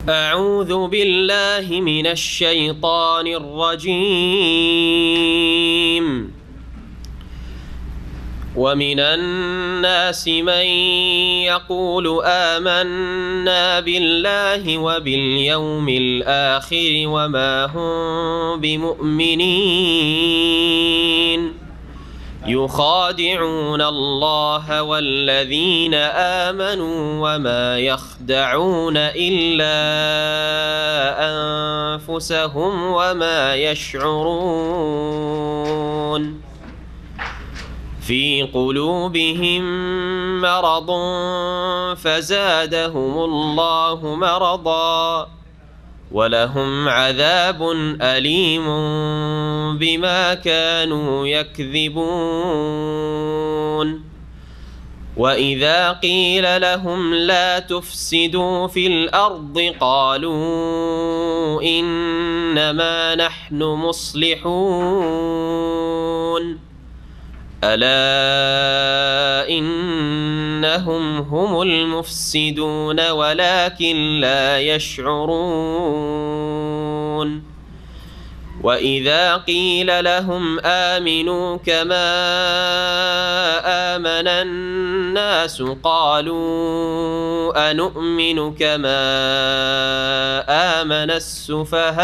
أعوذ بالله من الشيطان الرجيم. ومن الناس من يقول آمنا بالله وباليوم الآخر وما هم بمؤمنين يخادعون الله والذين آمنوا وما يخدعون إلا أنفسهم وما يشعرون. في قلوبهم مرض فزادهم الله مرضا ولهم عذاب أليم بما كانوا يكذبون. وإذا قيل لهم لا تفسدوا في الأرض قالوا إنما نحن مصلحون ألا إنهم هم المفسدون ولكن لا يشعرون. وإذا قيل لهم آمنوا كما آمن الناس قالوا أنؤمن كما آمن السفهاء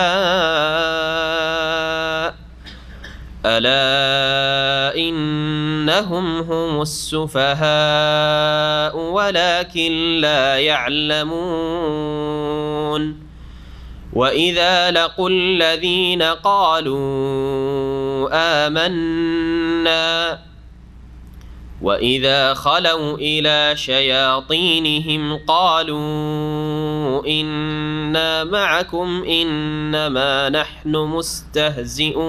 ألا إنهم هم السفهاء ولكن لا يعلمون. وإذا لقوا الذين قالوا آمنا وإذا خلوا إلى شياطينهم قالوا إنا معكم إنما نحن مستهزئون.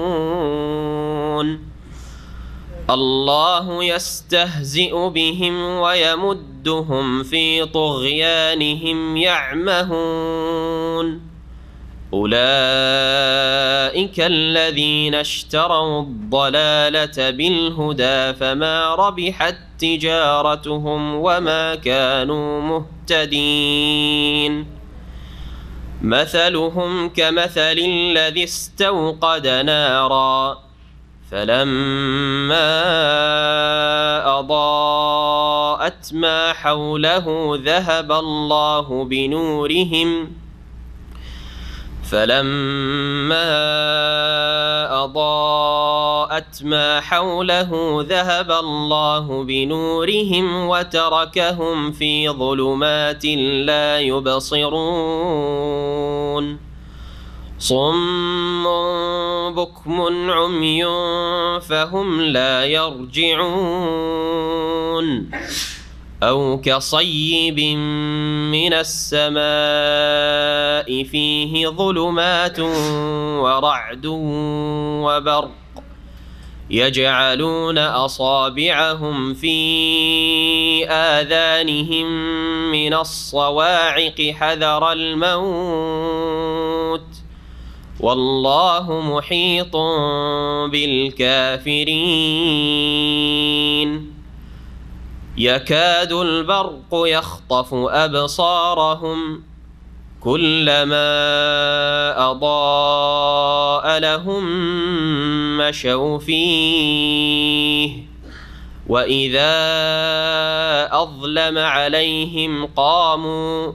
الله يستهزئ بهم ويمدهم في طغيانهم يعمهون. أولئك الذين اشتروا الضلالة بالهدى فما ربحت تجارتهم وما كانوا مهتدين. مثلهم كمثل الذي استوقد نارا فلما أضاءت ما حوله ذهب الله بنورهم وتركهم في ظلمات لا يبصرون. صم بكم عمي فهم لا يرجعون. أو كصيب من السماء فيه ظلمات ورعد وبرق يجعلون أصابعهم في آذانهم من الصواعق حذر الموت والله محيط بالكافرين. يكاد البرق يخطف أبصارهم كلما أضاء لهم مشوا فيه وإذا أظلم عليهم قاموا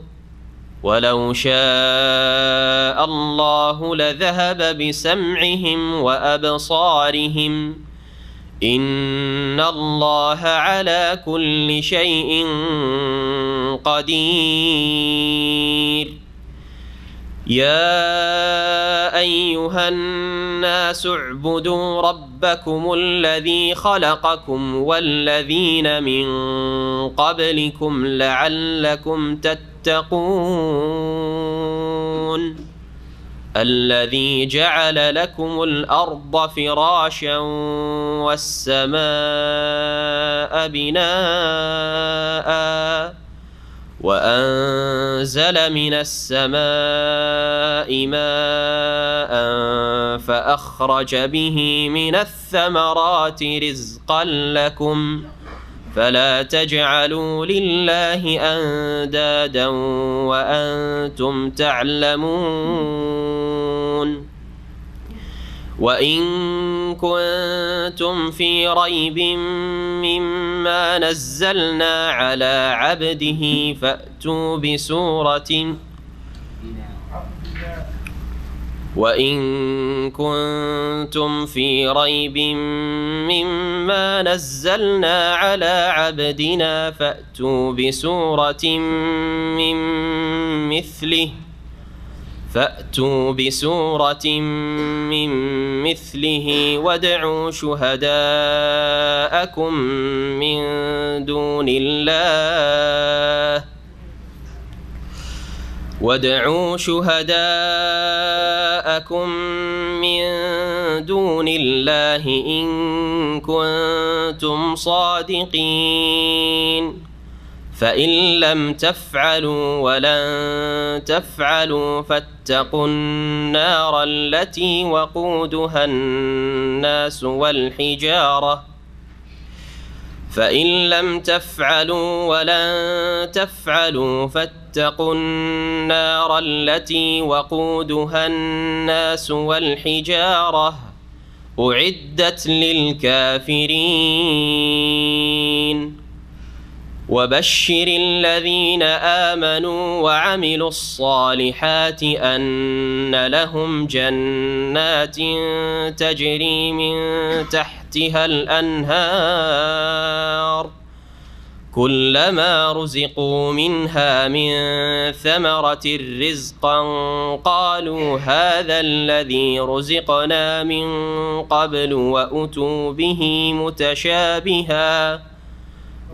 ولو شاء الله لذهب بسمعهم وأبصارهم إن الله على كل شيء قدير. يا أيها الناس اعبدوا ربكم الذي خلقكم والذين من قبلكم لعلكم تتقون. الذي جعل لكم الأرض فراشا والسماء بناء وأنزل من السماء ماء فأخرج به من الثمرات رزقا لكم فلا تجعلوا لله أندادا وأنتم تعلمون وإن كنتم في ريب مما نزلنا على عبده وإن كنتم في ريب مما نزلنا على عبدنا فأتوا بسورة من مثله وادعوا شهداءكم من دون الله إن كنتم صادقين فإن لم تفعلوا ولن تفعلوا فاتقوا النار التي وقودها الناس والحجارة فإن لم تفعلوا ولن تفعلوا فاتقوا النار التي وقودها الناس والحجارة أعدت للكافرين وبشر الذين آمنوا وعملوا الصالحات أن لهم جنات تجري من تحتها الأنهار كلما رزقوا منها من ثمرة رزقا قالوا هذا الذي رزقنا من قبل وأتوا به متشابها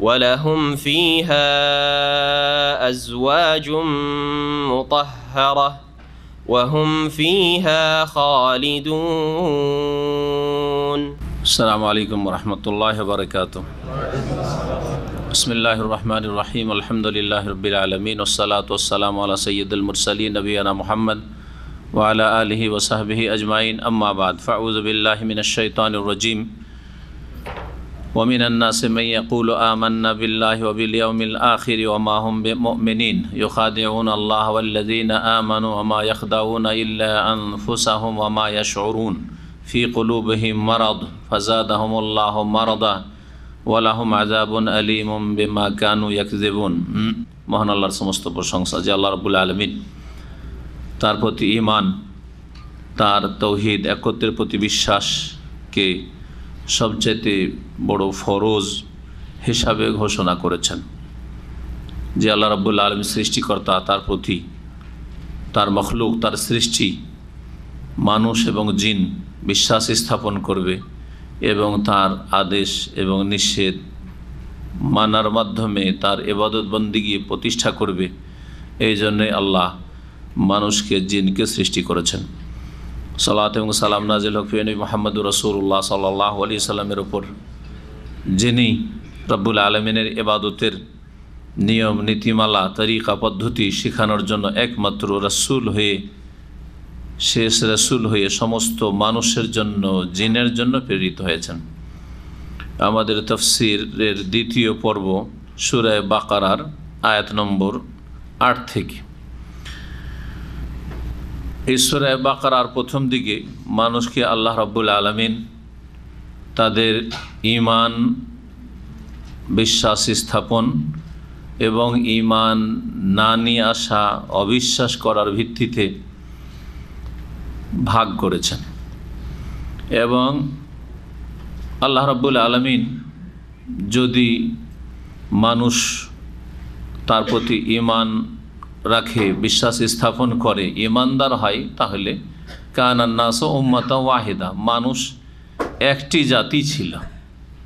ولهم فيها أزواج مطهرة وهم فيها خالدون. السلام عليكم ورحمة الله وبركاته. بسم الله الرحمن الرحيم الحمد لله رب العالمين والصلاة والسلام على سيد المرسلين نبينا محمد وعلى آله وصحبه أجمعين أما بعد فأعوذ بالله من الشيطان الرجيم ومن الناس من يقول آمنا بالله وباليوم الآخر وما هم بمؤمنين يخادعون الله والذين آمنوا وما يخدعون إلا أنفسهم وما يشعرون في قلوبهم مرض فزادهم الله مرضا ওয়ালাহুম আযাবুন আলীমুম বিমা কানু ইয়াকযিবুন। মহান আল্লাহর সমস্ত প্রশংসা যে আল্লাহ রাব্বুল আলামিন তার প্রতি ঈমান, তার তৌহিদ একত্রের প্রতি বিশ্বাসকে সবচেয়ে বড় ফরজ হিসাবে ঘোষণা করেছেন। যে আল্লাহ রাব্বুল আলামিন সৃষ্টিকর্তা, তার প্রতি তার মখলুক, তার সৃষ্টি মানুষ এবং জিন বিশ্বাস স্থাপন করবে এবং তার আদেশ এবং নিষেধ মানার মাধ্যমে তার ইবাদত বন্দেগী প্রতিষ্ঠা করবে। এই জন্যে আল্লাহ মানুষকে, জিনকে সৃষ্টি করেছেন। সালাত এবং সালাম নাজিল হোক নবী মুহাম্মদুর রাসূলুল্লাহ সাল্লাল্লাহু আলাইহি সাল্লামের ওপর, যিনি রব্বুল আলমিনের ইবাদতের নিয়ম নীতিমালা তরিকা পদ্ধতি শেখানোর জন্য একমাত্র রাসূল হয়ে, শেষ রাসূল হয়ে সমস্ত মানুষের জন্য, জিনের জন্য প্রেরিত হয়েছেন। আমাদের তাফসীরের দ্বিতীয় পর্ব সূরা বাকারার আয়াত নম্বর 8 থেকে। এই সূরা বাকারার প্রথম দিকে মানুষকে আল্লাহ রাব্বুল আলামিন তাদের ঈমান, বিশ্বাস স্থাপন এবং ঈমান না নিয়ে আসা, অবিশ্বাস করার ভিত্তিতে ভাগ করেছেন এবং আল্লাহ রাব্বুল আলামিন যদি মানুষ তার প্রতি ঈমান রাখে, বিশ্বাস স্থাপন করে, ঈমানদার হয়, তাহলে কানান নাসু উম্মাতান ওয়াহিদা, মানুষ একটি জাতি ছিল,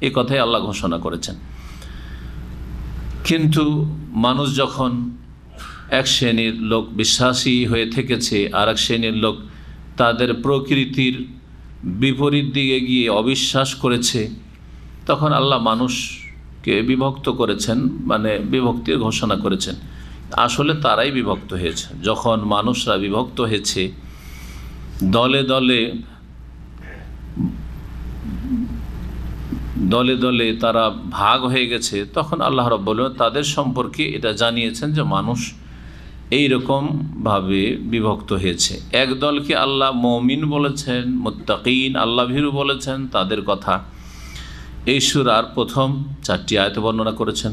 এ কথাই আল্লাহ ঘোষণা করেছেন। কিন্তু মানুষ যখন এক শ্রেণীর লোক বিশ্বাসী হয়ে থেকেছে আর এক শ্রেণীর লোক তাদের প্রকৃতির বিপরীত দিকে গিয়ে অবিশ্বাস করেছে, তখন আল্লাহ মানুষকে বিভক্ত করেছেন, মানে বিভক্তির ঘোষণা করেছেন। আসলে তারাই বিভক্ত হয়েছে। যখন মানুষরা বিভক্ত হয়েছে, দলে দলে দলে দলে তারা ভাগ হয়ে গেছে, তখন আল্লাহ রাব্বুল আলামিন তাদের সম্পর্কে এটা জানিয়েছেন যে মানুষ এইরকমভাবে বিভক্ত হয়েছে। এক দলকে আল্লাহ মুমিন বলেছেন, মুত্তাকিন আল্লাহ ভীরু বলেছেন, তাদের কথা এই সূরার প্রথম 4টি আয়াতে বর্ণনা করেছেন।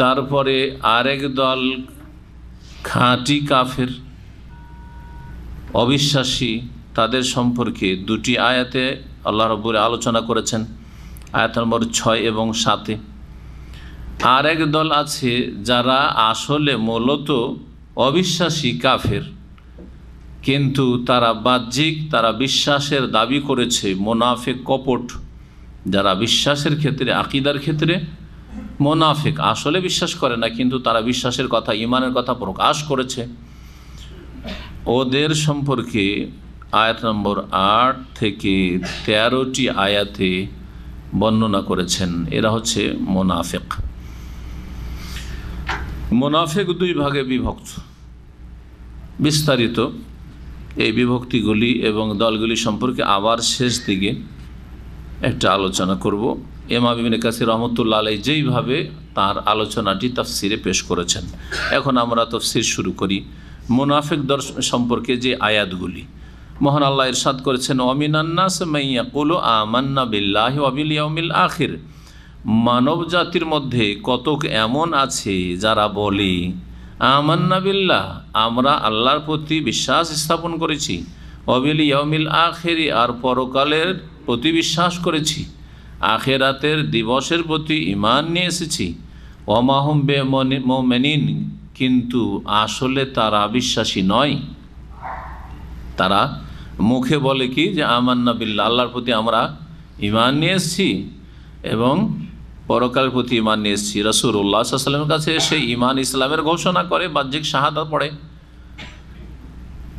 তারপরে আরেক দল খাঁটি কাফের, অবিশ্বাসী, তাদের সম্পর্কে 2টি আয়াতে আল্লাহ রাব্বুল আলামিন আলোচনা করেছেন, আয়াত নম্বর 6 এবং 7-এ। আর এক দল আছে যারা আসলে মূলত অবিশ্বাসী কাফের, কিন্তু তারা বাহ্যিক তারা বিশ্বাসের দাবি করেছে, মুনাফিক কপট, যারা বিশ্বাসের ক্ষেত্রে আকীদার ক্ষেত্রে মুনাফিক, আসলে বিশ্বাস করে না কিন্তু তারা বিশ্বাসের কথা ঈমানের কথা প্রকাশ করেছে। ওদের সম্পর্কে আয়াত নম্বর 8 থেকে 13টি আয়াতে বর্ণনা করেছেন। এরা হচ্ছে মুনাফিক। মুনাফিক 2 ভাগে বিভক্ত। বিস্তারিত এই বিভক্তিগুলি এবং দলগুলি সম্পর্কে আবার শেষ দিকে একটা আলোচনা করব। ইমাম ইবনে কাসির রাহমাতুল্লাহ আলাইহি যেইভাবে তার আলোচনাটি তাফসিরে পেশ করেছেন। এখন আমরা তাফসির শুরু করি। মুনাফিক দর্শন সম্পর্কে যে আয়াতগুলি, মহান আল্লাহ ইরশাদ করেছেন, ওয়ামিনান নাস মান ইয়াকুলু আমান্না বিল্লাহি ওয়া বিল ইয়াউমিল আখির। মানব জাতির মধ্যে কতক এমন আছে যারা বলে আমান্না বিল্লাহ, আমরা আল্লাহর প্রতি বিশ্বাস স্থাপন করেছি, ওয়া বিল ইয়াউমিল আখির, আর পরকালের প্রতি বিশ্বাস করেছি, আখিরাতের দিবসের প্রতি ঈমান নিয়ে এসেছি, ওয়া মা হুম বিমুমিনিন, কিন্তু আসলে তারা বিশ্বাসী নয়। তারা মুখে বলে কি যে আমান্না বিল্লাহ, আল্লাহর প্রতি আমরা ঈমান নিয়ে এসেছি এবং পরকালের প্রতি ঈমান নিয়ে এসেছি। রাসূলুল্লাহ সাল্লাল্লাহু আলাইহি ওয়াসাল্লামের কাছে এসে ঈমান ইসলামের ঘোষণা করে, বাহ্যিক শাহাদাত পড়ে।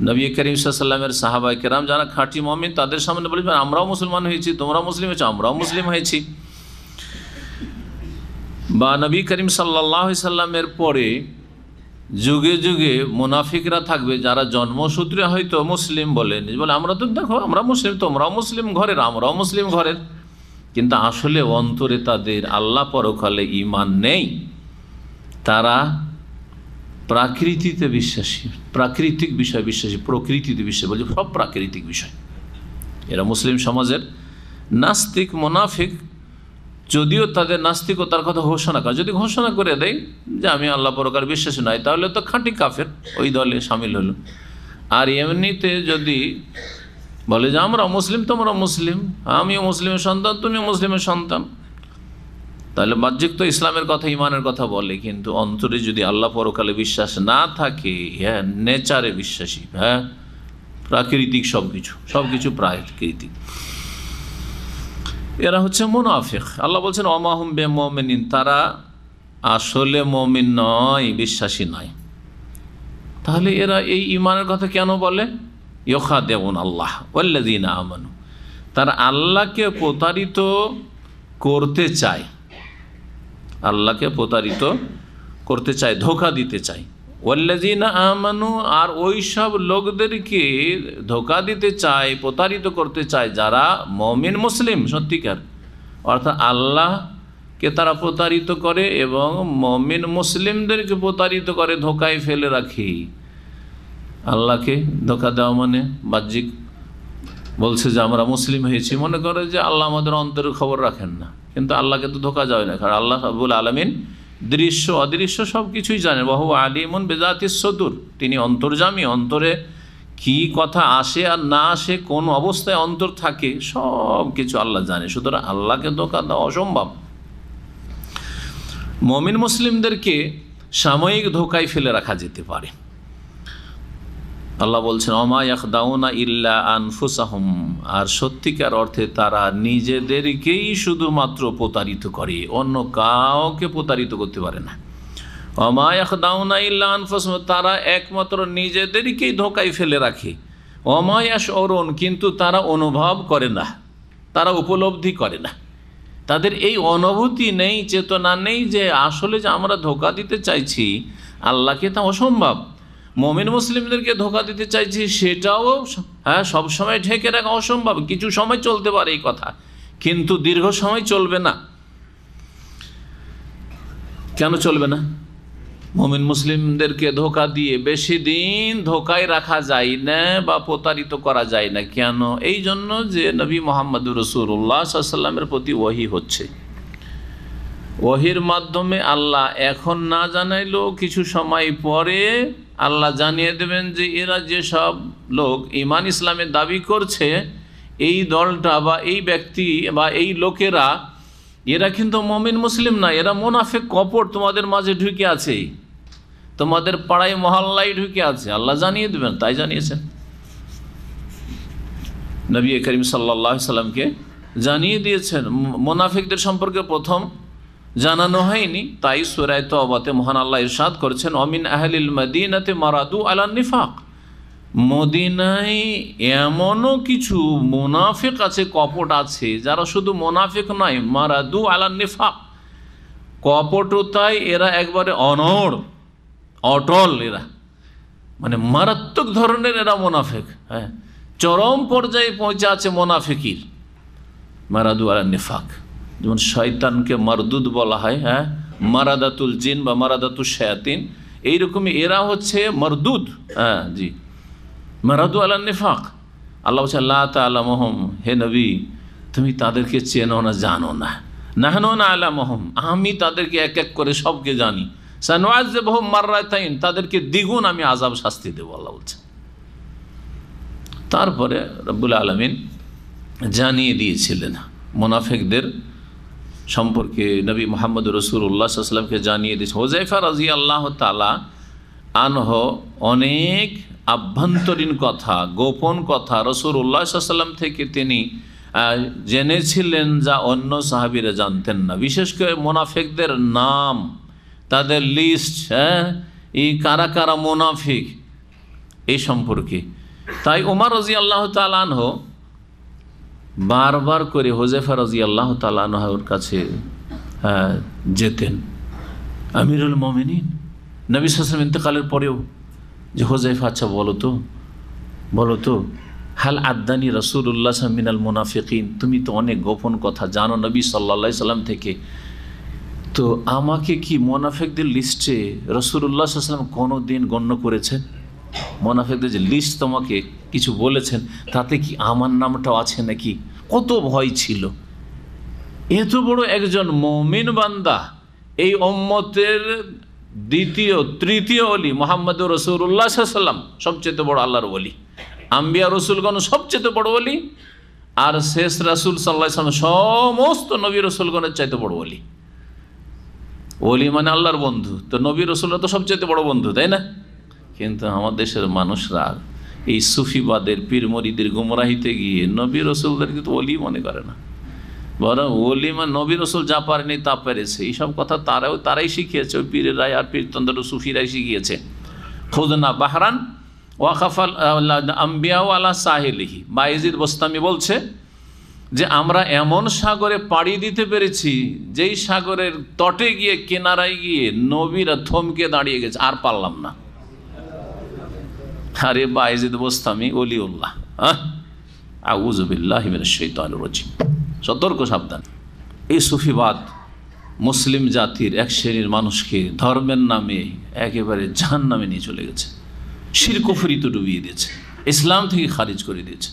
নবী করিম সাল্লাল্লাহু আলাইহি ওয়াসাল্লামের সাহাবায়ে কেরাম যারা খাঁটি মুমিন, তাদের সামনে বলবেন আমরাও মুসলমান হয়েছি, তোমরাও মুসলিম হয়েছো, আমরাও মুসলিম হয়েছি। বা নবী করিম সাল্লাল্লাহু আলাইহি ওয়াসাল্লামের পরে যুগে যুগে মুনাফিকরা থাকবে যারা জন্মসূত্রে হয়তো মুসলিম বলেন, বলে আমরা তো দেখো আমরা মুসলিম, তোমরাও মুসলিম ঘরের, আমরাও মুসলিম ঘরের, কিন্তু আসলে অন্তরে তাদের আল্লাহ পরকালে ঈমান নেই। তারা প্রাকৃতিতে বিশ্বাসী, প্রাকৃতিক বিষয় বিশ্বাসী, প্রকৃতিতে বিশ্বাসী, বলছে সব প্রাকৃতিক বিষয়। এরা মুসলিম সমাজের নাস্তিক মুনাফিক। যদিও তাদের নাস্তিকতার কথা ঘোষণা করে, যদি ঘোষণা করে দেয় যে আমি আল্লাহ পরকালে বিশ্বাসী নয়, তাহলে তো খাঁটি কাফের, ওই দলে সামিল হলো। আর এমনিতে যদি বলে যে আমরা মুসলিম, তোমরা মুসলিম, আমিও মুসলিমের সন্তান, তুমিও মুসলিমের সন্তান, তাহলে বাহ্যিক তো ইসলামের কথা ঈমানের কথা বলে, কিন্তু অন্তরে যদি আল্লাহ পরকালে বিশ্বাস না থাকে, হ্যাঁ নেচারে বিশ্বাসী, হ্যাঁ প্রাকৃতিক সব কিছু প্রাকৃতিক, এরা হচ্ছে মুনাফিক। আল্লাহ বলছেন ওয়া হুম বিমুমিনিন, তারা আসলে মুমিন নয়, বিশ্বাসী নয়। তাহলে এরা এই ঈমানের কথা কেন বলে? ইউখাদিউন আল্লাহ ওয়াল্লাযীনা আমানু, তারা আল্লাহকে প্রতারিত করতে চায়, আল্লাহকে প্রতারিত করতে চায়, ধোঁকা দিতে চায়। ওয়াল্লাযীনা আমানু, আর ওই সব লোকদেরকে ধোঁকা দিতে চায়, প্রতারিত করতে চায় যারা মুমিন মুসলিম সত্যিকার, অর্থাৎ আল্লাহকে তারা প্রতারিত করে এবং মুমিন মুসলিমদেরকে প্রতারিত করে, ধোঁকায় ফেলে রাখে। আল্লাহকে ধোঁকা দেওয়া মানে বাহ্যিক বলছে যে আমরা মুসলিম হয়েছি, মনে করে যে আল্লাহ আমাদের অন্তরের খবর রাখেন না, কিন্তু আল্লাহকে তো ধোঁকা যায় না, কারণ আল্লাহ রাব্বুল আলামিন দৃশ্য অদৃশ্য সব কিছুই জানেন। ওয়া হুয়া আলিমুন বিযাতিস সুদূর, তিনি অন্তর্যামী, অন্তরে কি কথা আসে আর না আসে, কোন অবস্থায় অন্তর থাকে, সব কিছু আল্লাহ জানে। সুতরাং আল্লাহকে ধোঁকা দেওয়া অসম্ভব। মুমিন মুসলিমদেরকে সাময়িক ধোঁকায় ফেলে রাখা যেতে পারে। আল্লাহ বলছেন ওমা ইয়াখদাউনা ইল্লা আনফুসাহুম, আর সত্যিকার অর্থে তারা নিজেদেরকেই শুধুমাত্র প্রতারিত করে, অন্য কাউকে প্রতারিত করতে পারে না। ওমা ইয়াখদাউনা ইল্লা আনফুসাহুম, তারা একমাত্র নিজেদেরকেই ধোঁকায় ফেলে রাখে। ওমা ইয়াশউরুন, কিন্তু তারা অনুভব করে না, তারা উপলব্ধি করে না, তাদের এই অনুভূতি নেই, চেতনা নেই যে আসলে যে আমরা ধোঁকা দিতে চাইছি আল্লাহকে, তা অসম্ভব। মুমিন মুসলিমদেরকে ধোঁকা দিতে চাইছি সেটাও হ্যাঁ সবসময় ঢেকে রাখা অসম্ভব, কিছু সময় চলতে পারে এই কথা, কিন্তু দীর্ঘ সময় চলবে না। কেন চলবে না? মুমিন মুসলিমদেরকে ধোঁকা দিয়ে বেশি দিন ধোঁকায় রাখা যায় না বা প্রতারিত করা যায় না। কেন? এই জন্য যে নবী মুহাম্মদুর রাসূলুল্লাহ সাল্লাল্লাহু আলাইহি ওয়াসাল্লামের প্রতি ওহী হচ্ছে। ওহীর মাধ্যমে আল্লাহ এখন না জানাইলেও কিছু সময় পরে আল্লাহ জানিয়ে দেবেন যে এরা যেসব লোক ঈমান ইসলামের দাবি করছে, এই দলটা বা এই ব্যক্তি বা এই লোকেরা, এরা কিন্তু মুমিন মুসলিম না, এরা মুনাফিক কপট তোমাদের মাঝে ঢুকে আছে, তোমাদের পাড়ায় মহল্লায় ঢুকে আছে। আল্লাহ জানিয়ে দেবেন, তাই জানিয়েছেন। নবী করিম সাল্লাল্লাহু আলাইহি সাল্লামকে জানিয়ে দিয়েছেন। মুনাফিকদের সম্পর্কে প্রথম জানানো হয়নি, তাই সূরা তাওবাতে মহান আল্লাহ ইরশাদ করেছেন, অমিন আহলিল মদিনাতে মারাদু আলান নিফাক। মদিনায় এমনও কিছু মুনাফিক আছে, কপট আছে, যারা শুধু মুনাফিক নয়, মারাদু আলান নিফাক, কপটতায় এরা একবারে অটল, এরা মানে মারাত্মক ধরনের এরা মুনাফিক। হ্যাঁ, চরম পর্যায়ে পৌঁছে আছে মুনাফিকির। মারাদু আলান নিফাক, যেমন শয়তানকে মারদুদ বলা হয়, হ্যাঁ, মারাদাতুল জিন বা মারাদাতুল শায়াতিন, এইরকমই এরা হচ্ছে মারদুদ। হ্যাঁ জি, মারাদু আলান নিফাক। আল্লাহ বলছে লা তা'লামুহুম, হে নবী তুমি তাদেরকে চেনো না, জানো না। নাহনু না'লামুহুম, আমি তাদেরকে এক এক করে সবকে জানি। সানুআযিবুহুম মাররাতাইন, তাদেরকে দ্বিগুণ আমি আযাব শাস্তি দেব, আল্লাহ বলছে। তারপরে রব্বুল আলামিন জানিয়ে দিয়েছিলেন মুনাফিকদের সম্পর্কে, নবী মুহাম্মদ রাসূলুল্লাহ সাল্লাল্লাহু আলাইহি ওয়াসাল্লামকে জানিয়ে দিয়েছে। হুযায়ফা রাদিয়াল্লাহু তাআলা আনহু অনেক আভ্যন্তরীণ কথা, গোপন কথা রাসূলুল্লাহ সাল্লাল্লাহু আলাইহি ওয়াসাল্লাম থেকে তিনি জেনেছিলেন, যা অন্য সাহাবীরা জানতেন না। বিশেষ করে মুনাফিকদের নাম, তাদের লিস্ট, হ্যাঁ, এই কারা কারা মুনাফিক এই সম্পর্কে। তাই ওমর রাদিয়াল্লাহু তাআলা আনহু বারবার করে হুযায়ফা রাদিয়াল্লাহু তাআলা আনহুর কাছে যেতেন। আমিরুল মুমিনিন নবী সাল্লাল্লাহু আলাইহি ওয়াসাল্লাম ইন্তেকালের পরেও, যে হুযায়ফা আচ্ছা বলো তো হাল আদানি রাসূলুল্লাহ মিনাল মুনাফিকিন, তুমি তো অনেক গোপন কথা জানো নবী সাল্লাল্লাহু আলাইহি ওয়াসাল্লাম থেকে, তো আমাকে কি মুনাফিকদের লিস্টে রাসূলুল্লাহ সাল্লাল্লাহু আলাইহি ওয়াসাল্লাম কোনো দিন গণ্য করেছেন? মুনাফিকদের যে লিস্ট তোমাকে কিছু বলেছেন, তাতে কি আমার নামটাও আছে নাকি? কত ভয় ছিল। এত বড় একজন মুমিন বান্দা, এই উম্মতের তৃতীয় ওলি মুহাম্মদুর রাসূলুল্লাহ সাল্লাল্লাহু আলাইহি ওয়াসাল্লাম, সবচেয়ে বড় আল্লাহর ওলি, আম্বিয়া রসুলগণ সবচেয়ে বড় ওলি, আর শেষ রাসূল সাল্লাল্লাহু আলাইহি ওয়াসাল্লাম সমস্ত নবী রসুলগণের চাইতে বড় ওলি। ওলি মানে আল্লাহর বন্ধু, তো নবী রসুলরা তো সবচেয়ে বড় বন্ধু, তাই না? কিন্তু আমার দেশের মানুষরা এই সুফিবাদের পীর মরিদের গুমরাহিতে গিয়ে নবী রসুলদের কিন্তু ওলি মনে করে না, বরং ওলি মানে নবী রসুল যা পারেনি তা পেরেছে, এইসব কথা তারাই শিখিয়েছে, ওই পীরেরাই আর পীরতন্ত্র সুফিরাই শিখিয়েছে। খুদনা বাহরান ওয়াকাফাল আম্বিয়া আলা সাহিলিহি, বায়েজিদ বোস্তামি বলছে যে আমরা এমন সাগরে পাড়ি দিতে পেরেছি, যেই সাগরের তটে গিয়ে কিনারায় গিয়ে নবীরা থমকে দাঁড়িয়ে গেছে, আর পারলাম না। আরে বায়েজিদ বোস্তামি ওলিউল্লাহ, আউযু বিল্লাহি মিনাশ শাইতানির রাজিম। সতর্ক, সাবধান। এই সুফিবাদ মুসলিম জাতির এক শ্রেণীর মানুষকে ধর্মের নামে একেবারে জাহান্নামে নিয়ে চলে গেছে, শিরক কুফরিতে ডুবিয়ে দিয়েছে, ইসলাম থেকে খারিজ করে দিয়েছে।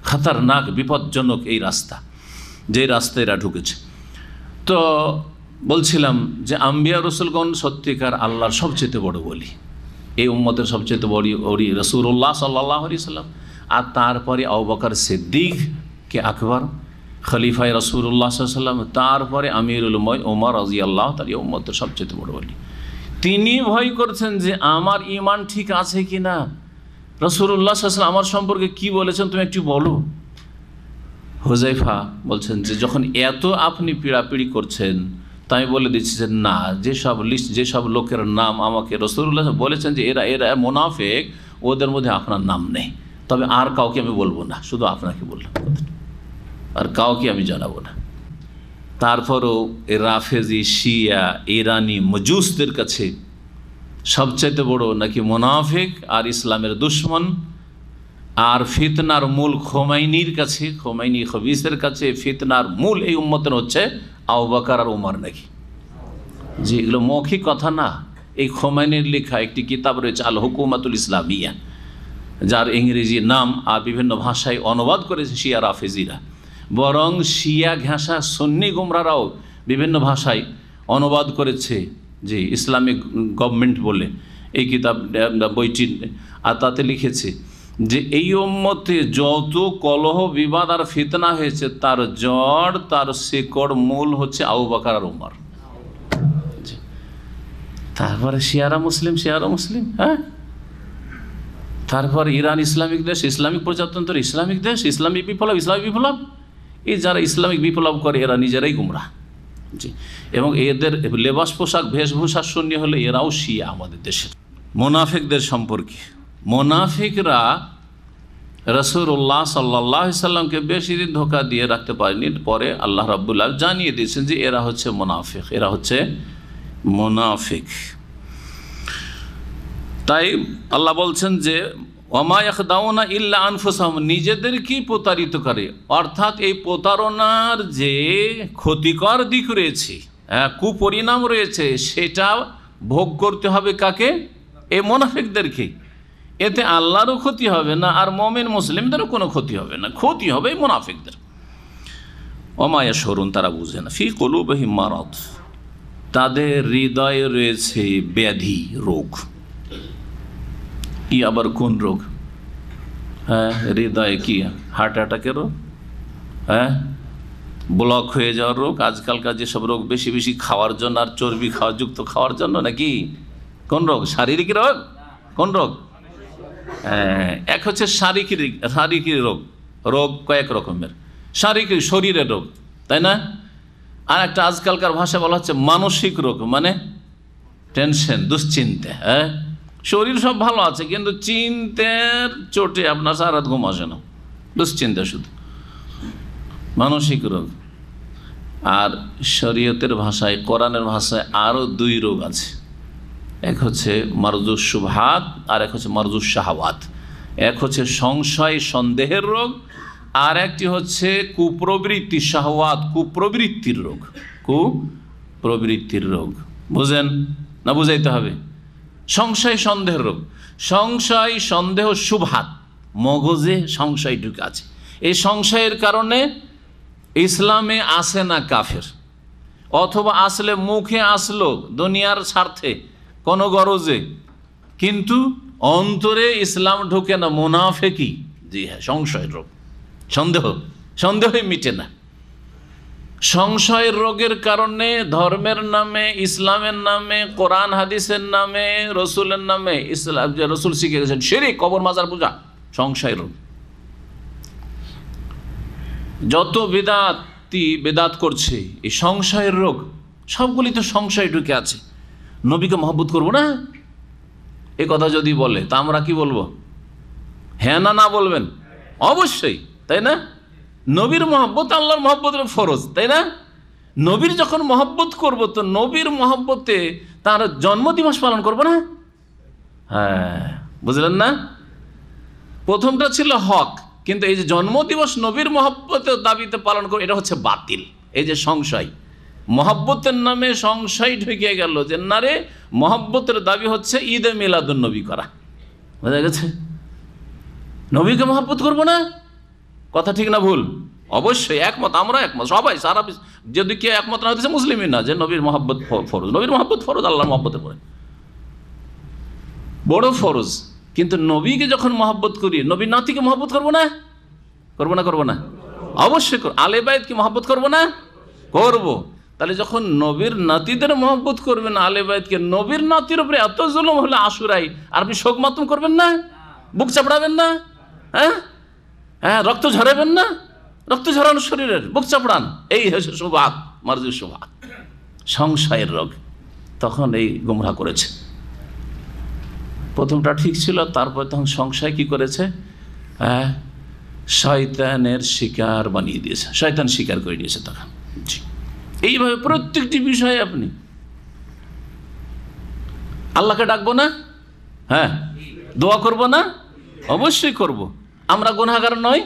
খতরনাক, বিপজ্জনক এই রাস্তা, যে রাস্তায় এরা ঢুকেছে। তো বলছিলাম যে আম্বিয়া রসুলগণ সত্যিকার আল্লাহর সবচেয়ে বড় ওলি, এই উম্মতের সবচেয়ে বড় ওলি রাসূলুল্লাহ সাল্লাল্লাহু আলাইহি ওয়াসাল্লাম, আর তারপরে আবু বকর সিদ্দিক কে আকবর, খলিফায়ে রাসূলুল্লাহ সাল্লাল্লাহু আলাইহি ওয়াসাল্লাম, তারপরে আমিরুল মুমিনিন ওমর রাদিয়াল্লাহু তাআলা, এই উম্মতের সবচেয়ে বড় ওলি। তিনি ভয় করছেন যে আমার ঈমান ঠিক আছে কি না, রাসূলুল্লাহ সাল্লাল্লাহু আলাইহি ওয়াসাল্লাম আমার সম্পর্কে কি বলেছেন তুমি একটু বলো। হুযায়ফা বলছেন যে যখন এত আপনি পীড়াপিড়ি করছেন, তাই বলে দিচ্ছি যে না, যেসব লোকের নাম আমাকে রাসূলুল্লাহ বলেছেন যে এরা মুনাফিক, ওদের মধ্যে আপনার নাম নেই, তবে আর কাউকে আমি বলবো না, শুধু আপনাকে বললাম, আর কাউকে আমি জানাবো না। তারপরও রাফেজি, শিয়া, ইরানি, মজুসদের কাছে সবচাইতে বড় নাকি মুনাফিক আর ইসলামের দুশ্মন আর ফিতনার মূল খোমাইনির কাছে, খোমাইনি খবিসের কাছে ফিতনার মূল এই উম্মতের হচ্ছে আবু বকর আর ওমর নাকি। জি, এগুলো মৌখিক কথা না, এই খোমাইনির লেখা একটি কিতাব রয়েছে আল হুকুমাতুল ইসলামিয়া, যার ইংরেজি নাম আর বিভিন্ন ভাষায় অনুবাদ করেছে শিয়া রাফেজিরা। বরং শিয়া ঘেঁষা সুন্নি গুমরারাও বিভিন্ন ভাষায় অনুবাদ করেছে, যে ইসলামিক গভর্নমেন্ট বলে এই কিতাব বইটি। আর তাতে লিখেছে যে এই উম্মতে যত কলহ বিবাদ আর ফিতনা হয়েছে তার জড়, তার শেকড়, মূল হচ্ছে আবু বকর আর ওমর। তারপরে শিয়ারা মুসলিম, শিয়ারা মুসলিম, হ্যাঁ। তারপর ইরান ইসলামিক দেশ, ইসলামিক প্রজাতন্ত্র, ইসলামিক দেশ, ইসলামিক বিপ্লব, ইসলামিক বিপ্লব। এই যারা ইসলামিক বিপ্লব করে এরা নিজেরাই গুমরাহ। জি, এবং এদের লেবাস পোশাক বেশভূষা শূন্য হলে এরাও শিয়া আমাদের দেশের। মোনাফিকদের সম্পর্কে, মোনাফিকরা রাসূলুল্লাহ সাল্লাল্লাহু আলাইহি সাল্লামকে বেশি দিন ধোঁকা দিয়ে রাখতে পারেনি। পরে আল্লাহ রাব্বুল আলামিন জানিয়ে দিয়েছেন যে এরা হচ্ছে মোনাফিক, এরা হচ্ছে মোনাফিক। তাই আল্লাহ বলছেন যে ওমা ইয়াখদাউনা ইল্লা আনফুসাহুম, নিজেদেরকেই প্রতারিত করে। অর্থাৎ এই প্রতারণার যে ক্ষতিকর দিক রয়েছে, কুপরিণাম রয়েছে, সেটা ভোগ করতে হবে কাকে? এই মুনাফিকদেরকে। এতে আল্লাহরও ক্ষতি হবে না, আর মুমিন মুসলিমদেরও কোনো ক্ষতি হবে না, ক্ষতি হবে এই মুনাফিকদের। ওমা ইয়াশউরুন, তারা বুঝে না। ফি কুলুবিহিম মারাদ, তাদের হৃদয়ে রয়েছে ব্যাধি, রোগ। কি আবার কোন রোগ? হ্যাঁ, হৃদয়ে কি? হার্ট অ্যাটাকের রোগ, হ্যাঁ, ব্লক হয়ে যাওয়ার রোগ। আজকালকার যেসব রোগ বেশি বেশি খাওয়ার জন্য আর চর্বি যুক্ত খাওয়ার জন্য নাকি? কোন রোগ? শারীরিক রোগ। কোন রোগ? হ্যাঁ, এক হচ্ছে শারীরিক রোগ, রোগ কয়েক রকমের, শারীরিক শরীরের রোগ, তাই না? আর একটা আজকালকার ভাষায় বলা হচ্ছে মানসিক রোগ, মানে টেনশন, দুশ্চিন্তা। হ্যাঁ, শরীর সব ভালো আছে কিন্তু চিন্তার চোটে আপনার সারা রাত ঘুম আসে না, দুশ্চিন্তা শুধু, মানসিক রোগ। আর শরীয়তের ভাষায়, কোরআনের ভাষায় আরও দুই রোগ আছে। এক হচ্ছে মারজুস শুবহাত, আর এক হচ্ছে মারজুস শাহাওয়াত। এক হচ্ছে সংশয় সন্দেহের রোগ, আর একটি হচ্ছে কুপ্রবৃত্তি, শাহওয়াত, কুপ্রবৃত্তির রোগ, কুপ্রবৃত্তির রোগ। বুঝেন না? বুঝাইতে হবে। সংশয় সন্দেহের রোগ, সংশয় সন্দেহ শুবহাত, মগজে সংশয় ঢুকে আছে। এই সংশয়ের কারণে ইসলামে আসে না কাফের, অথবা আসলে মুখে আসলো দুনিয়ার স্বার্থে, কোনো গরজে, কিন্তু অন্তরে ইসলাম ঢুকে না, মুনাফিকি। জি হ্যাঁ, সংশয়ের রোগ, সন্দেহই মিটে না। সংশয়ের রোগের কারণে ধর্মের নামে, ইসলামের নামে, কোরআন হাদিসের নামে, রসুলের নামে, ইসলাম যে রসুল শিখে গেছেন শিরক, কবর মাজার পূজা, সংশয়ের রোগ। যত বেদাত করছে, এই সংশয়ের রোগ, সবগুলি তো সংশয় ঢুকে আছে। নবীকে মহব্বত করবো না, এ কথা যদি বলে তা আমরা কি বলবো? হ্যাঁ না বলবেন? অবশ্যই, তাই না? নবীর মহব্বত আল্লাহর মহব্বতের ফরজ, তাই না? নবীর যখন মহব্বত করব, তো নবীর মহব্বতে তার জন্মদিবস পালন করবো না? হ্যাঁ, বুঝলেন না? প্রথমটা ছিল হক, কিন্তু এই যে জন্মদিবস নবীর মহব্বতের দাবিতে পালন করবো, এটা হচ্ছে বাতিল। এই যে সংশয়, মহব্বতের নামে সংশয় ঢুকে গেল যে না রে, মহব্বতের দাবি হচ্ছে ঈদে মিলাদুন নবী করা। বোঝা গেছে? নবীকে মহব্বত করবো না, কথা ঠিক না ভুল? অবশ্যই একমত, আমরা একমত, সবাই সারা। যদি কেউ একমত না হতেছে মুসলিমই না যে নবীর মহব্বত ফরজ। নবীর মহব্বত ফরজ, আল্লাহর মহব্বতের পরে বড় ফরজ। কিন্তু নবীকে যখন মহব্বত করি, নবীর নাতিকে মহব্বত করবো না? করবো না? অবশ্যই করবো। আলে বাইতকে মহব্বত করবো না? করবো। তাহলে যখন নবীর নাতিদের মহব্বত করবেন, আলে বাইতকে, নবীর নাতির উপরে এত জুলুম হলে আশুরাই, আর আপনি শোক মাতম করবেন না? বুক চাপড়াবেন না? হ্যাঁ, রক্ত ঝরাবেন না? রক্ত ঝরানো শরীরের, বুক চাপড়ান। এই হচ্ছে শুবহাত, মারজুস শুবহাত, সংশয়ের রোগ। তখন এই গুমরাহ করেছে। প্রথমটা ঠিক ছিল, তারপর তখন সংশয় কি করেছে? শয়তানের শিকার বানিয়ে দিয়েছে, শয়তান শিকার করে দিয়েছে তখন। এইভাবে প্রত্যেকটি বিষয়ে আপনি আল্লাহকে ডাকবো না? হ্যাঁ, দোয়া করবো না? অবশ্যই করব। আমরা গুনাহগার নই?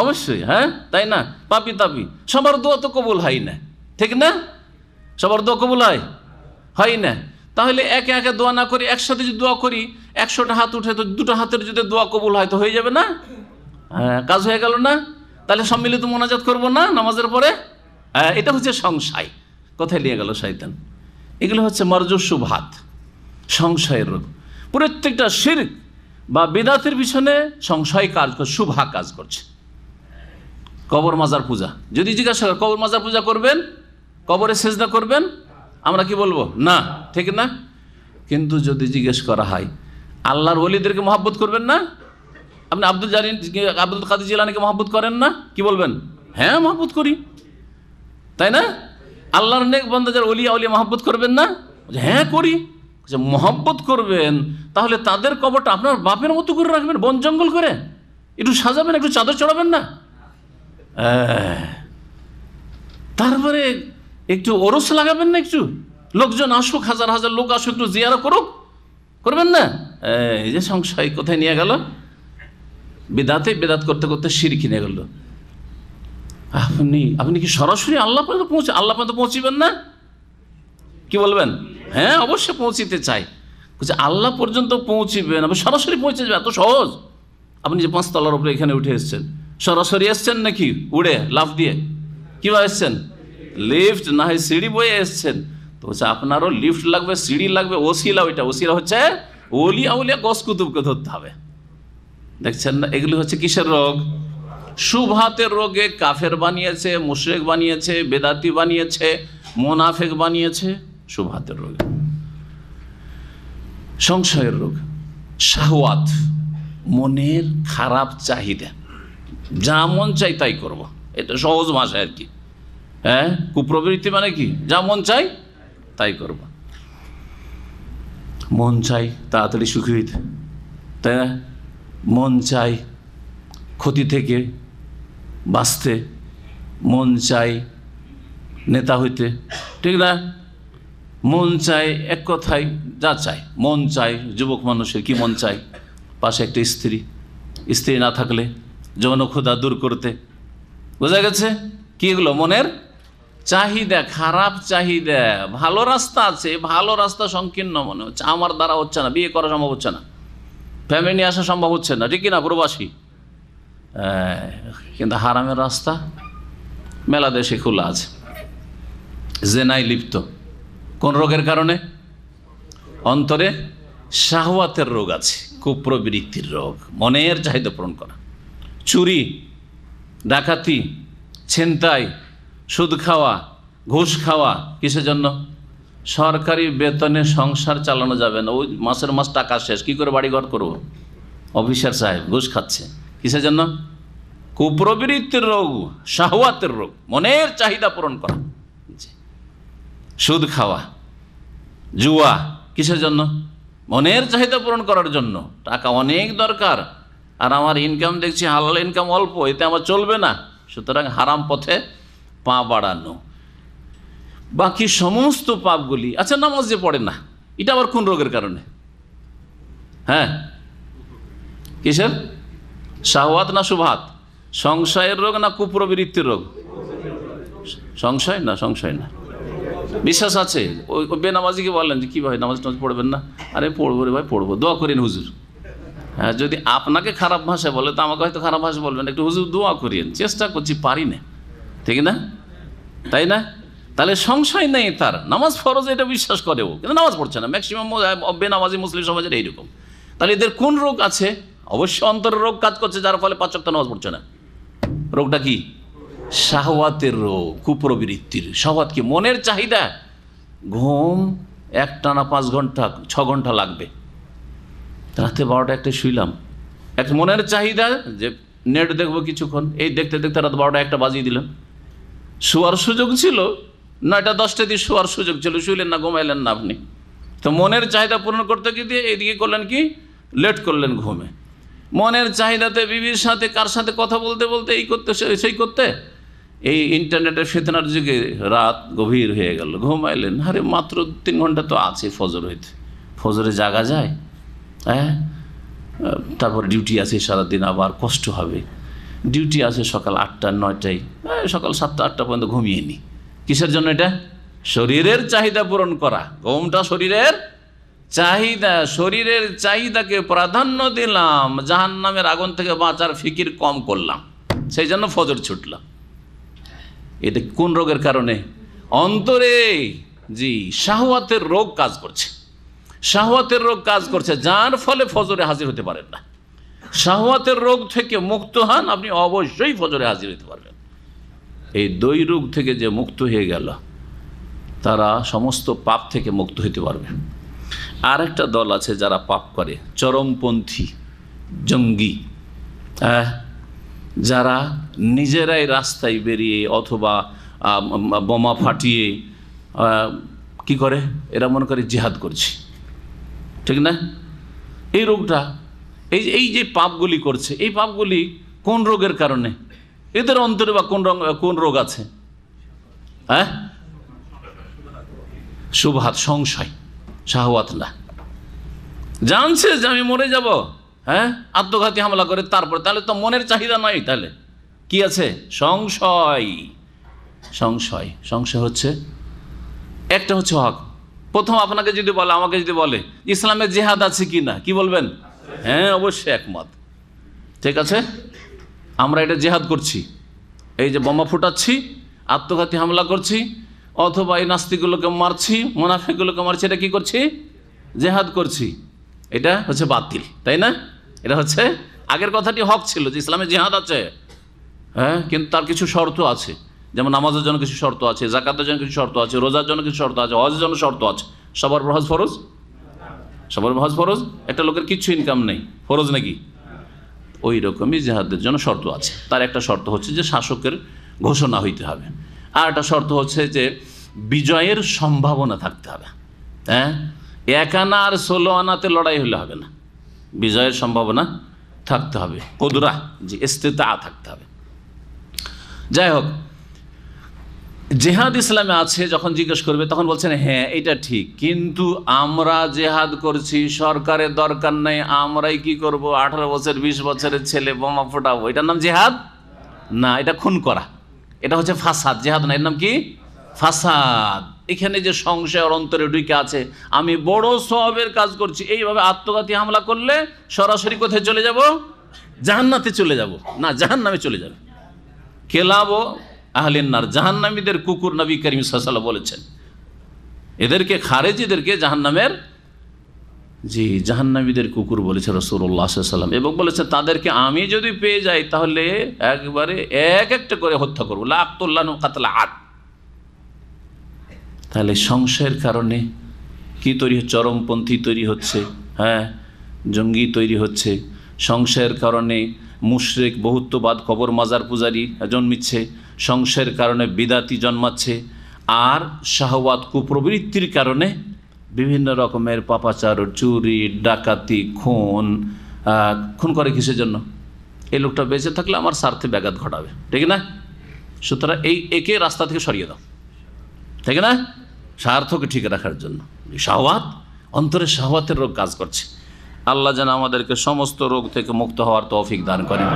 অবশ্যই, হ্যাঁ, তাই না? পাপি তাপি, সবার দোয়া তো কবুল হয় না, ঠিক না? সবার দোয়া কবুল হয় না। তাহলে একে একে দোয়া না করি, একসাথে যদি দোয়া করি, 100টা হাত উঠে তো 2টো হাতের যদি দোয়া কবুল হয় তো হয়ে যাবে না? হ্যাঁ, কাজ হয়ে গেল না? তাহলে সম্মিলিত মোনাজাত করবো না নামাজের পরে? এটা হচ্ছে সংশয়। কোথায় নিয়ে গেল শয়তান? এগুলো হচ্ছে মারজু শুবহাত, সংশয়ের রোগ। প্রত্যেকটা শিরক বা বিদআতের পিছনে সংশয় কাজ করছে, শুভহা কাজ করছে। কবর মাজার পূজা, যদি জিজ্ঞাসা করেন কবর মাজার পূজা করবেন, কবরে সেজদা করবেন, আমরা কি বলবো? না, ঠিক না? কিন্তু যদি জিজ্ঞেস করা হয় আল্লাহর ওলিদেরকে মহব্বত করবেন না? আপনি আব্দুল কাদের জিলানীকে মহব্বত করেন না? কি বলবেন? হ্যাঁ, মহব্বত করি, তাই না? আল্লাহর নেক বান্দা যারা ওলিয়া উলিয়া মহব্বত করবেন না? হ্যাঁ করি। মহব্বত করবেন, তাহলে তাদের কবরটা আপনার বাপের মতো করে রাখবেন, বন জঙ্গল করে একটু সাজাবেন, একটু চাদর চড়াবেন না, তারপরে একটু ওরস লাগাবেন না, একটু লোকজন আসুক, হাজার হাজার লোক আসুক, একটু জিয়ারা করুক, করবেন না? এই যে সংশয় কোথায় নিয়ে গেল? বেদাত করতে করতে শিরকি নিয়ে গেল। আপনি কি সরাসরি আল্লাহ পর্যন্ত পৌঁছিবেন না? কি বলবেন? হ্যাঁ, অবশ্যই পৌঁছিতে চাই। আল্লাহ পর্যন্ত পৌঁছিবেন, আপনি সরাসরি পৌঁছে যাবেন, এত সহজ? আপনি যে 5 তলার উপরে এখানে উঠে এসছেন, সরাসরি এসছেন নাকি উড়ে লাফ দিয়ে? কিভাবে এসছেন? লিফট না হয় সিঁড়ি বয়ে এসছেন? তো আপনারও লিফট লাগবে, সিঁড়ি লাগবে, ওসিলা। ওসিলা হচ্ছে ওলিয়া উলিয়া গস কুতুবকে ধরতে হবে। দেখছেন না? এগুলি হচ্ছে কিসের রোগ? শুবহাতের রোগে কাফের বানিয়েছে, মুশরিক বানিয়েছে, বেদাতি বানিয়েছে, মুনাফিক বানিয়েছে। শুবহাতের রোগ, সংশয়ের রোগ, শাহওয়াত, মনের খারাপ চাহিদা, যা মন চাই তাই করব, এটা সহজ ভাষায় আর কি। হ্যাঁ, কুপ্রবৃত্তি মানে কি? যা মন চাই তাই করব। মন চাই তাড়াতাড়ি সুখী হইতে, তাই না? মন চাই ক্ষতি থেকে বাঁচতে, মন চাই নেতা হইতে, ঠিক না? মন চাই, এক কথায় যা চাই মন চাই। যুবক মানুষের কি মন চাই? পাশে একটা স্ত্রী না থাকলে যৌন ক্ষুধা দূর করতে। বোঝা গেছে? কি এগুলো? মনের চাহিদা, খারাপ চাহিদা। ভালো রাস্তা আছে, ভালো রাস্তা সংকীর্ণ মনে হচ্ছে, আমার দ্বারা হচ্ছে না, বিয়ে করা সম্ভব হচ্ছে না, ফ্যামিলি নিয়ে আসা সম্ভব হচ্ছে না, ঠিক না? প্রবাসী। কিন্তু হারামের রাস্তা মেলা দেশে খোলা আছে। জেনায় লিপ্ত, কোন রোগের কারণে? অন্তরে শাহওয়াতের রোগ আছে, কুপ্রবৃত্তির রোগ, মনের চাহিদা পূরণ করা। চুরি, ডাকাতি, ছিনতাই, সুদ খাওয়া, ঘুষ খাওয়া, কিসের জন্য? সরকারি বেতনে সংসার চালানো যাবে না, ওই মাসের মাস টাকা শেষ, কি করে বাড়িঘর করব? অফিসার সাহেব ঘুষ খাচ্ছে, কিসের জন্য? কুপ্রবৃত্তির রোগ, শাহওয়াতের রোগ, মনের চাহিদা পূরণ করা। সুদ খাওয়া, জুয়া, কিসের জন্য? মনের চাহিদা পূরণ করার জন্য। টাকা অনেক দরকার, আর আমার ইনকাম দেখছি হালাল ইনকাম অল্প, এতে আমার চলবে না, সুতরাং হারাম পথে পা বাড়ানো। বাকি সমস্ত পাপগুলি, আচ্ছা নামাজ যে পড়ে না, এটা আবার কোন রোগের কারণে? হ্যাঁ, কিসের? শাহওয়াত না শুবহাত? সংশয়ের রোগ না কুপ্রবৃত্তির রোগ? সংশয় না, সংশয় না। বিশ্বাস আছে? ওই বেনামাজিকে বললেন যে কি ভাই নামাজ টামাজ পড়বেন না? আরে পড়বো রে ভাই, পড়বো, দোয়া করেন হুজুর। হ্যাঁ, যদি আপনাকে খারাপ ভাষায় বলে তো আমাকে হয়তো খারাপ ভাষা বলবেন, একটু হুজুর দোয়া করিয়েন। চেষ্টা করছি, পারি না, ঠিক না? তাই না? তাহলে সংশয় নেই তার, নামাজ ফরজ এটা বিশ্বাস করেও, কিন্তু নামাজ পড়ছে না। ম্যাক্সিমাম বেনামাজি মুসলিম সমাজের এইরকম। তাহলে এদের কোন রোগ আছে? অবশ্যই অন্তরের রোগ কাজ করছে, যার ফলে 5 ওয়াক্ত নামাজ পড়ছে না। রোগটা কি? শাহওয়াতের রোগ, কুপ্রবৃত্তির। শাহওয়াত কি? মনের চাহিদা। ঘুম একটানা 5 ঘন্টা 6 ঘন্টা লাগবে, রাতে 12টা 1টা শুইলাম, একটা মনের চাহিদা যে নেট দেখবো কিছুক্ষণ, এই দেখতে দেখতে রাত 12টা 1টা বাজিয়ে দিলেন। শোয়ার সুযোগ ছিল 9টা 10টা দিয়ে শোয়ার সুযোগ ছিল, শুইলেন না, ঘুমাইলেন না আপনি। তো মনের চাহিদা পূরণ করতে গিয়ে এইদিকে করলেন কি? লেট করলেন ঘুমে। মনের চাহিদাতে বিবির সাথে কার সাথে কথা বলতে বলতে এই করতে সেই করতে, এই ইন্টারনেটের ফিতনার যুগে রাত গভীর হয়ে গেল, ঘুমাইলেন। আরে মাত্র 3 ঘন্টা তো আছে ফজর হইতে, ফজরে জাগা যায়? হ্যাঁ, তারপর ডিউটি আছে সারাদিন, আবার কষ্ট হবে। ডিউটি আছে সকাল 8টা 9টায়, সকাল 7টা 8টা পর্যন্ত ঘুমিয়ে নি। কিসের জন্য? এটা শরীরের চাহিদা পূরণ করা। ঘুমটা শরীরের চাহিদা, শরীরের চাহিদাকে প্রাধান্য দিলাম, জাহান্নামের আগুন থেকে বাঁচার ফিকির কম করলাম, সেই জন্য ফজর ছুটলাম। এটা কোন রোগের কারণে? অন্তরে জি শাহওয়াতের রোগ কাজ করছে, শাহওয়াতের রোগ কাজ করছে, যার ফলে ফজরে হাজির হতে পারেন না। শাহওয়াতের রোগ থেকে মুক্ত হন, আপনি অবশ্যই ফজরে হাজির হতে পারবেন। এই দুই রোগ থেকে যে মুক্ত হয়ে গেল, তারা সমস্ত পাপ থেকে মুক্ত হতে পারবে। আর একটা দল আছে যারা পাপ করে, চরমপন্থী জঙ্গি, যারা নিজেরাই রাস্তায় বেরিয়ে অথবা বোমা ফাটিয়ে কি করে, এরা মনে করে জিহাদ করছে, ঠিক না? এই রোগটা, এই যে পাপগুলি করছে, এই পাপগুলি কোন রোগের কারণে? এদের অন্তরে বা কোন রোগ আছে? হ্যাঁ, শুবহাত, সংশয়, শাহওয়াত না। জানছে যে আমি মরে যাব, হ্যাঁ, আত্মঘাতী হামলা করে, তারপর তাহলে তো মনের চাহিদা নয়, তাহলে কি আছে? সংশয়। সংশয় সংশয় হচ্ছে একটা হচ্ছে হক। প্রথম আপনাকে যদি বলে, আমাকে যদি বলে ইসলামে জিহাদ আছে কি না, কি বলবেন? হ্যাঁ, অবশ্যই একমত। ঠিক আছে, আমরা এটা জিহাদ করছি, এই যে বোমা ফুটাচ্ছি, আত্মঘাতী হামলা করছি, অথবা এই নাস্তিকগুলোকে মারছি, মুনাফিকগুলোকে মারছি, এটা কি করছি? জিহাদ করছি। এটা হচ্ছে বাতিল, তাই না? এটা হচ্ছে, আগের কথাটি হক ছিল যে ইসলামে জিহাদ আছে, হ্যাঁ, কিন্তু তার কিছু শর্ত আছে, যেমন নামাজের জন্য কিছু শর্ত আছে, যাকাতের জন্য কিছু শর্ত আছে, রোজার জন্য কিছু শর্ত আছে, হজের জন্য শর্ত আছে। সবার হজ ফরজ? সবার হজ ফরজ? একটা লোকের কিচ্ছু ইনকাম নেই, ফরজ নাকি? ওই রকমই জিহাদের জন্য শর্ত আছে। তার একটা শর্ত হচ্ছে যে শাসকের ঘোষণা হইতে হবে, আর একটা শর্ত হচ্ছে যে বিজয়ের সম্ভাবনা থাকতে হবে। হ্যাঁ, 1 আনা আর 16 আনাতে লড়াই হলে হবে না, বিজয়ের সম্ভাবনা থাকতে হবে, কুদরা, জি, ইস্তিতা থাকতে হবে। যাই হোক, জেহাদ ইসলামে আছে। যখন জিজ্ঞেস করবে তখন বলছেন হ্যাঁ এটা ঠিক, কিন্তু আমরা জেহাদ করছি, সরকারের দরকার নেই, আমরাই কি করব, 18 বছর 20 বছরের ছেলে বোমা ফোটাবো, এটার নাম জেহাদ না, এটা খুন করা, এটা হচ্ছে ফাসাদ। জেহাদ না, এর নাম কি? ফাসাদ। এখানে যে সংশয় অন্তরে ঢুকে আছে, আমি বড় সওয়াবের কাজ করছি, এইভাবে আত্মঘাতী হামলা করলে সরাসরি কোথায় চলে যাব? জাহান্নাতে চলে যাব না, জাহান্নামে চলে যাবে। কেলাবো আহলিন্নার, জাহান্নামীদের কুকুর, নবী করিম সাল্লাল্লাহু আলাইহি ওয়াসাল্লাম বলেছেন। এদেরকে, খারেজিদেরকে জাহান্নামের, জি, জাহান্নামীদের কুকুর বলেছে রাসূলুল্লাহ সাল্লাল্লাহু আলাইহি ওয়াসাল্লাম, এবং বলেছে তাদেরকে আমি যদি পেয়ে যাই তাহলে একবারে এক একটা করে হত্যা করবো, লা আক্তুল্লাহু কাতলা আদ। তাহলে সংশয়ের কারণে কি তৈরি হচ্ছে? চরমপন্থী তৈরি হচ্ছে, হ্যাঁ, জঙ্গি তৈরি হচ্ছে। সংশয়ের কারণে মুশরিক, বহুত্ববাদ, কবর মাজার পূজারি জন্মিচ্ছে। সংশয়ের কারণে বিদাতি জন্মাচ্ছে। আর শাহওয়াত, কুপ্রবৃত্তির কারণে বিভিন্ন রকমের পাপাচার, চুরি, ডাকাতি, খুন করে কিসের জন্য? এই লোকটা বেঁচে থাকলে আমার স্বার্থে ব্যাঘাত ঘটাবে, ঠিক না? সুতরাং একে রাস্তা থেকে সরিয়ে দাও, ঠিক না? স্বার্থকে ঠিক রাখার জন্য শাহওয়াত, অন্তরে শাহওয়াতের রোগ কাজ করছে। আল্লাহ যেন আমাদেরকে সমস্ত রোগ থেকে মুক্ত হওয়ার তৌফিক দান করেন।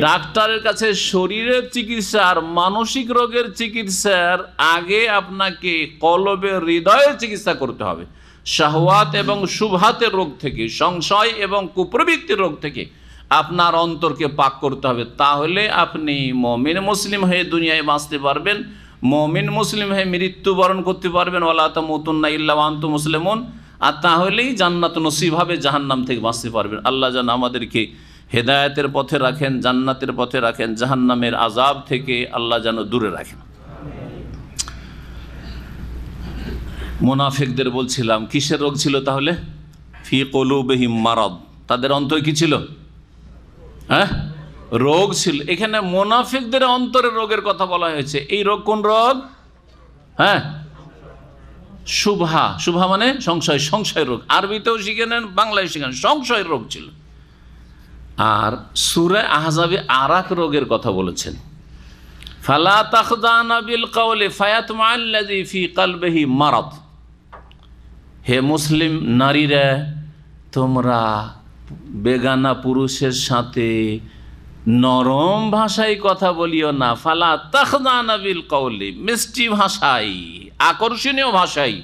ডাক্তারের কাছে শরীরের চিকিৎসা আর মানসিক রোগের চিকিৎসার আগে আপনাকে কলবের, হৃদয়ের চিকিৎসা করতে হবে। শাহওয়াত এবং শুবহাতের রোগ থেকে, সংশয় এবং কুপ্রবৃত্তির রোগ থেকে আপনার অন্তরকে পাক করতে হবে। তাহলে আপনি মুমিন মুসলিম হয়ে দুনিয়ায় বাঁচতে পারবেন, মুমিন মুসলিম হয়ে মৃত্যুবরণ করতে পারবেন। ওয়ালা তামুতুন্না ইল্লা ওয়া আনতুম মুসলিমুন। আর তাহলেই জান্নাত নসিব হবে, জাহান্নাম থেকে বাঁচতে পারবেন। আল্লাহ যেন আমাদেরকে হেদায়েতের পথে রাখেন, জান্নাতের পথে রাখেন, জাহান্নামের আযাব থেকে আল্লাহ যেন দূরে রাখেন। মুনাফিকদের বলছিলাম কিসের রোগ ছিল তাহলে? ফি কুলুবিহিম মারাদ, তাদের অন্তরে কি ছিল? হ্যাঁ, রোগ ছিল। এখানে মুনাফিকদের অন্তরের রোগের কথা বলা হয়েছে। এই রোগ কোন রোগ? হ্যাঁ, শুভহা। শুভা মানে সংশয়, সংশয় রোগ। আরবিতেও শিখে নেন, বাংলায় শিখেন, সংশয় রোগ ছিল। আর সূরা আহজাবে আরাক রোগের কথা বলেছেন, ফালা তাখদানা বিল কাওলি ফায়াতমাল্লাযী ফি কলবিহি মারাদ। হে মুসলিম নারীরা, তোমরা বেগানা পুরুষের সাথে নরম ভাষায় কথা বলিও না, ফালা তাখদানা বিল কওলি, মিষ্টি ভাষায়, আকর্ষণীয় ভাষায়,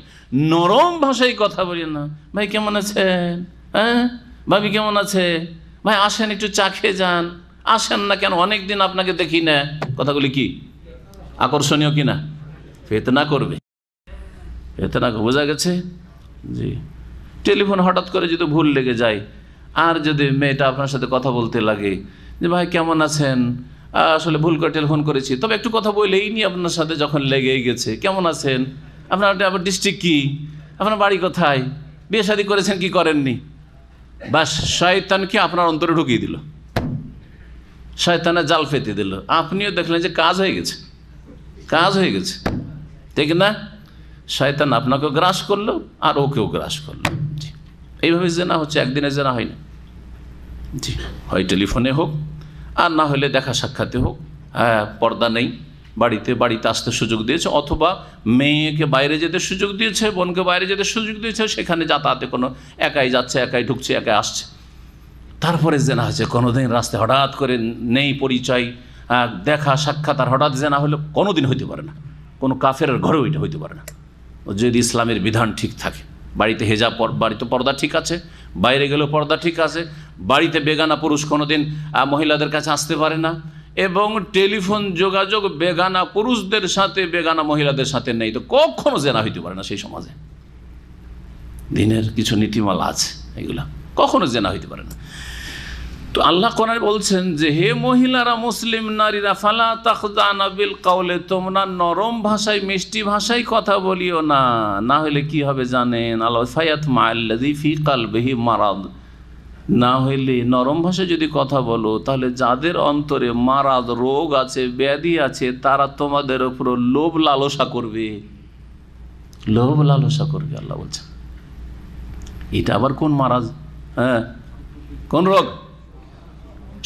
নরম ভাষায় কথা বলিও না। ভাই কেমন আছেন, হ্যাঁ ভাবি কেমন আছে, ভাই আসেন একটু চা খেয়ে যান, আসেন না কেন, অনেক দিন আপনাকে দেখি না। কথাগুলি কি আকর্ষণীয় কিনা? ফিতনা করবে, ফিতনা। বোঝা গেছে? জি। টেলিফোন হঠাৎ করে যদি ভুল লেগে যায়, আর যদি মেয়েটা আপনার সাথে কথা বলতে লাগে যে ভাই কেমন আছেন, আসলে ভুল করে টেলিফোন করেছি, তবে একটু কথা বলেই নি আপনার সাথে, যখন লেগেই গেছে কেমন আছেন, আপনার আবার ডিস্ট্রিক্ট কি, আপনার বাড়ি কোথায়, বিয়ে শাদী করেছেন কি করেননি, বাস শয়তানকে আপনার অন্তরে ঢুকিয়ে দিল, শয়তানের জাল পেতে দিল। আপনিও দেখলেন যে কাজ হয়ে গেছে, কাজ হয়ে গেছে, ঠিক না? শয়তান আপনাকেও গ্রাস করলো আর ওকেও গ্রাস করলো। জি, এইভাবে জেনা হচ্ছে, একদিনে জেনা হয় না। জি, হয় টেলিফোনে হোক আর না হলে দেখা সাক্ষাতে হোক। হ্যাঁ, পর্দা নেই, বাড়িতে আসতে সুযোগ দিয়েছে, অথবা মেয়েকে বাইরে যেতে সুযোগ দিয়েছে, বোনকে বাইরে যেতে সুযোগ দিয়েছে, সেখানে যাতায়াতে কোনো একাই যাচ্ছে, একাই ঢুকছে, একাই আসছে, তারপরে জেনা হচ্ছে। কোনোদিন রাস্তায় হঠাৎ করে নেই পরিচয়, দেখা সাক্ষাৎ, আর হঠাৎ জেনা হলে কোনোদিন হইতে পারে না, কোনো কাফের ঘরেও এটা হইতে পারে না, যদি ইসলামের বিধান ঠিক থাকে। বাড়িতে হেজাব, বাড়িতে পর্দা ঠিক আছে, বাইরে গেলেও পর্দা ঠিক আছে, বাড়িতে বেগানা পুরুষ কোনোদিন মহিলাদের কাছে আসতে পারে না, এবং টেলিফোন যোগাযোগ বেগানা পুরুষদের সাথে বেগানা মহিলাদের সাথে নেই, তো কখনো জেনা হইতে পারে না। সেই সমাজে দিনের কিছু নীতিমালা আছে, এগুলা কখনো জেনা হইতে পারে না। তো আল্লাহ কোরআনে বলছেন যে হে মহিলারা, মুসলিম নারীরা, ফালা তাখদানা বিল কওলে, তোমরা নরম ভাষায়, মিষ্টি ভাষায় কথা বলিও না, না হলে কি হবে জানেন? আল্লাহ ফায়াতমা আল্লাযী ফী কলবিহি মারাদ, না হইলে নরম ভাষায় যদি কথা বলো, তাহলে যাদের অন্তরে মারাদ, রোগ আছে, ব্যাধি আছে, তারা তোমাদের উপর লোভ লালসা করবে, লোভ লালসা করবে। আল্লাহ বলছেন এটা আবার কোন মারাজ? হ্যাঁ, কোন রোগ?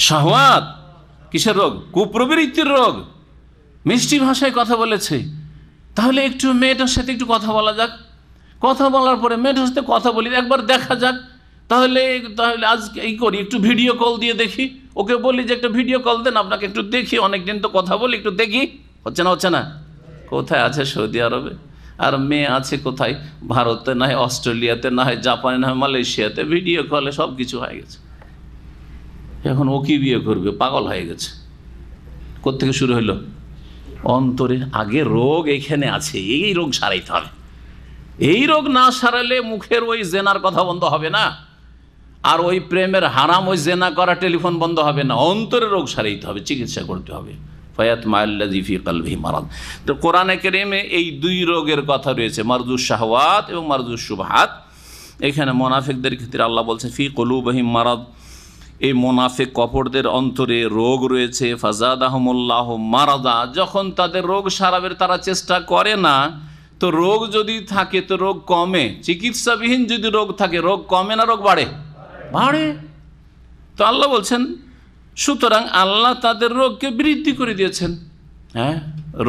শাহওয়াত। কিসের রোগ? কুপ্রবৃত্তির রোগ। মিষ্টি ভাষায় কথা বলেছে, তাহলে একটু মেয়েটার সাথে একটু কথা বলা যাক, কথা বলার পরে মেয়েটার সাথে কথা বলি, একবার দেখা যাক, তাহলে আজ এই করি, একটু ভিডিও কল দিয়ে দেখি, ওকে বলি যে একটা ভিডিও কল দেন, আপনাকে একটু দেখি, অনেকদিন তো কথা বলি, একটু দেখি। হচ্ছে না? হচ্ছে না? কোথায় আছে? সৌদি আরবে। আর মেয়ে আছে কোথায়? ভারতে, না হয় অস্ট্রেলিয়াতে, না হয় জাপানে, না হয় মালয়েশিয়াতে, ভিডিও কলে সব কিছু হয়ে গেছে। এখন ও কি বিয়ে করবে? পাগল হয়ে গেছে। কোত্থেকে শুরু হইল? অন্তরে। আগে রোগ এইখানে আছে, এই রোগ সারাইতে হবে। এই রোগ না সারালে মুখের ওই জেনার কথা বন্ধ হবে না, আর ওই প্রেমের হারাম ওই জেনা করা টেলিফোন বন্ধ হবে না। অন্তরের রোগ সারাইতে হবে, চিকিৎসা করতে হবে। ফায়াতমা আল্লাযী ফী কলবিহি মারাদ। তো কোরআনে কারীমে এই দুই রোগের কথা রয়েছে, মারজুস শাহওয়াত এবং মারজুস শুবহাত। এখানে মুনাফিকদের ক্ষেত্রে আল্লাহ বলছে ফী কুলুবিহিম মারাদ, এই মুনাফিক কপটদের অন্তরে রোগ রয়েছে। ফাজাদাহুমুল্লাহু মারাদা, যখন তাদের রোগ সারাবের তারা চেষ্টা করে না, তো রোগ যদি থাকে তো রোগ কমে। চিকিৎসাবিহীন যদি রোগ থাকে, রোগ কমে না রোগ বাড়ে? বাড়ে। তো আল্লাহ বলছেন, সুতরাং আল্লাহ তাদের রোগকে বৃদ্ধি করে দিয়েছেন। হ্যাঁ,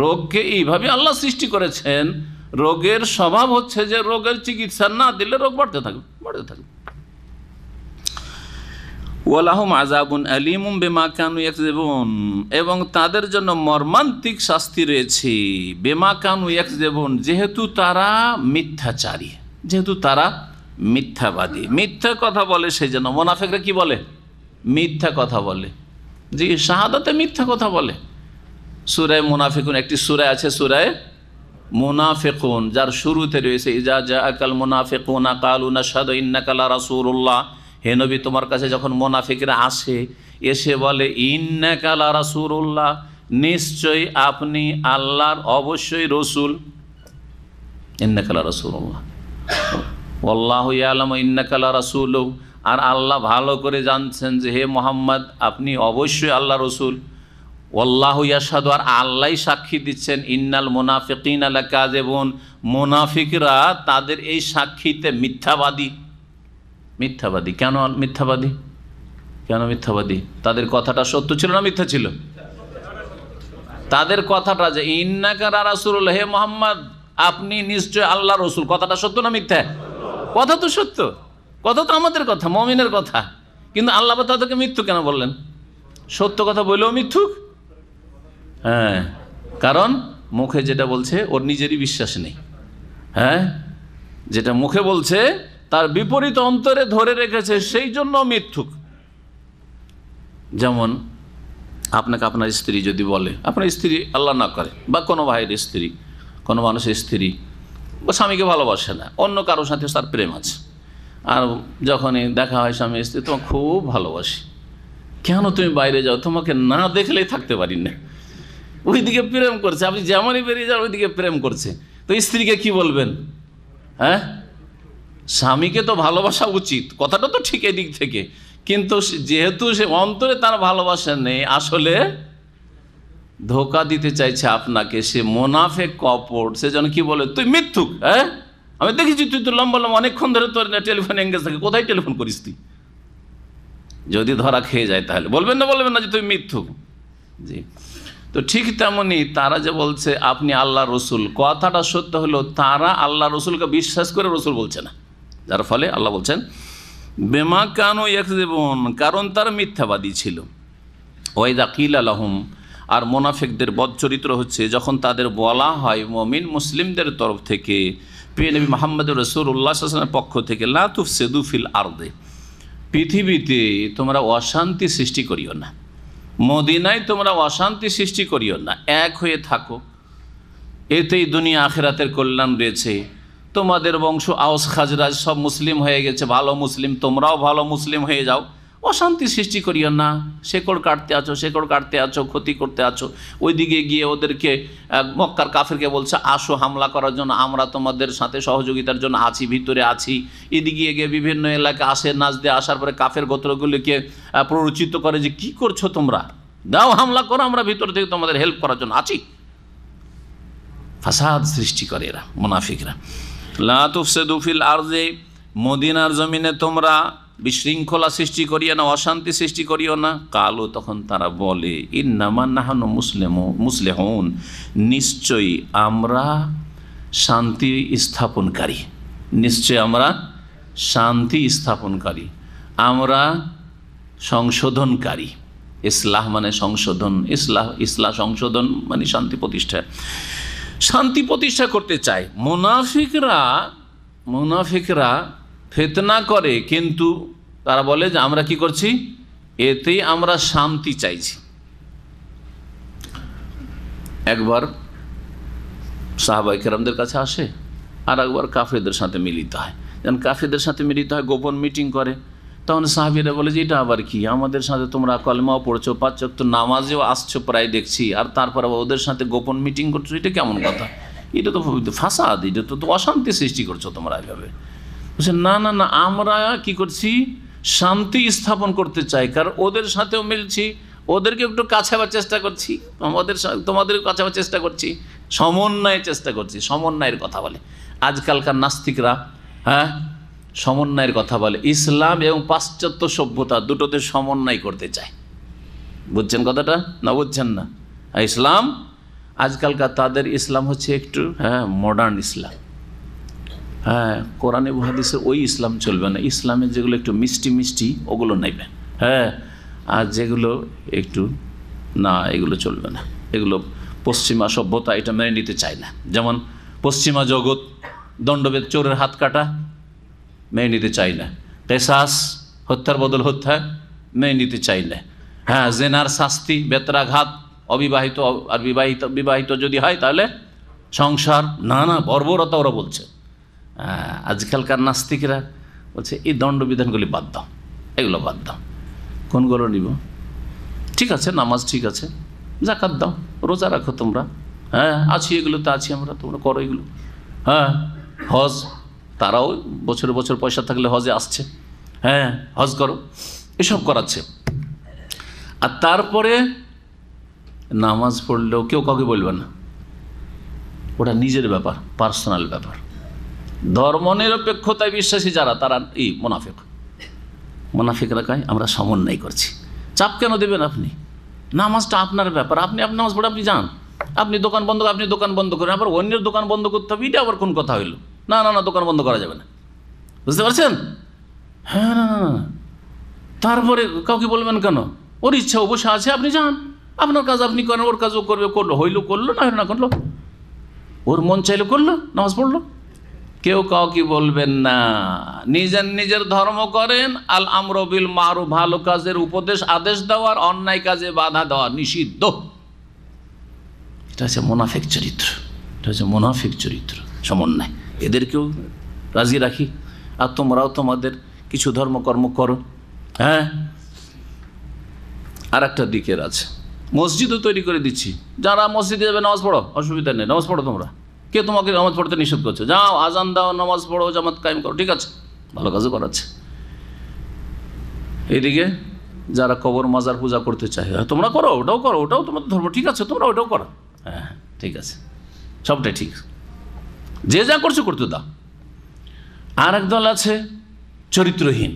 রোগকে এইভাবে আল্লাহ সৃষ্টি করেছেন। রোগের স্বভাব হচ্ছে যে রোগের চিকিৎসা না দিলে রোগ বাড়তে থাকবে, বাড়তে থাকবে। ওয়ালাহুম আযাবুন আলীমুম বিমা কানু ইয়াকযিবুন, এবং তাদের জন্য মর্মান্তিক শাস্তি রয়েছে। বিমা কানু ইয়াকযিবুন, যেহেতু তারা মিথ্যাচারী, যেহেতু তারা মিথ্যাবাদী, মিথ্যা কথা বলে, সেই জন্য। মুনাফিকরা কি বলে? মিথ্যা কথা বলে। জি, শাহাদাতে মিথ্যা কথা বলে। সূরা মুনাফিকুন, একটি সূরা আছে সূরা মুনাফিকুন, যার শুরুতে রয়েছে ইজা জাআকাল মুনাফিকুনা ক্বালু নাশহাদু ইন্নাকা লা রাসূলুল্লাহ, হে নবী তোমার কাছে যখন মুনাফিকরা আসে, এসে বলে ইন্নাকা লা রাসূলুল্লাহ, নিশ্চয়ই আপনি আল্লাহর অবশ্যই রসুল। ইন্নাকা লা রাসূলুল্লাহ, ওয়াল্লাহু ইয়ালামু ইন্নাকা লা রাসূলুহু, আর আল্লাহ ভালো করে জানছেন যে হে মুহাম্মদ আপনি অবশ্যই আল্লাহ রসুল। ওয়াল্লাহু ইয়াশহাদু, আর আল্লাহই সাক্ষী দিচ্ছেন, ইন্নাল মুনাফিকিনা লাকাযিবুন, মুনাফিকরা তাদের এই সাক্ষীতে মিথ্যাবাদী। মিথ্যাবাদী কেন? মিথ্যাবাদী কেন? মিথ্যাবাদী, তাদের কথাটা সত্য ছিল না মিথ্যা ছিল? তাদের কথাটা যে ইন্নাকা লা রাসূলুল্লাহ, হে মুহাম্মদ আপনি নিশ্চয় আল্লাহ রসুল, কথাটা সত্য না মিথ্যা? কথা তো সত্য, কথা তো আমাদের কথা, মুমিনের কথা। কিন্তু আল্লাহ তাদেরকে মিথ্যুক কেন বললেন? সত্য কথা বললেও মিথ্যুক। হ্যাঁ, কারণ মুখে যেটা বলছে ওর নিজেরই বিশ্বাস নেই। হ্যাঁ, যেটা মুখে বলছে তার বিপরীত অন্তরে ধরে রেখেছে, সেই জন্য মিথ্যুক। যেমন আপনাকে আপনার স্ত্রী যদি বলে, আপনার স্ত্রী আল্লাহ না করে, বা কোনো ভাইয়ের স্ত্রী, কোনো মানুষের স্ত্রী বা স্বামীকে ভালোবাসে না, অন্য কারোর সাথে তার প্রেম আছে, আর যখনই দেখা হয় স্বামী স্ত্রী, তোমাকে খুব ভালোবাসি, কেন তুমি বাইরে যাও, তোমাকে না দেখলেই থাকতে পারি না, ওইদিকে প্রেম করছে, আপনি যেমনই বেরিয়ে যান ওইদিকে প্রেম করছে, তো স্ত্রীকে কি বলবেন? হ্যাঁ, স্বামীকে তো ভালোবাসা উচিত, কথাটা তো ঠিক এদিক থেকে, কিন্তু যেহেতু সে অন্তরে তার ভালোবাসা নেই, আসলে ধোকা দিতে চাইছে আপনাকে, সে মোনাফেক কপট, সে যেন কি বলে, তুই মিথ্যুক। হ্যাঁ, আমি দেখেছি তুই তো লম্বা লম্বা অনেকক্ষণ ধরে তোর টেলিফোন এঙ্গেজ থাকে, কোথায় টেলিফোন করিস তুই? যদি ধরা খেয়ে যায় তাহলে বলবেন না যে তুই মিথ্যুক। জি, তো ঠিক তেমনি তারা যে বলছে আপনি আল্লাহ রসুল, কথাটা সত্য হলো তারা আল্লাহ রসুলকে বিশ্বাস করে রসুল বলছে না, যার ফলে আল্লাহ বলছেন বেমা কানু ইয়াকযিবুন, কারণ তারা মিথ্যাবাদী ছিল। ওয়াইদা কিলা লাহুম, আর মোনাফিকদের বদচরিত্র হচ্ছে যখন তাদের বলা হয় মুমিন মুসলিমদের তরফ থেকে, প্রিয় নবী মুহাম্মদ রাসূলুল্লাহ সাল্লাল্লাহু আলাইহি ওয়াসাল্লামের পক্ষ থেকে, লা তুফসিদু ফিল আরদে, পৃথিবীতে তোমরা অশান্তি সৃষ্টি করিও না, মদিনায় তোমরা অশান্তি সৃষ্টি করিও না, এক হয়ে থাকো, এতেই দুনিয়া আখিরাতের কল্যাণ রয়েছে। তোমাদের বংশ আওস খাজরাজ সব মুসলিম হয়ে গেছে, ভালো মুসলিম, তোমরাও ভালো মুসলিম হয়ে যাও, অশান্তি সৃষ্টি করিও না, শেকড় কাটতে আছো, ক্ষতি করতে আছো। ওইদিকে গিয়ে ওদেরকে মক্কার কাফেরকে বলছে আসো হামলা করার জন্য, আমরা তোমাদের সাথে সহযোগিতার জন্য আছি, ভিতরে আছি। এদিকে গিয়ে বিভিন্ন এলাকা আসে, নাচ দিয়ে আসার পরে কাফের গোত্রগুলিকে প্ররোচিত করে যে কি করছো তোমরা, দাও হামলা করো, আমরা ভিতর থেকে তোমাদের হেল্প করার জন্য আছি। ফাসাদ সৃষ্টি করে এরা মুনাফিকরা। লা তুফসিদু ফিল আরদি, মদিনার জমিনে তোমরা বিশৃঙ্খলা সৃষ্টি করিও না, অশান্তি সৃষ্টি করিও না। কালো, তখন তারা বলে ইন্নামা নাহনু মুসলিহুন, নিশ্চয়ই আমরা শান্তি স্থাপনকারী, নিশ্চয়ই আমরা শান্তি স্থাপনকারী, আমরা সংশোধনকারী। ইসলাহ মানে সংশোধন, ইসলাহ সংশোধন মানে শান্তি প্রতিষ্ঠা করতে চায়। মুনাফিকরা ফিতনা করে, কিন্তু তারা বলে যে আমরা কি করছি, এতেই আমরা শান্তি চাইছি। একবার সাহাবায়ে কেরামদের কাছে আসে, আর একবার কাফেরদের সাথে মিলিত হয়। যেমন কাফেরদের সাথে মিলিত হয়, গোপন মিটিং করে, তখন সাহাবীরা বলে যে এটা আবার কি, আমাদের সাথে তোমরা কলমাও পড়ছো, 5 ওয়াক্ত নামাজেও আসছো প্রায় দেখছি, আর তারপরে ওদের সাথে গোপন মিটিং করছো, এটা কেমন কথা, এটা তো ফাসাদ, এটা তো অশান্তি সৃষ্টি করছো তোমরা এভাবে। বলছে না না না, আমরা কি করছি, শান্তি স্থাপন করতে চাই, কারণ ওদের সাথেও মিলছি, ওদেরকে একটু কাছে আবার চেষ্টা করছি, তোমাদের কাছে আবার চেষ্টা করছি, সমন্বয়ের চেষ্টা করছি। সমন্বয়ের কথা বলে আজকালকার নাস্তিকরা, হ্যাঁ, সমন্বয়ের কথা বলে। ইসলাম এবং পাশ্চাত্য সভ্যতা দুটোতে সমন্বয় করতে চায়। বুঝছেন কথাটা না? বুঝছেন না? ইসলাম আজকালকার তাদের ইসলাম হচ্ছে একটু মডার্ন ইসলাম। হ্যাঁ, কোরআনে হাদিসে ওই ইসলাম চলবে না, ইসলামের যেগুলো একটু মিষ্টি মিষ্টি ওগুলো নেবে, হ্যাঁ, আর যেগুলো একটু না এগুলো চলবে না, এগুলো পশ্চিমা সভ্যতা এটা মেনে নিতে চায় না। যেমন পশ্চিমা জগৎ দণ্ডবেদ, চোরের হাত কাটা মেনে নিতে চাই না, কেসাস হত্যার বদল হত্যা মেনে নিতে চাই না, হ্যাঁ, জেনার শাস্তি, বেত্রাঘাত, অবিবাহিত আর বিবাহিত যদি হয় তাহলে সংসার, না না বর্বরতা ওরা বলছে। আজকালকার নাস্তিকরা বলছে এই দণ্ডবিধানগুলি বাদ দাও, এগুলো বাদ দাও। কোনগুলো নিব? ঠিক আছে, নামাজ ঠিক আছে, জাকাত দাও, রোজা রাখো তোমরা, হ্যাঁ আছি, এগুলোতে আছি আমরা, তোমরা করো এগুলো, হ্যাঁ, হজ, তারাও বছরে বছর পয়সা থাকলে হজে আসছে, হ্যাঁ হজ করো, এসব করাচ্ছে। আর তারপরে নামাজ পড়লেও কেউ কাউকে বলবে না, ওটা নিজের ব্যাপার, পার্সোনাল ব্যাপার। ধর্মনিরপেক্ষতায় বিশ্বাসী যারা, তারা এই মুনাফিকরা কয় আমরা সমন্বয় করছি। চাপ কেন দেবেন আপনি? নামাজটা আপনার ব্যাপার, আপনি নামাজ পড়ে আপনি যান, আপনি দোকান বন্ধ করেন, আবার অন্যের দোকান বন্ধ করতে হবে, এটা আবার কোন কথা হইল? না না না, দোকান বন্ধ করা যাবে না, বুঝতে পারছেন? হ্যাঁ, না না না, তারপরে কাউকে বলবেন কেন? ওর ইচ্ছা ও বসে আছে, আপনি যান, আপনার কাজ আপনি করেন, ওর কাজও করবে, করলো হইলো করলো, না না করলো, ওর মন চাইলো করলো, নামাজ পড়লো। কেউ কাউকে বলবেন না। নিজের নিজের ধর্ম করেন। আল আমরু বিল মারুফ, ভালো কাজের উপদেশ আদেশ দেওয়ার, অন্যায় কাজে বাধা দেওয়া নিষিদ্ধ। এটা হচ্ছে মুনাফিক চরিত্র, এটা হচ্ছে মুনাফিক চরিত্র, সমন্বয়। এদেরকেও রাজি রাখি, আর তোমরাও তোমাদের কিছু ধর্মকর্ম করো। হ্যাঁ, আর একটা দিকের আছে, মসজিদও তৈরি করে দিচ্ছি, যারা মসজিদে যাবে নামাজ পড়ো, অসুবিধা নেই, নামাজ পড়ো তোমরা, কে তোমাকে নামাজ পড়তে নিষেধ করছে? যাও, আজান দাও, নামাজ পড়ো, জামাত কায়েম করো, ঠিক আছে, ভালো কাজও করাচ্ছে। এইদিকে যারা কবর মাজার পূজা করতে চায়, তোমরা করো, ওটাও করো, ওটাও তোমাদের ধর্ম, ঠিক আছে, তোমরা ওটাও করো, হ্যাঁ ঠিক আছে, সবটাই ঠিক, যে যা করছো করতে দাও। আর এক দল আছে চরিত্রহীন,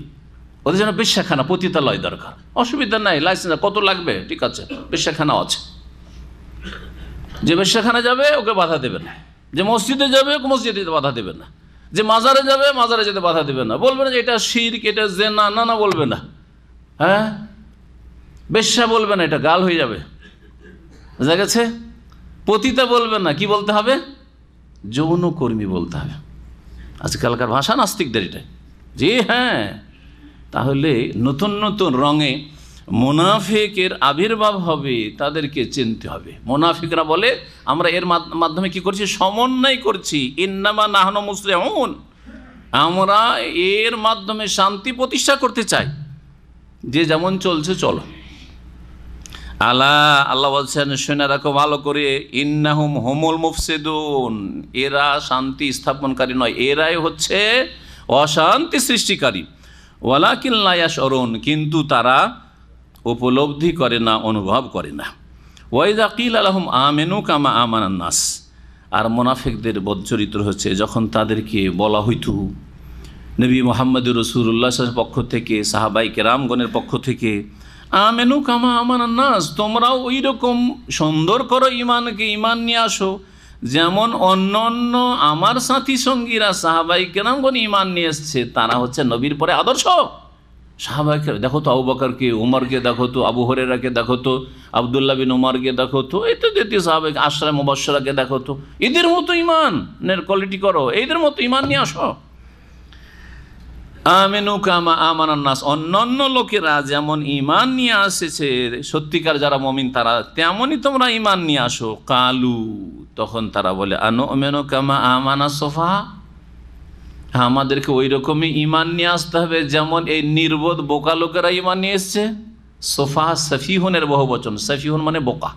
ওদের জন্য বেশ্যাখানা, পতিতালয় দরকার, অসুবিধা নাই, লাইসেন্স কত লাগবে, ঠিক আছে, বেশ্যাখানাও আছে। যে বেশ্যাখানা যাবে ওকে বাধা দেবে না, যে মসজিদে যাবে ওকে মসজিদে যেতে বাধা দেবে না, যে মাজারে যাবে মাজারে যেতে বাধা দেবে না, বলবে না যে এটা শিরক, এটা জেনা, না না বলবে না। হ্যাঁ, বেশ্যা বলবে না, এটা গাল হয়ে যাবে, বুঝা গেছে? পতিতা বলবে না, কি বলতে হবে? যৌনকর্মী বলতে হবে। আজকালকার ভাষা নাস্তিকদের এটাই। জি হ্যাঁ, তাহলে নতুন নতুন রঙে মুনাফিকের আবির্ভাব হবে, তাদেরকে চিনতে হবে। মুনাফিকরা বলে আমরা এর মাধ্যমে কি করছি? সমন্বয় করছি। ইন্নামা নাহনু মুসলিহুন, আমরা এর মাধ্যমে শান্তি প্রতিষ্ঠা করতে চাই, যে যেমন চলছে চলো। আল্লাহ বলছেন, শুনে রাখো ভালো করে, ইন্নাহুম হুমুল মুফসিদুন, এরা শান্তি স্থাপনকারী নয়, এরাই হচ্ছে অশান্তি সৃষ্টিকারী। ওয়ালাকিন লা ইয়াশউরুন, কিন্তু তারা উপলব্ধি করে না, অনুভব করে না। ওয়াইযা কিলা লাহুম আমিনু কামা আমানান নাস, আর মুনাফিকদের বদচরিত্র হচ্ছে যখন তাদেরকে বলা হইতো নবী মুহাম্মদ রাসূলুল্লাহ সাল্লাল্লাহু আলাইহি ওয়াসাল্লামের পক্ষ থেকে, সাহাবায়ে কেরামগণের পক্ষ থেকে, আমিনু কামা আমানান নাস, তোমরাও ওই রকম সুন্দর করো ঈমানকে, ঈমান নিয়ে আসো যেমন অন্য অন্য আমার সাথী সঙ্গীরা সাহাবায়ে কেরামগণ ঈমান নিয়ে এসছে, তারা হচ্ছে নবীর পরে আদর্শ। সাহাবায়ে কেরাম দেখো তো, আবু বকরকে, উমরকে দেখো তো, আবু হুরায়রাকে দেখো তো, আব্দুল্লাহ বিন উমরকে দেখো তো, ইত্যাদি সাহাবায়ে আশরা মুবাশশারাকে দেখো তো, এদের মতো ঈমানের কোয়ালিটি করো, এদের মতো ঈমান নিয়ে আসো। আমিনু কামা আমানান নাস, অন্যান্য লোকেরা যেমন ঈমান নিয়ে আসেছে, সত্যিকার যারা মুমিন তারা তেমনই তোমরা ঈমান নিয়ে আসো। কালু, তখন তারা বলে, আনুমিনু কামা আমানাস সুফাহা, আমাদেরকে ওই রকমই ঈমান নিয়ে আসতে হবে যেমন এই নির্বোধ বোকা লোকেরা ঈমান নিয়ে এসছে। সুফাহা সফিহুনের বহু বচন, সফিহুন মানে বোকা,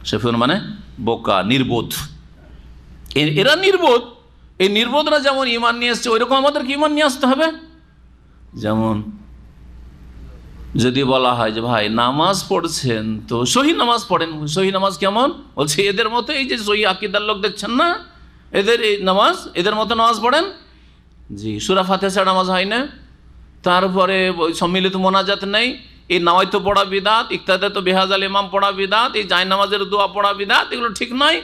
সফিহুন মানে বোকা, নির্বোধ। এরা নির্বোধ, এই নির্বোধরা যেমন ঈমান নিয়ে এসছে ওই রকম আমাদেরকে ঈমান নিয়ে আসতে হবে। যেমন যদি বলা হয় যে ভাই নামাজ পড়ছেন তো সহি নামাজ পড়েন, সহি নামাজ কেমন? বলছে এদের মতো, এই যে সহি আকীদার লোক দেখছেন না, এদের এই নামাজ, এদের মতো নামাজ পড়েন। জি, সূরা ফাতিহা ছাড়া নামাজ হয় না, তারপরে সম্মিলিত মোনাজাত নেই, এই নাওয়াইতো পড়া বিদাত, ইক্তাদাতু বিহাজাল ইমাম পড়া বিদাত, এই জায় নামাজের দোয়া পড়া বিদাত, এগুলো ঠিক নয়।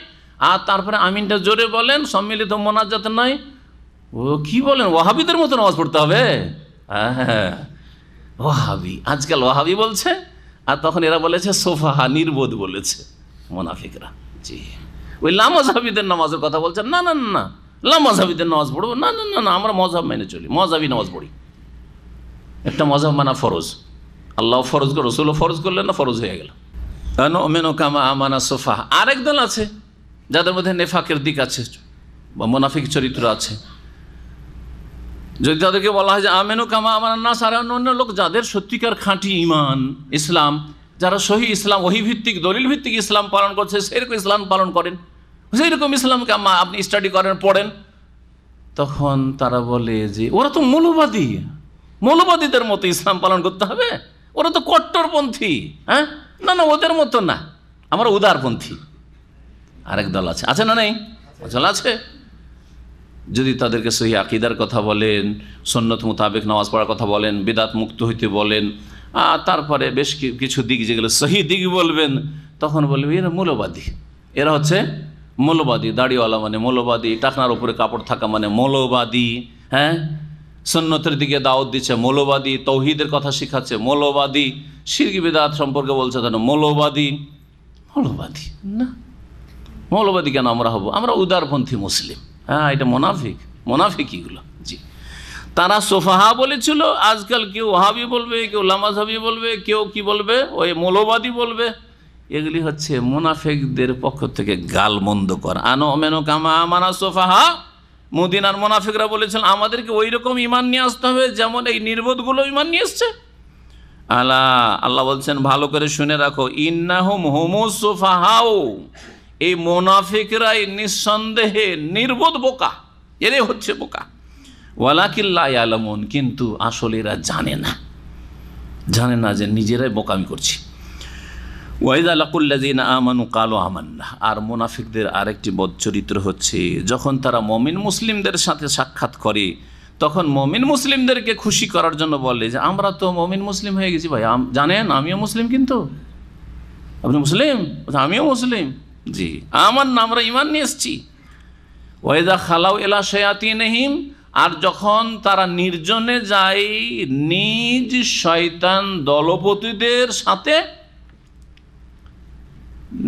আর তারপরে আমিনটা জোরে বলেন, সম্মিলিত মোনাজাত নাই। ও কি বলেন, ওয়াহাবিদের মতো নামাজ পড়তে হবে? হ্যাঁ, ওয়াহাবি, আজকাল ওয়াহাবি বলছে, আর তখন এরা বলেছে সোফাহা, নির্বোধ বলেছে মুনাফিকরা। জি, ওই লামাযহাবিদের নামাজের কথা বলছেন, না না না, লামাযহাবিদের নামাজ পড়বো না, না না না, আমরা মযহাব মেনে চলি, মযহাবি নামাজ পড়ি। একটা মযহাব মানা ফরজ, আল্লাহ ফরজ করে, রাসূলও ফরজ করলেন না, ফরজ হয়ে গেল। আনুমিনু কামা আমানা সুফাহা। আরেক দল আছে যাদের মধ্যে নেফাকের দিক আছে বা মুনাফিক চরিত্র আছে। যদি তাদেরকে বলা হয় যে আমিনু কামা আমানান নাস, আর অন্য লোক যাদের সত্যিকার খাঁটি ঈমান, ইসলাম, যারা সহি ইসলাম, ওহী ভিত্তিক, দলিল ভিত্তিক ইসলাম পালন করছে, সেরকম ইসলাম পালন করেন, সেইরকম ইসলামকে আপনি স্টাডি করেন, পড়েন, তখন তারা বলে যে ওরা তো মৌলবাদী, মৌলবাদীদের মতো ইসলাম পালন করতে হবে, ওরা তো কট্টরপন্থী। হ্যাঁ, না না, ওদের মতো না, আমরা উদারপন্থী। আরেক দল আছে, আছে না নেই? দল আছে। যদি তাদেরকে সহি আকীদার কথা বলেন, সুন্নত মোতাবেক নামাজ পড়ার কথা বলেন, বিদাত মুক্ত হইতে বলেন, তারপরে বেশ কিছু দিক যেগুলো সহি দিক বলবেন, তখন বলবে এরা মৌলবাদী, এরা হচ্ছে মৌলবাদী, দাড়িওয়ালা মানে মৌলবাদী, টাকনার উপরে কাপড় থাকা মানে মৌলবাদী। হ্যাঁ, সুন্নতের দিকে দাওয়াত দিচ্ছে, মৌলবাদী, তৌহিদের কথা শিখাচ্ছে, মৌলবাদী, শিরকি বিদআত সম্পর্কে বলছে কেন মৌলবাদী। মৌলবাদী না, মৌলবাদী কেন আমরা হব? আমরা উদারপন্থী মুসলিম। হ্যাঁ, এটা মুনাফিক, মুনাফিকইগুলো। জি, তারা সোফাহা বলেছিল, আজকাল কেউ ওয়াহাবি বলবে, কেউ লামাযহাবী বলবে, কেউ কি বলবে, ওই মৌলবাদী বলবে। এগুলি হচ্ছে মুনাফিকদের পক্ষ থেকে গালমন্দ করা। আনুমিনু কামা আমানা সোফাহা, মদিনার মুনাফিকরা বলেছেন আমাদেরকে ওই রকম ঈমান নিয়ে আসতে হবে যেমন এই নির্বোধগুলো ঈমান নিয়ে এসছে। আল্লাহ বলছেন ভালো করে শুনে রাখো, ইন্নাহুম হুমুস সুফাহাউ, এই মুনাফিকরাই নিঃসন্দেহে নির্বোধ, বোকা, এরাই হচ্ছে বোকা। ওয়ালাকিন লা ইয়ালামুন, কিন্তু আসলে এরা জানে না, জানে না যে নিজেরাই বোকামি করছি। ওয়াইযা লাকুল্লাযিনা আমানু ক্বালু আমান্না, আর মুনাফিকদের আরেকটি বদচরিত্র হচ্ছে যখন তারা মুমিন মুসলিমদের সাথে সাক্ষাৎ করে তখন মুমিন মুসলিমদেরকে খুশি করার জন্য বলে যে আমরা তো মুমিন মুসলিম হয়ে গেছি ভাই, জানেন আমিও মুসলিম, কিন্তু আপনি মুসলিম, আমিও মুসলিম, জি আমার না, আমরা ঈমান নিয়ে এসেছি। ওয়াইযা খালাউ ইলা শায়াতিনহিম, আর যখন তারা নির্জনে যায় নিজ শয়তান দলপতিদের সাথে,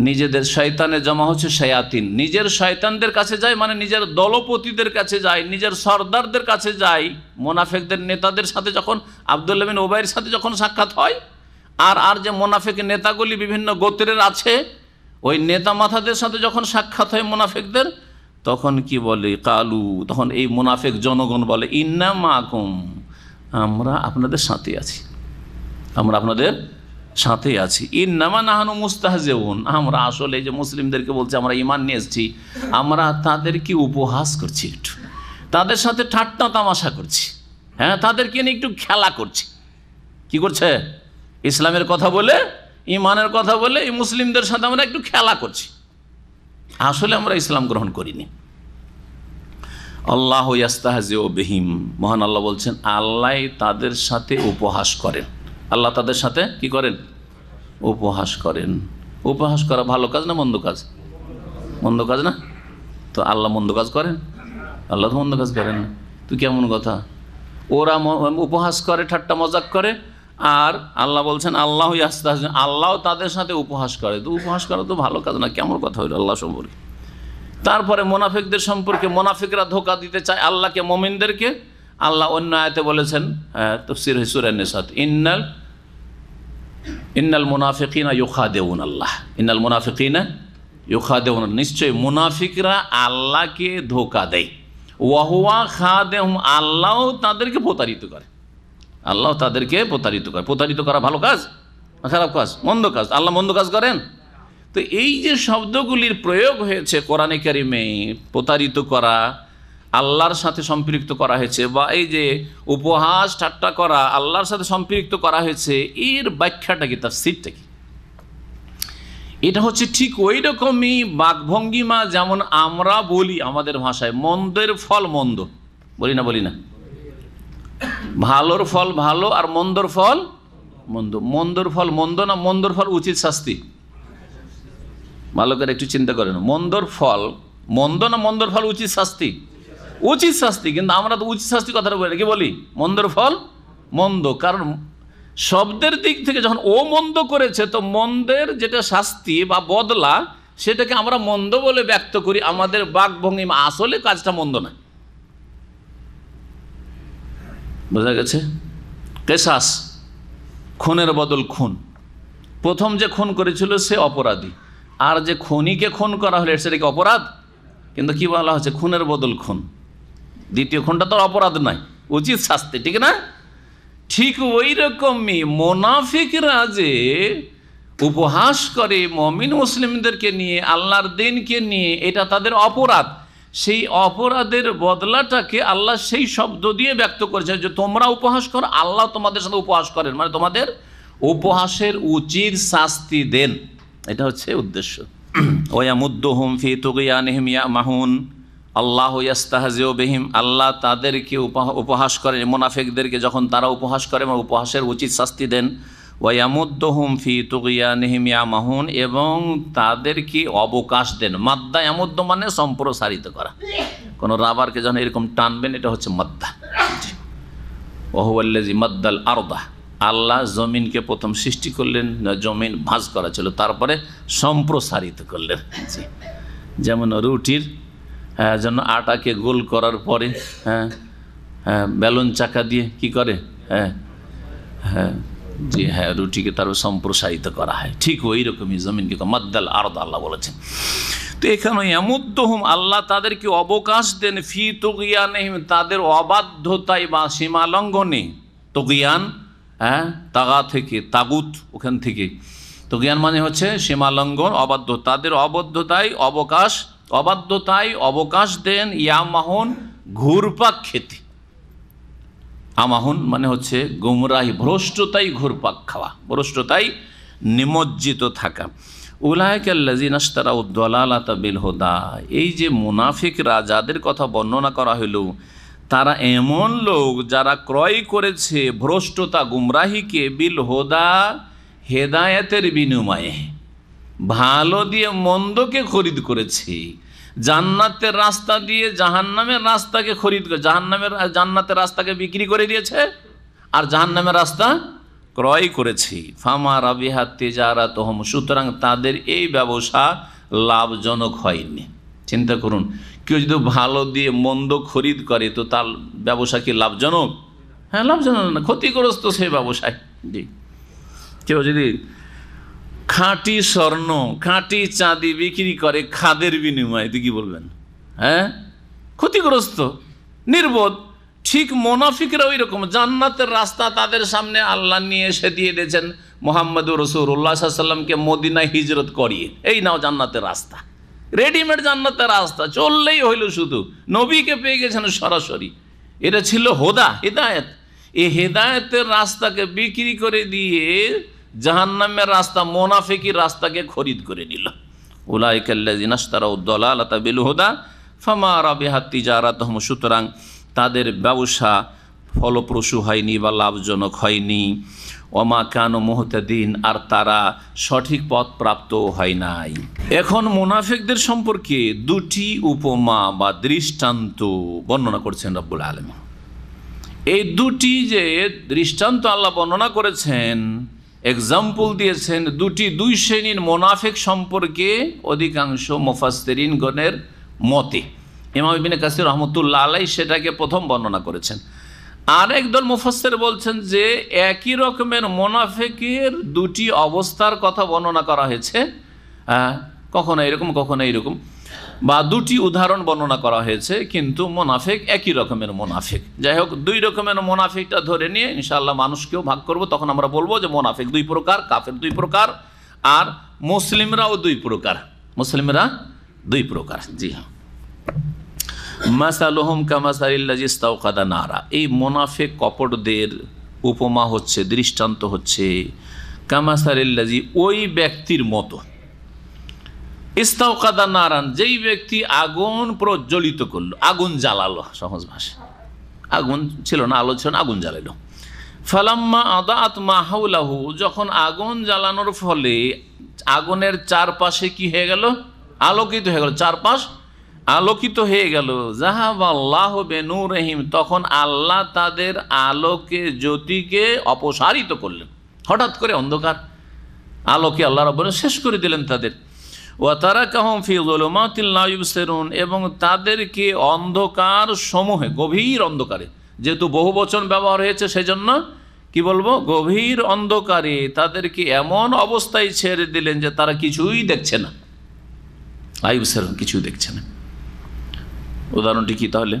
নিজেদের শয়তানে জমা হচ্ছে শায়াতিন, নিজের শয়তানদের কাছে যায় মানে নিজের দলপতিদের কাছে যায়, নিজের সর্দারদের কাছে যায়। মুনাফিকদের নেতাদের সাথে যখন আব্দুল্লাহ বিন উবাইয়ের সাথে যখন সাক্ষাৎ হয়, আর যে মুনাফিক নেতাগুলি বিভিন্ন গোত্রের আছে ওই নেতা মাথাদের সাথে যখন সাক্ষাৎ হয় মুনাফিকদের, তখন কি বলে, কালু, তখন এই মুনাফিক জনগণ বলে ইন্না মাকুম, আমরা আপনাদের সাথে আছি, আমরা আপনাদের সাথে আছি। ইন্নামা নাহানু মুস্তাহজিউন, আমরা আসলে এই যে মুসলিমদেরকে বলছি আমরা ঈমান নিয়ে এসেছি, আমরা তাদেরকে উপহাস করছি, একটু তাদের সাথে ঠাট্টা তামাশা করছি, হ্যাঁ তাদেরকে নিয়ে একটু খেলা করছি। কি করছে? ইসলামের কথা বলে, ঈমানের কথা বলে এই মুসলিমদের সাথে আমরা একটু খেলা করছি, আসলে আমরা ইসলাম গ্রহণ করিনি। আল্লাহু ইয়াস্তাহজিউ বিহিম, মহান আল্লাহ বলছেন আল্লাহ তাদের সাথে উপহাস করেন। আল্লাহ তাদের সাথে কি করেন? উপহাস করেন। উপহাস করা ভালো কাজ না মন্দ কাজ? মন্দ কাজ না? তো আল্লাহ মন্দ কাজ করেন? আল্লাহ তো মন্দ কাজ করেন না। তো কেমন কথা? ওরা উপহাস করে, ঠাট্টা মজাক করে, আর আল্লাহ বলছেন আল্লাহ ইয়াস্তাহজিউ, আল্লাহ তাদের সাথে উপহাস করে। তো উপহাস করা তো ভালো কাজ না, কেমন কথা হইল আল্লাহ সম্পর্কে? তারপরে মুনাফিকদের সম্পর্কে, মুনাফিকরা ধোঁকা দিতে চায় আল্লাহকে, মুমিনদেরকে। আল্লাহ অন্য আয়াতে বলেছেন, তাফসীর সূরা নিসা, ইন্নাল মুনাফিকিনা ইউখাদিউন আল্লাহ, ইন্নাল মুনাফিকিনা ইউখাদিউন, নিশ্চয় মুনাফিকরা আল্লাহকে ধোঁকা দেয়। ওয়া হুয়া খাদিউহুম, আল্লাহ তাদেরকে প্রতারিত করে, আল্লাহ তাদেরকে প্রতারিত করে। প্রতারিত করা ভালো কাজ না খারাপ কাজ? মন্দ কাজ। আল্লাহ মন্দ কাজ করেন? তো এই যে শব্দগুলির প্রয়োগ হয়েছে কোরআনে কারিমে, প্রতারিত করা, আল্লাহর সাথে সম্পৃক্ত করা হয়েছে, বা এই যে উপহাস ঠাট্টা করা আল্লাহর সাথে সম্পৃক্ত করা হয়েছে, এর ব্যাখ্যাটা কি, তাফসীরটা কি? এটা হচ্ছে ঠিক ওই রকমই বাকভঙ্গিমা যেমন আমরা বলি আমাদের ভাষায় মন্দের ফল মন্দ, বলি না? বলি না? ভালোর ফল ভালো আর মন্দর ফল মন্দ। মন্দর ফল মন্দ না মন্দর ফল উচিত শাস্তি? ভালো করে একটু চিন্তা করেন, মন্দর ফল মন্দ না মন্দর ফল উচিত শাস্তি? উচিত শাস্তি। কিন্তু আমরা তো উচিত শাস্তি কথাটা বলি, কি বলি? মন্দর ফল মন্দ। কারণ শব্দের দিক থেকে যখন ও মন্দ করেছে, তো মন্দের যেটা শাস্তি বা বদলা, সেটাকে আমরা মন্দ বলে ব্যক্ত করি আমাদের বাকভঙ্গিমা, আসলে কাজটা মন্দ না। বোঝা গেছে? কেসাস, খুনের বদল খুন। প্রথম যে খুন করেছিল সে অপরাধী, আর যে খুনিকে খুন করা হলে সেটা কি অপরাধ? কিন্তু কি বলা হচ্ছে? খুনের বদল খুন। দ্বিতীয় খুনটা তো অপরাধ নয়, উচিত শাস্তি, ঠিক না? ঠিক ওই রকমই মুনাফিকরা যে উপহাস করে মুমিন মুসলিমদেরকে নিয়ে, আল্লাহর দিনকে নিয়ে, এটা তাদের অপরাধ। সেই অপরাধের বদলাটাকে আল্লাহ সেই শব্দ দিয়ে ব্যক্ত করেছে যে তোমরা উপহাস করো, আল্লাহ তোমাদের সাথে উপহাস করেন, মানে তোমাদের উপহাসের উচিত শাস্তি দেন। এটা হচ্ছে উদ্দেশ্য। ওয়ায়ামুদ্দুহুম ফি তুগয়ানিহিম ইয়ামাহুন, আল্লাহ ইয়াস্তাহজিউ বিহিম, আল্লাহ তাদেরকে উপহাস করেন, মুনাফিকদেরকে যখন তারা উপহাস করে এবং উপহাসের উচিত শাস্তি দেন। ওয়ায়ামুদ্দুহুম ফি তুগয়ানিহিম ইয়ামাহুন, এবং তাদেরকে অবকাশ দেন। মাদ্দা ইয়ামুদ্দু মানে সম্প্রসারিত করা, কোনো রাবারকে যখন এরকম টানবেন, এটা হচ্ছে মাদ্দা। ওহুয়াল্লাযী মাদ্দাল আরদা, আল্লাহ জমিনকে প্রথম সৃষ্টি করলেন, জমিন ভাঁজ করা ছিল, তারপরে সম্প্রসারিত করলেন। জি, যেমন রুটির জন্য আটাকে গোল করার পরে বেলুন চাকা দিয়ে কি করে, জি হ্যাঁ, রুটিকে তারপর সম্প্রসারিত করা হয়, ঠিক ওই রকমই জমিনকে মাদ্দাল আরদা আল্লাহ বলেছেন। তো এখানে ইয়ামুদ্দুহুম, আল্লাহ তাদেরকে অবকাশ দেন, ফি তুগয়ানিহিম, তাদের অবাধ্যতায় বা সীমালঙ্ঘনে। তুগয়ান তাগা থেকে, তাগুত ওখান থেকে, তুগয়ান মানে হচ্ছে সীমালঙ্ঘন, অবাধ্য, তাদের অবাধ্যতায় অবকাশ দেন। ইয়ামাহুন, ঘুরপাক খেতে, আমাহুন মানে হচ্ছে গুমরাহি, ভ্রষ্টতাই ঘুরপাক খাওয়া, ভ্রষ্টতাই নিমজ্জিত থাকা। উলাইকাল্লাযিনা ইশতারাউ দালালাতা বিল হুদা, এই যে মুনাফিকরা যাদের কথা বর্ণনা করা হলো, তারা এমন লোক যারা ক্রয় করেছে ভ্রষ্টতা, গুমরাহিকে, বিল হুদা, হেদায়েতের বিনিময়ে, ভালো দিয়ে মন্দকে খরিদ করেছে, জান্নাতের রাস্তা দিয়ে জাহান্নামের রাস্তাকে খরিদ করে, জান্নাতের রাস্তাকে বিক্রি করে দিয়েছে আর জাহান্নামের রাস্তা ক্রয় করেছি। ফামা রাবিহাত তিজারাতুহুম, সুতরাং তাদের এই ব্যবসা লাভজনক হয়নি। চিন্তা করুন, কেউ যদি ভালো দিয়ে মন্দ খরিদ করে তো তার ব্যবসা কি লাভজনক? হ্যাঁ, লাভজনক না, ক্ষতিগ্রস্ত সেই ব্যবসায়। জি, কেউ যদি খাঁটি স্বর্ণ, খাঁটি চাঁদি বিক্রি করে খাদের বিনিময়ে, তো কি বলবেন? হ্যাঁ, ক্ষতিগ্রস্ত, নির্বোধ। ঠিক মুনাফিকরা ওই রকম, জান্নাতের রাস্তা তাদের সামনে আল্লাহ নিয়ে এসে দিয়ে দিয়েছেন মুহাম্মদুর রাসূলুল্লাহ সাল্লাল্লাহু আলাইহি ওয়াসাল্লামকে মদিনায় হিজরত করিয়ে, এই নাও জান্নাতের রাস্তা, রেডিমেড জান্নাতের রাস্তা, চললেই হইল, শুধু নবীকে পেয়ে গেছেন সরাসরি। এটা ছিল হুদা, হেদায়েত। এই হেদায়েতের রাস্তাকে বিক্রি করে দিয়ে জাহান্নামের রাস্তা, মুনাফিকির রাস্তাকে খরিদ করে নিল। উলাইকাল্লাযিনা ইশতারাউ দালালাতা বিল হুদা ফামা রাবিহাত তিজারাতুহুম, সুতরাং তাদের ব্যবসা ফলপ্রসূ হয়নি বা লাভজনক হয়নি। ওমা কানু মুহতাদিন, আর তারা সঠিক পথ প্রাপ্ত হয় নাই। এখন মুনাফিকদের সম্পর্কে দুটি উপমা বা দৃষ্টান্ত বর্ণনা করছেন রব্বুল আলামিন। এই দুটি যে দৃষ্টান্ত আল্লাহ বর্ণনা করেছেন, এক্সাম্পল দিয়েছেন, দুই শ্রেণীর মুনাফিক সম্পর্কে অধিকাংশ মুফাসসিরিনগণের মতে। ইমাম ইবনে কাসির রাহমাতুল্লাহ আলাইহি সেটাকে প্রথম বর্ণনা করেছেন। আর একদল মুফাসসির বলছেন যে একই রকমের মুনাফিকের দুটি অবস্থার কথা বর্ণনা করা হয়েছে, কখনো এরকম কখনো এইরকম, বা দুটি উদাহরণ বর্ণনা করা হয়েছে, কিন্তু মুনাফিক একই রকমের মুনাফিক। যাই হোক, দুই রকমের মুনাফিকটা ধরে নিয়ে ইনশাআল্লাহ মানুষকেও ভাগ করব, তখন আমরা বলবো যে মুনাফিক দুই প্রকার, কাফের দুই প্রকার, আর মুসলিমরাও দুই প্রকার, মুসলিমরা দুই প্রকার। জি হ্যাঁ, মাসালুহুম কামাসালিল্লাযী ইস্তাওকাদা নারা, এই মুনাফিক কপটদের উপমা হচ্ছে, দৃষ্টান্ত হচ্ছে, কামাসালিল্লাযী, ওই ব্যক্তির মতো, ইস্তাওকাদা নারান, যেই ব্যক্তি আগুন প্রজ্বলিত করলো, আগুন জ্বালালো, সহজ ভাষা, আগুন ছিল না, আলো ছিল না, আগুন জ্বালালো। ফালাম্মা আদাআত মা হাওলাহু, যখন আগুন জ্বালানোর ফলে আগুনের চারপাশে কি হয়ে গেল? আলোকিত হয়ে গেল, চারপাশ আলোকিত হয়ে গেল। যাহাবাল্লাহু বিনূরিহিম, তখন আল্লাহ তাদের আলোকে, জ্যোতিকে অপসারিত করলেন। হঠাৎ করে অন্ধকার, আলোকে আল্লাহ রাব্বুল শেষ করে দিলেন তাদের। ওয়া তারাকাহুম ফি যুলুমাতিন লা ইউবসিরুন, এবং তাদেরকে অন্ধকার সমূহে, গভীর অন্ধকারে, যেহেতু বহু বচন ব্যবহার হয়েছে সেজন্য কি বলবো, গভীর অন্ধকারে তাদেরকে এমন অবস্থায় ছেড়ে দিলেন যে তারা কিছুই দেখছে না, লা ইউবসিরুন, কিছুই দেখছে না। উদাহরণটি কি তাহলে?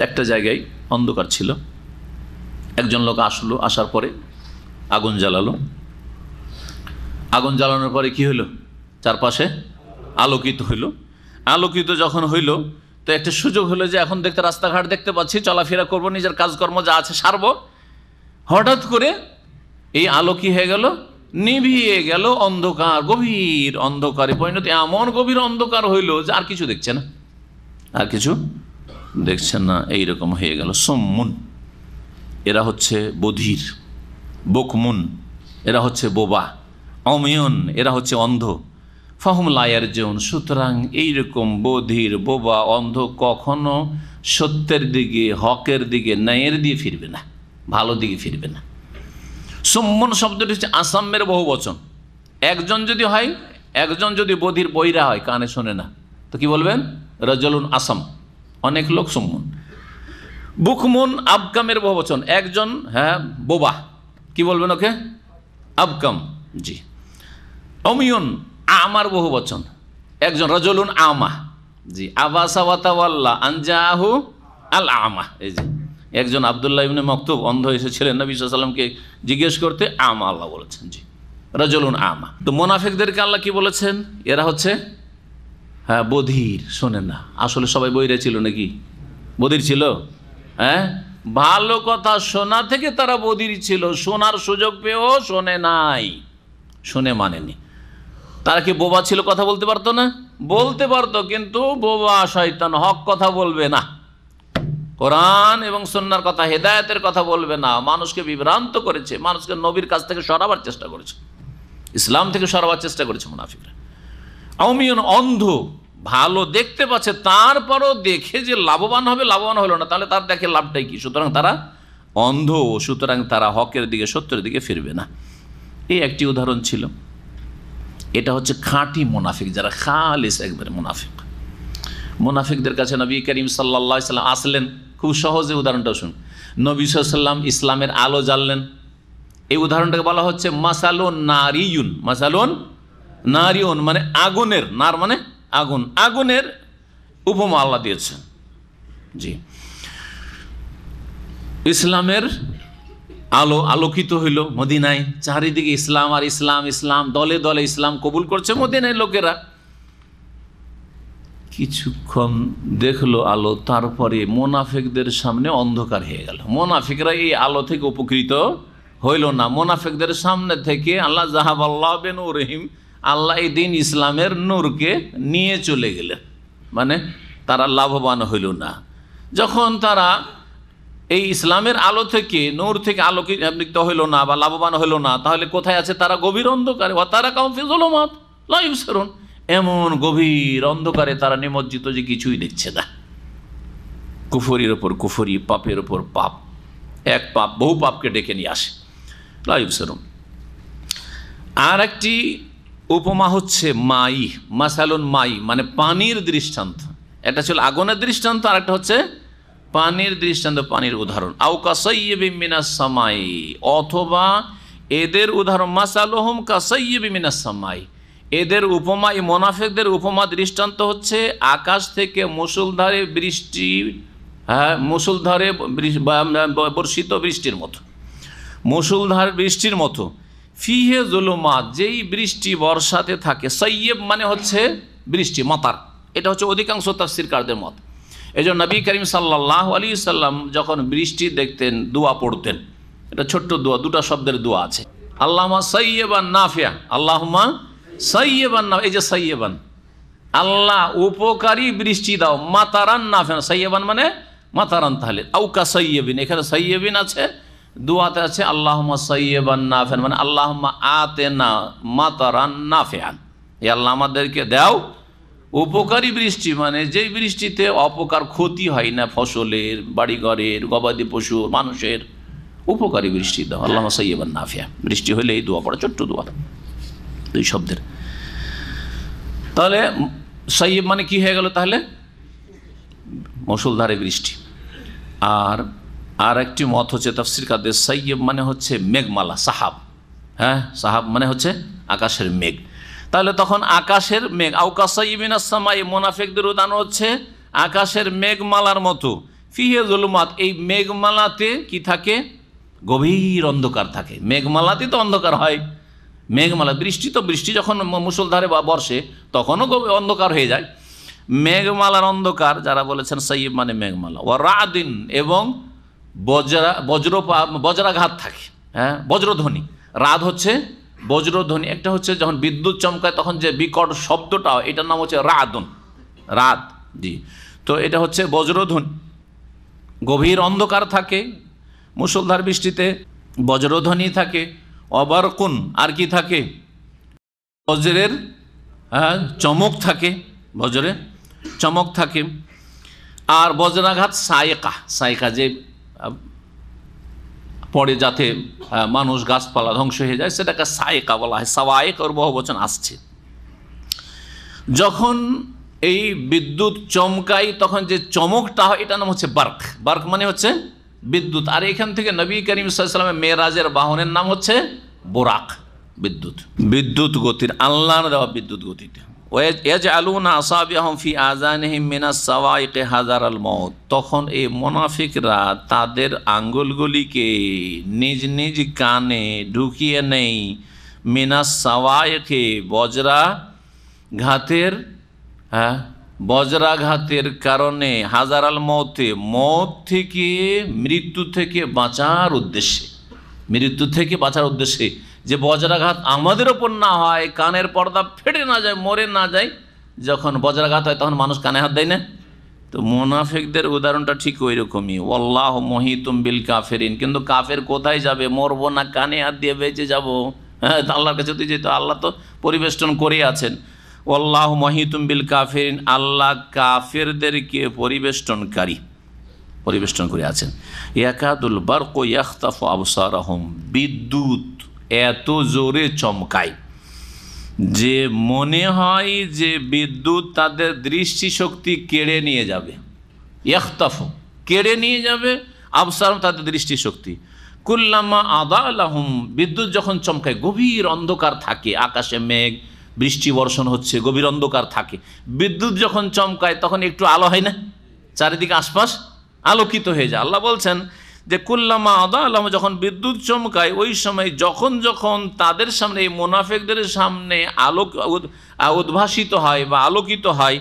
একটা জায়গায় অন্ধকার ছিল, একজন লোক আসলো, আসার পরে আগুন জ্বালালো, আগুন জ্বালানোর পরে কি হইল? চারপাশে আলোকিত হইল। আলোকিত যখন হইল তো একটা সুযোগ হলো যে এখন দেখতে রাস্তাঘাট দেখতে পাচ্ছি, চলাফেরা করবো, নিজের কাজকর্ম যা আছে সারবো। হঠাৎ করে এই আলো কি হয়ে গেল? নিভিয়ে গেল, অন্ধকার, গভীর অন্ধকারে পরিণত, এমন গভীর অন্ধকার হইল যে আর কিছু দেখছে না, আর কিছু দেখছেন না, এইরকম হয়ে গেল। সুম্মুন, এরা হচ্ছে বধির, বুকমুন, এরা হচ্ছে বোবা, অমিয়ন, এরা হচ্ছে অন্ধ, ফাহুম লা ইয়ারজিউন, সুতরাং এইরকম বধির, বোবা, অন্ধ কখনো সত্যের দিকে, হকের দিকে, ন্যায়ের দিয়ে ফিরবে না, ভালো দিকে ফিরবে না। সুম্মন শব্দটি হচ্ছে আসামের বহু বচন। একজন যদি হয়, একজন যদি বধির বৈরা হয়, কানে শোনে না, তো কি বলবেন? রজলুন আসাম, অনেক লোক সুম্মন। বুকমুন আবকামের বহু বচন, একজন বোবা, কি বলবেন ওকে? আবকাম। জি। অমিয়ন আমার বহু বচন, একজন রজলুন আমা। জি। আবাসা ওয়া তাওয়াল্লা আন জাআহু আল আমা। এই যে একজন আব্দুল্লাহ ইবনে মাকতুব অন্ধ এসেছিলেন নবী সাল্লাল্লাহু আলাইহি ওয়াসাল্লামকে জিজ্ঞেস করতে, আমা আল্লাহ বলেছেন। জি, রজলুন আমা। তো মুনাফিকদেরকে আল্লাহ কি বলেছেন? এরা হচ্ছে বধির, শোনে না। আসলে সবাই বইরে ছিল নাকি? বধির ছিল? ভালো কথা শোনা থেকে তারা বধির ছিল, শোনার সুযোগ পেয়েও শোনে নাই, শুনে মানেনি। তারা কি বোবা ছিল? কথা বলতে পারতো না? বলতে পারতো, কিন্তু বোবা শয়তান, হক কথা বলবে না, কোরআন এবং সুন্নাহর কথা, হেদায়েতের কথা বলবে না, মানুষকে বিভ্রান্ত করেছে, মানুষকে নবীর কাছ থেকে সরাবার চেষ্টা করেছে, ইসলাম থেকে সরাবার চেষ্টা করেছে মুনাফিকরা। আউমিয়ন অন্ধ, ভালো দেখতে পাচ্ছে, তারপরও দেখে যে লাভবান হবে, লাভবান হলো না, তাহলে তার দেখে লাভটাই কি? সুতরাং তারা অন্ধ, সুতরাং তারা হকের দিকে, সত্যের দিকে ফিরবে না। এই একটি উদাহরণ ছিল। এটা হচ্ছে খাঁটি মুনাফিক, যারা খালিস একবারে মুনাফিক। মুনাফিকদের কাছে নবী করিম সাল্লাল্লাহু আলাইহি সাল্লাম আসলেন। খুব সহজে উদাহরণটা শুন। নবী সাল্লাল্লাহু আলাইহি সাল্লাম ইসলামের আলো জ্বাললেন। এই উদাহরণটাকে বলা হচ্ছে মাসালুন নারিয়ুন। মাসালুন নারিয়ুন মানে আগুনের, নার মানে আগুন, আগুনের উপমা আল্লাহ দিয়েছেন। জি। ইসলামের আলো আলোকিত হইল মদিনায়, চারিদিকে ইসলাম আর ইসলাম, ইসলাম, দলে দলে ইসলাম কবুল করছে মদিনায় লোকেরা। কিছুক্ষণ দেখলো আলো, তারপরে মোনাফিকদের সামনে অন্ধকার হয়ে গেল। মোনাফিকরা এই আলো থেকে উপকৃত হইল না। মোনাফিকদের সামনে থেকে আল্লাহ জাহাবাল্লাহ বিনূরিহিম, আল্লাহ এই দিন ইসলামের নূরকে নিয়ে চলে গেলেন, মানে তারা লাভবান হইল না। যখন তারা এই ইসলামের আলো থেকে, নূর থেকে আলোকিত হইল না বা লাভবান হইল না, তাহলে কোথায় আছে? তারা গভীর অন্ধকারে। ওয়া তারাকাহুম ফি যুলুমাত লা ইবসিরুন, এমন গভীর অন্ধকারে তারা নিমজ্জিত যে কিছুই দেখছে না। কুফরির ওপর কুফরি, পাপের ওপর পাপ, এক পাপ বহু পাপকে ডেকে নিয়ে আসে। লা ইবসিরুন। আর একটি উপমা হচ্ছে মাই, মাসালুন মাই মানে পানির দৃষ্টান্ত। এটা ছিল আগুনের দৃষ্টান্ত, আর একটা হচ্ছে পানির দৃষ্টান্ত, পানির উদাহরণ। আও কাসাইয়্যিবিম মিনাস সামাই, অথবা এদের উদাহরণ মাসালুহুম কাসাইয়্যিবিম মিনাস সামাই, এদের উপমা, এই মুনাফিকদের উপমা দৃষ্টান্ত হচ্ছে আকাশ থেকে মুষলধারে বৃষ্টি, মুষলধারে বর্ষিত বৃষ্টির মতো, মুষলধার বৃষ্টির মতো। ফিহে জুলুমাত, যেই বৃষ্টি বর্ষাতে থাকে। সাইয়্যিব মানে হচ্ছে বৃষ্টি, মাতার। এটা হচ্ছে অধিকাংশ তাফসীরকারদের মত। এই জন্য নবী করিম সাল্লাল্লাহু আলাইহি সাল্লাম যখন বৃষ্টি দেখতেন, দোয়া পড়তেন। এটা ছোট্ট দোয়া, দুটা শব্দের দোয়া আছে। আল্লাহুম্মা সাইয়্যিবান নাফিয়া, আল্লাহুম্মা সাইয়্যিবান নাফিয়া। এই যে সাইয়্যিবান, আল্লাহ উপকারী বৃষ্টি দাও, মাতারান নাফিয়া। সাইয়্যিবান মানে মাতারান। তাহলে আউকা সাইয়্যিবিন, এখানে সাইয়্যিবিন আছে, দোয়াতে আছে আল্লাহুম্মা সাইয়্যিবান নাফিয়ান, মানে আল্লাহুম্মা আতেনা মাতারান নাফিয়ান। এই আল্লাহ আমাদেরকে দাও উপকারী বৃষ্টি, মানে যেই বৃষ্টিতে অপকার, ক্ষতি হয় না ফসলের, বাড়িঘরের, গবাদি পশু, মানুষের, উপকারী বৃষ্টি দাও। আল্লাহুম্মা সাইয়্যিবান নাফিয়া। বৃষ্টি হলে এই দোয়া পড়া, ছোট্ট দোয়া, দুই শব্দের। তাহলে সাইয়্যিব মানে কি হয়ে গেল? তাহলে মুষলধারে বৃষ্টি। আর একটি মত হচ্ছে তাফসীরকারদের, সাইয়্যিব মানে হচ্ছে মেঘমালা, সাহাব। সাহাব মানে হচ্ছে আকাশের মেঘ। তাহলে তখন আকাশের মেঘ, আও কাসাইয়্যিবিম মিনাস সামাই, মুনাফিকদের উদাহরণ হচ্ছে আকাশের মেঘমালার মতো। ফিহে জুলুমাত, এই মেঘমালাতে কি থাকে? গভীর অন্ধকার থাকে। মেঘমালাতে তো অন্ধকার হয়, মেঘমালা, বৃষ্টি তো, বৃষ্টি যখন মুষলধারে বা বর্ষে তখনও অন্ধকার হয়ে যায়। মেঘমালার অন্ধকার, যারা বলেছেন সাইয়্যিব মানে মেঘমালা। ওয়া রাদিন, এবং বজ্রাঘাত থাকে, বজ্রধ্বনি। রাত হচ্ছে বজ্রধ্বনি। একটা হচ্ছে যখন বিদ্যুৎ চমকায় তখন যে বিকট শব্দটা, এটার নাম হচ্ছে রাদুন, রাত। জি। তো এটা হচ্ছে বজ্রধ্বনি। গভীর অন্ধকার থাকে মুষলধার বৃষ্টিতে, বজ্রধ্বনি থাকে। অবারকুন, আর কি থাকে? বজ্রের চমক থাকে, বজ্রে চমক থাকে। আর বজ্রাঘাত সায়কা যে পড়ে যাতে মানুষ গাছপালা ধ্বংস হয়ে যায়, সেটাকে সায়কা বলা হয়। সাওয়াইক ওর বহু বচন আসছে। যখন এই বিদ্যুৎ চমকাই তখন যে চমকটা হয় এটার নাম হচ্ছে বার্ক। বার্ক মানে হচ্ছে বিদ্যুৎ। আর এখান থেকে নবী করিম সাল্লাল্লাহু আলাইহি ওয়াসাল্লামের মেরাজের বাহনের নাম হচ্ছে বোরাক, বিদ্যুৎ। বিদ্যুৎ গতির, আল্লাহর দেওয়া বিদ্যুৎ গতিতে। ওয়াজআলুনা আসাবিহাহুম ফি আযানিহিম মিনাস সাওয়াইকি হাযারাল মাউত। তখন এই মুনাফিকরা তাদের আঙ্গুলগুলিকে নিজ নিজ কানে ঢুকিয়ে নেয় মিনাস সাওয়াইকি, বজ্রাঘাতের কারণে, হাজারাল মৌতে, মৌত থেকে, মৃত্যু থেকে বাঁচার উদ্দেশ্যে, মৃত্যু থেকে বাঁচার উদ্দেশ্যে যে বজ্রাঘাত আমাদের ওপর না হয়, কানের পর্দা ফেটে না যায়, মরে না যায়। যখন বজ্রাঘাত হয় তখন মানুষ কানে হাত দেয় না। তো মুনাফিকদের উদাহরণটা ঠিক ওই রকমই। ওয়াল্লাহু মুহিতুম বিল কাফিরিন। কিন্তু কাফের কোথায় যাবে? মরবো না কানে হাত দিয়ে বেঁচে যাবো? হ্যাঁ, আল্লাহর কাছে তুই যেত, আল্লাহ তো পরিবেষ্টন করে আছেন। ওয়াল্লাহু মুহিতুম বিল কাফিরিন, আল্লাহ কাফেরদেরকে পরিবেষ্টন করে আছেন। ইয়াকাদুল বারকু ইয়াখতাফু আবসারাহুম, বিদ্যুৎ এত জোরে চমকায় যে মনে হয় যে বিদ্যুৎ তাদের দৃষ্টিশক্তি কেড়ে নিয়ে যাবে। ইয়াখতাফু, কেড়ে নিয়ে যাবে, আবসারহুম, তাদের দৃষ্টিশক্তি। কুল্লামা আদা লাহুম, বিদ্যুৎ যখন চমকায়, গভীর অন্ধকার থাকে, আকাশে মেঘ, বৃষ্টি বর্ষণ হচ্ছে, গভীর অন্ধকার থাকে, বিদ্যুৎ যখন চমকায় তখন একটু আলো হয় না, চারিদিকে আশপাশ আলোকিত হয়ে যায়। আল্লাহ বলছেন যে কুল্লামা আদা আলাম, যখন বিদ্যুৎ চমকায় ওই সময় যখন তাদের সামনে, এই মুনাফিকদের সামনে আলোক উদ্ভাসিত হয় বা আলোকিত হয়,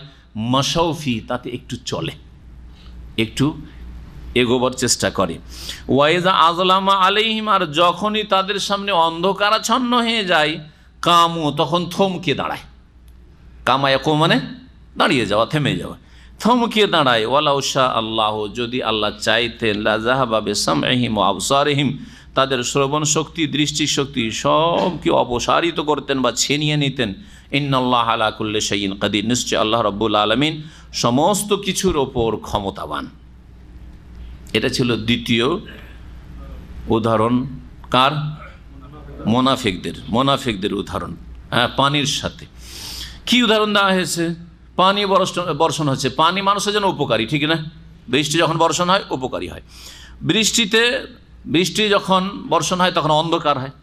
মাশাউফি, তাতে একটু চলে, একটু এগোবার চেষ্টা করে। ওয়াইজা আজলামা আলাইহিম, আর যখনই তাদের সামনে অন্ধকারাচ্ছন্ন হয়ে যায়, কামু, তখন থমকে দাঁড়ায়। কামায়াকু মানে দাঁড়িয়ে যাওয়া, থেমে যাওয়া, থমকে দাঁড়ায়। ওয়ালাউ শা আল্লাহ, যদি আল্লাহ চাইতেন, লাযাহাবা বিসামইহিম ওয়া আবসারিহিম, তাদের শ্রবণ শক্তি, দৃষ্টি শক্তি সবকে অপসারিত করতেন বা ছিনিয়ে নিতেন। ইন্নাল্লাহা আলা কুল্লি শাইইন কাদির, নিশ্চয় আল্লাহ রাব্বুল আলামিন সমস্ত কিছুর ওপর ক্ষমতাবান। এটা ছিল দ্বিতীয় উদাহরণ। কার? মুনাফিকদের উদাহরণ। হ্যাঁ, পানির সাথে কি উদাহরণ দেওয়া হয়েছে? পানি বর্ষণ হচ্ছে, পানি মানুষের জন্য উপকারী, ঠিক না? বৃষ্টি যখন বর্ষণ হয় উপকারী হয়। বৃষ্টি যখন বর্ষণ হয় তখন অন্ধকার হয়,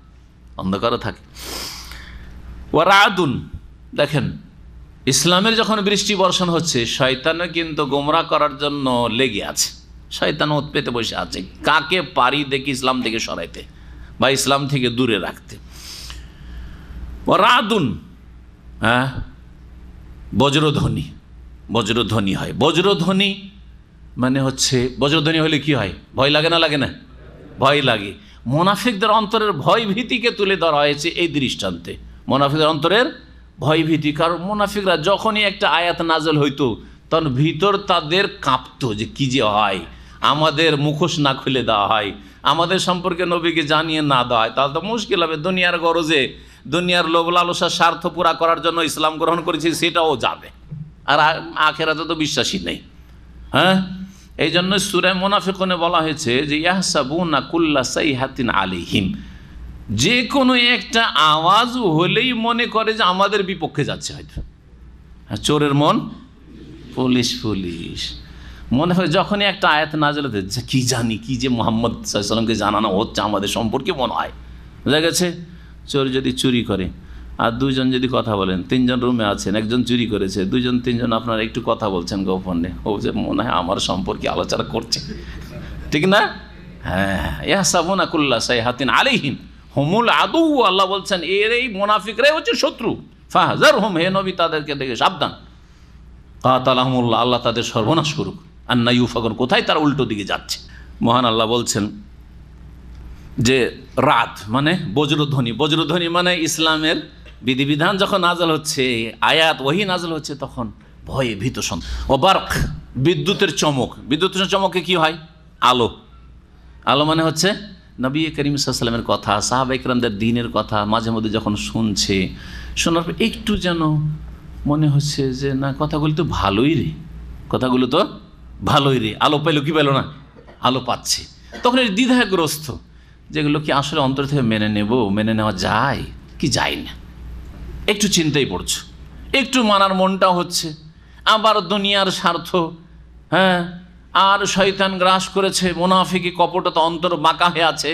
অন্ধকারও থাকে। ওয়ারাদুন, দেখেন ইসলামের যখন বৃষ্টি বর্ষণ হচ্ছে, শয়তানও কিন্তু গোমরাহ করার জন্য লেগে আছে, শয়তান ওত পেতে বসে আছে, কাকে পারি দেখি ইসলাম থেকে সরাইতে বা ইসলাম থেকে দূরে রাখতে। ওয়ারাদুন, হ্যাঁ, বজ্রধ্বনি হয়। বজ্রধ্বনি মানে হচ্ছে, বজ্রধ্বনি হলে কি হয়? ভয় লাগে না? লাগে না? ভয় লাগে। মুনাফিকদের অন্তরের ভয় ভীতিকে তুলে ধরা হয়েছে এই দৃষ্টান্তে। মুনাফিকদের অন্তরের ভয় ভীতি, কারণ মুনাফিকরা যখনই একটা আয়াত নাজল হইতো তখন ভিতর তাদের কাঁপতো যে কি যে হয়, আমাদের মুখোশ না খুলে দেওয়া হয়, আমাদের সম্পর্কে নবীকে জানিয়ে না দেওয়া হয়, তাহলে তো মুশকিল হবে। দুনিয়ার গরজে, দুনিয়ার লোভ লালসার স্বার্থ পুরা করার জন্য ইসলাম গ্রহণ করেছি, সেটাও যাবে, আর আখেরাতে তো বিশ্বাসী নেই। হ্যাঁ, এই জন্য সূরা মুনাফিকুনে বলা হয়েছে যে ইয়াহসাবুনা কুল্লা সাইহাতিন আলাইহিম, যে কোনো একটা আওয়াজ হলেই মনে করে যে আমাদের বিপক্ষে যাচ্ছে হয়তো। চোরের মন পুলিশ মনে হয় যখনই একটা আয়াত নাযিল হচ্ছে, কি জানি কি যে মুহাম্মদ সাল্লাল্লাহু আলাইহি ওয়াসাল্লামকে জানানো হচ্ছে আমাদের সম্পর্কে মনে হয়। বোঝা গেছে? চোর যদি চুরি করে আর দুজন যদি কথা বলেন, তিনজন রুমে আছেন, একজন চুরি করেছে, দুজন তিনজন আপনারা একটু কথা বলছেন গোপনে, ও যে মনে হয় আমার সম্পর্কে আলোচনা করছে, ঠিক না? হ্যাঁ, ইয়াহসাবুনা কুল্লা সাইহাতিন আলাইহিম হুমুল আদু, আল্লাহ বলছেন এই মুনাফিকরাই হচ্ছে শত্রু। ফাহজারহুম, হে নবী তাদেরকে দেখে সাবধান। কাতালাহুমুল্লাহ, আল্লাহ তাদের সর্বনাশ করুক। আন্না ইউফাকুন, কোথায় তারা উল্টো দিকে যাচ্ছে। মহান আল্লাহ বলছেন যে রাত মানে বজ্রধ্বনি মানে ইসলামের বিধিবিধান যখন নাজল হচ্ছে, আয়াত ওহী নাজল হচ্ছে, তখন ভয়ে ভীত ও বার্ক, বিদ্যুতের চমকে কি হয়? আলো মানে হচ্ছে নবী করিম সাল্লাল্লাহু আলাইহি ওয়াসাল্লামের কথা, সাহাবা ইকরামদের দ্বীনের কথা মাঝে মধ্যে যখন শোনার পর একটু যেন মনে হচ্ছে যে না কথাগুলো তো ভালোই রে, কথাগুলো তো ভালোই রে, আলো পাইলো কি পেলো না, আলো পাচ্ছে। তখন এই দ্বিধাগ্রস্ত, যেগুলো কি আসলে অন্তর থেকে মেনে নেব, মেনে নেওয়া যায় কি যায় না, একটু চিন্তাই পড়ছো, একটু মানার মনটাও হচ্ছে, আবার দুনিয়ার স্বার্থ, হ্যাঁ, আর শয়তান গ্রাস করেছে, মুনাফিকি কপটতা অন্তর বাঁকা হয়ে আছে,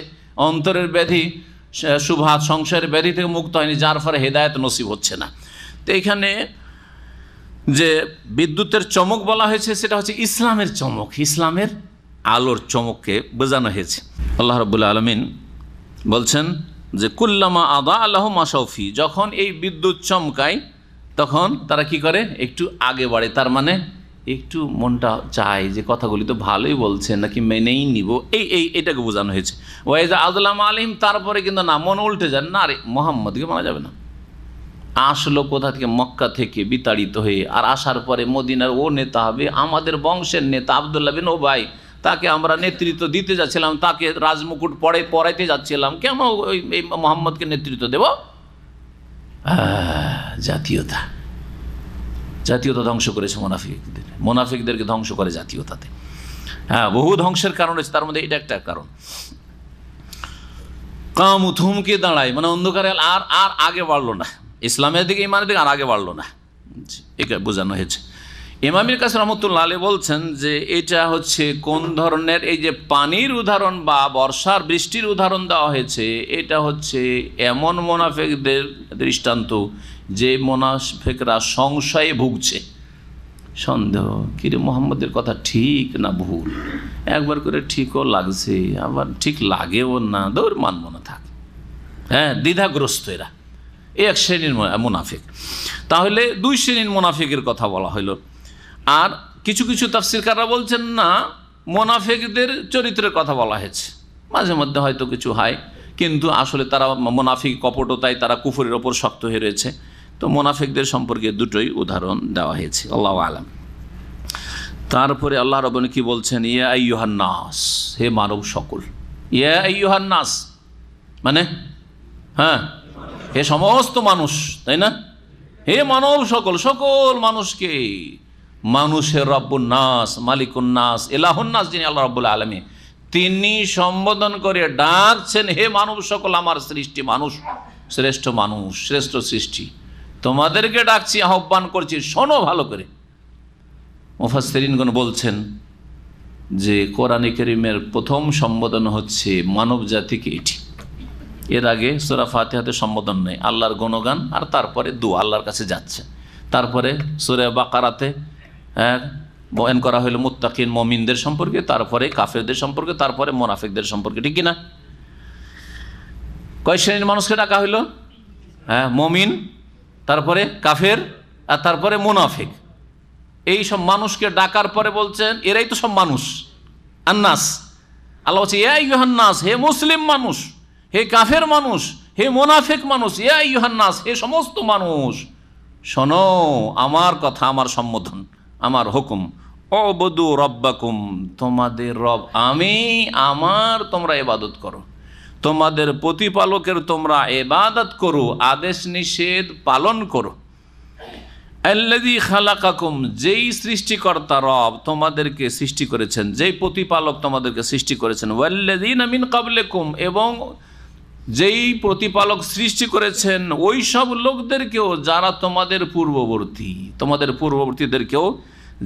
অন্তরের ব্যাধি, সুভাত সংসারের ব্যাধি থেকে মুক্ত হয়নি, যার ফলে হেদায়েত নসিব হচ্ছে না। তো এখানে যে বিদ্যুতের চমক বলা হয়েছে সেটা হচ্ছে ইসলামের চমক, ইসলামের আলোর চমককে বোঝানো হয়েছে। আল্লাহ রাব্বুল আলামিন বলছেন যে কুল্লামা আদা আল্লাহ মাসাউফি, যখন এই বিদ্যুৎ চমকায় তখন তারা কি করে, একটু আগে বাড়ে, তার মানে একটু মনটা চায় যে কথাগুলি তো ভালোই বলছে, নাকি মেনেই নিব, এটাকে বোঝানো হয়েছে। ওয়াইজা আযলামা আলাইহিম, তারপরে কিন্তু না, মন উল্টে যান, না রে মুহাম্মদকে মানা যাবে না। আসলো কোথা থেকে, মক্কা থেকে বিতাড়িত হয়ে, আর আসার পরে মদিনার ও নেতা হবে, আমাদের বংশের নেতা আব্দুল্লাহ বিন ওবাই, তাকে আমরা নেতৃত্ব দিতে যাচ্ছিলাম, তাকে রাজমুকুট পড়াইতে যাচ্ছিলাম, কেন এই মোহাম্মদকে নেতৃত্ব দেব? জাতীয়তা, জাতীয়তা ধ্বংস করেছে মোনাফিকদেরকে ধ্বংস করে জাতীয়তাতে। হ্যাঁ, বহু ধ্বংসের কারণ হচ্ছে, তার মধ্যে এটা একটা কারণ। কামু থমকে দাঁড়ায়, মানে অন্ধকারে আর আগে বাড়লো না, ইসলামের দিকে ইমানের দিকে আর আগে বাড়লো না, এটা বোঝানো হয়েছে। ইমামের কাছে রহমতুল্লাহ আলাইহি বলছেন যে এটা হচ্ছে কোন ধরনের, এই যে পানির উদাহরণ বা বর্ষার বৃষ্টির উদাহরণ দেওয়া হয়েছে, এটা হচ্ছে এমন মোনাফিকদের দৃষ্টান্ত যে মোনাফিকরা সংশয়ে ভুগছে, সন্দেহ, কিরে মোহাম্মদের কথা ঠিক না ভুল, একবার করে ঠিকও লাগছে, আবার ঠিক লাগেও না, দৌড় মানব না, থাক। হ্যাঁ, দ্বিধাগ্রস্ত এরা, এক শ্রেণীর মুনাফিক। তাহলে দুই শ্রেণীর মুনাফিকের কথা বলা হলো। আর কিছু কিছু তাফসীরকাররা বলছেন না, মুনাফিকদের চরিত্রের কথা বলা হয়েছে, মাঝে মধ্যে হয়তো কিছু হয়, কিন্তু আসলে তারা মুনাফিক কপটতায় তারা কুফরের ওপর শক্ত হয়ে রয়েছে। তো মুনাফিকদের সম্পর্কে দুটোই উদাহরণ দেওয়া হয়েছে, আল্লাহু আলাম। তারপরে আল্লাহ রাব্বুল কি বলছেন, ইয়া আইয়ুহান নাস, হে মানব সকল, ইয়া আইয়ুহান নাস মানে হ্যাঁ, হে সমস্ত মানুষ, তাই না? হে মানব সকল, সকল মানুষকে, মানুষের রব্বুন নাস, মালিকুন নাস, ইলাহুন নাস, যিনি আল্লাহ রাব্বুল আলামিন, তিনি সম্বোধন করে ডাকছেন, হে মানব সকল, আমার সৃষ্টি মানুষ, শ্রেষ্ঠ মানুষ, শ্রেষ্ঠ সৃষ্টি, তোমাদেরকে ডাকছি, আহ্বান করছি, শোনো ভালো করে। মুফাসসিরিনগণ বলছেন যে কোরআনে কারীমের প্রথম সম্বোধন হচ্ছে মানব জাতিকে এটি। এর আগে সূরা ফাতিহাতে সম্বোধন নেই, আল্লাহর গুণগান, আর তারপরে দোয়া আল্লাহর কাছে যাচ্ছে। তারপরে সূরা বাকারাতে বয়ান করা হলো মুত্তাকিন মুমিনদের সম্পর্কে, তারপরে কাফেরদের সম্পর্কে, তারপরে মুনাফিকদের সম্পর্কে, ঠিক কিনা? কয় শ্রেণীর মানুষকে ডাকা হইল? হ্যাঁ, মুমিন, তারপরে কাফের, আর তারপরে মুনাফিক। এই সব মানুষকে ডাকার পরে বলছেন এরাই তো সব মানুষ, আন্নাস। আল্লাহ বলছে ইয়া আইয়ুহান নাস, হে মুসলিম মানুষ, হে কাফের মানুষ, হে মুনাফিক মানুষ, ইয়া আইয়ুহান নাস, হে সমস্ত মানুষ, শোনো আমার কথা, আমার সম্বোধন, আমার হুকুম। উবুদু রাব্বাকুম, তোমাদের রব আমি, আমার তোমরা ইবাদত করো, তোমাদের প্রতিপালকের তোমরা ইবাদত করো, আদেশ নিষেধ পালন করো। আল্লাযী খালাকাকুম, যেই সৃষ্টিকর্তা রব তোমাদেরকে সৃষ্টি করেছেন, যেই প্রতিপালক তোমাদেরকে সৃষ্টি করেছেন, ওয়াল্লাযীনা মিন ক্বাবলিকুম, এবং যেই প্রতিপালক সৃষ্টি করেছেন ওই সব লোকদেরকেও যারা তোমাদের পূর্ববর্তী, তোমাদের পূর্ববর্তীদেরকেও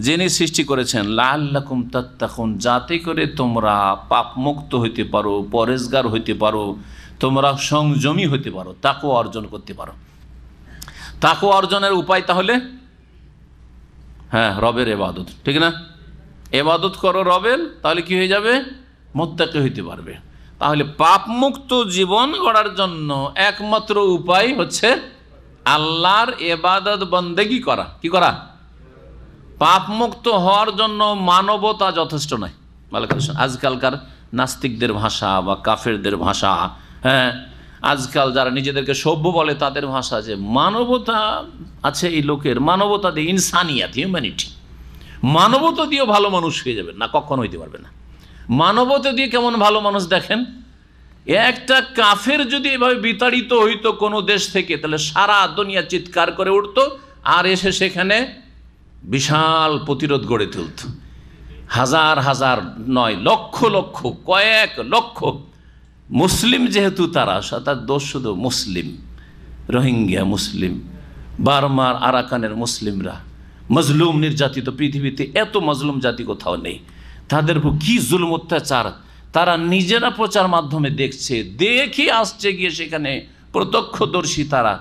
যিনি সৃষ্টি করেছেন, লাআল্লাকুম তাত্তাকুন, যাতে করে তোমরা পাপমুক্ত হইতে পারো, পরেজগার হইতে পারো, তোমরা সংযমী হইতে পারো, তাকওয়া অর্জন করতে পারো। তাকওয়া অর্জনের উপায় তাহলে হ্যাঁ, রবের ইবাদত, ঠিক না? ইবাদত করো রবের, তাহলে কি হয়ে যাবে? মুত্তাকি হইতে পারবে। তাহলে পাপমুক্ত জীবন গড়ার জন্য একমাত্র উপায় হচ্ছে আল্লাহর ইবাদত বন্দেগী করা। কি করা? পাপমুক্ত হওয়ার জন্য মানবতা যথেষ্ট নয়। আজকালকার নাস্তিকদের ভাষা বা কাফেরদের ভাষা, হ্যাঁ, আজকাল যারা নিজেদেরকে সভ্য বলে তাদের ভাষা, যে মানবতা আছে এই লোকের, মানবতা দিয়ে, ইনসানিয়াত, হিউম্যানিটি, মানবতা দিয়েও ভালো মানুষ হয়ে যাবে না, কখনো হইতে পারবে না। মানবতা দিয়ে কেমন ভালো মানুষ দেখেন, একটা কাফের যদি এভাবে বিতাড়িত হইতো কোনো দেশ থেকে, তাহলে সারা দুনিয়া চিৎকার করে উঠতো, আর এসে সেখানে বিশাল প্রতিরোধ গড়ে তুলত। হাজার হাজার নয়, লক্ষ লক্ষ, কয়েক লক্ষ মুসলিম, যেহেতু তারা তার দোষ শুধু মুসলিম, রোহিঙ্গা মুসলিম, বার্মার আরাকানের মুসলিমরা মজলুম, নির্যাতিত। পৃথিবীতে এত মজলুম জাতি কোথাও নেই। তাদের উপর কী জুলুম অত্যাচার তারা নিজেরা প্রচার মাধ্যমে দেখছে, দেখে আসছে গিয়ে সেখানে প্রত্যক্ষদর্শী তারা।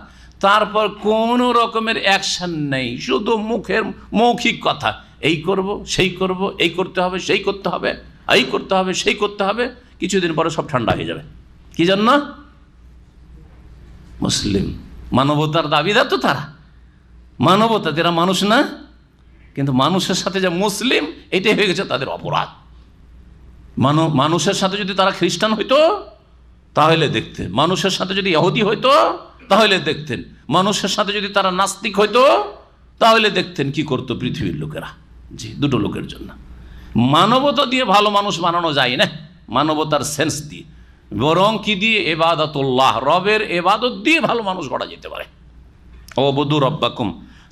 তারপর কোনো রকমের অ্যাকশন নেই, শুধু মুখের মৌখিক কথা, এই করব, সেই করব, এই করতে হবে, সেই করতে হবে, এই করতে হবে, সেই করতে হবে। কিছুদিন পরে সব ঠান্ডা হয়ে যাবে। কি জন্য? মুসলিম, মানবতার দাবিদার তো তারা। মানবতা, তারা মানুষ না, কিন্তু মানুষের সাথে যে মুসলিম, এটাই হয়ে গেছে তাদের অপরাধ। মানুষের সাথে যদি তারা খ্রিস্টান হইতো তাহলে দেখতেন, মানুষের সাথে যদি ইহুদি হইতো তাহলে দেখতেন, মানুষের সাথে যদি তারা নাস্তিক হইতো তাহলে দেখতেন কি করতো পৃথিবীর লোকেরা। জি, দুটো লোকের জন্য। মানবতা দিয়ে ভালো মানুষ বানানো যায় না, মানবতার সেন্স দিয়ে, বরং কি দিয়ে? ইবাদাতুল্লাহ, রবের ইবাদত দিয়ে ভালো মানুষ গড়া যেতে পারে। ওয়াবুদু রব্বাকুম,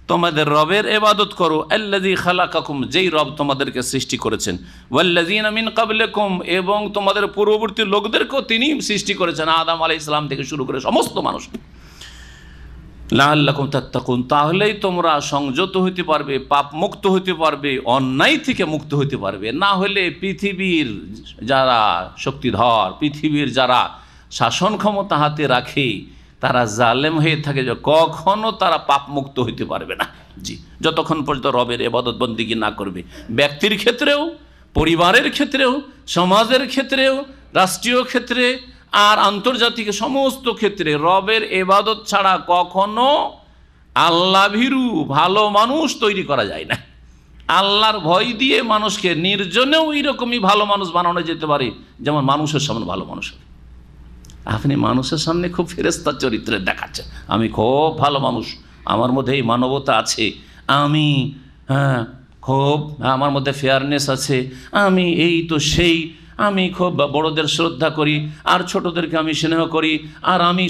তোমাদের রবের ইবাদত করো, আল্লাযী খালাকাকুম, যেই রব তোমাদেরকে সৃষ্টি করেছেন, ওয়াল্লাযীনা মিন ক্বাবলিকুম, এবং তোমাদের পূর্ববর্তী লোকদেরকেও তিনি সৃষ্টি করেছেন, আদম আলাইহিস সালাম থেকে শুরু করে সমস্ত মানুষ। লাআল্লাকুম তাত্তাকুন, তাহলেই তোমরা সংযত হইতে পারবে, পাপ মুক্ত হইতে পারবে, অন্যায় থেকে মুক্ত হইতে পারবে। না হলে পৃথিবীর যারা শক্তিধর, পৃথিবীর যারা শাসন ক্ষমতা হাতে রাখে, তারা জালেম হয়ে থাকে, যে কখনো তারা পাপ মুক্ত হইতে পারবে না। জি, যতক্ষণ পর্যন্ত রবের ইবাদত বন্দেগী না করবে, ব্যক্তির ক্ষেত্রেও, পরিবারের ক্ষেত্রেও, সমাজের ক্ষেত্রেও, রাষ্ট্রীয় ক্ষেত্রে আর আন্তর্জাতিক সমস্ত ক্ষেত্রে রবের ইবাদত ছাড়া কখনো আল্লাহ ভীরু ভালো মানুষ তৈরি করা যায় না। আল্লাহর ভয় দিয়ে মানুষকে নির্জনেও এইরকমই ভালো মানুষ বানানো যেতে পারে, যেমন মানুষের সামনে ভালো মানুষ হবে। আপনি মানুষের সামনে খুব ফেরেশতার চরিত্রে দেখাচ্ছেন, আমি খুব ভালো মানুষ, আমার মধ্যে এই মানবতা আছে, আমি খুব, আমার মধ্যে ফেয়ারনেস আছে, আমি এই তো সেই, আমি খুব বড়দের শ্রদ্ধা করি আর ছোটদেরকে আমি স্নেহ করি, আর আমি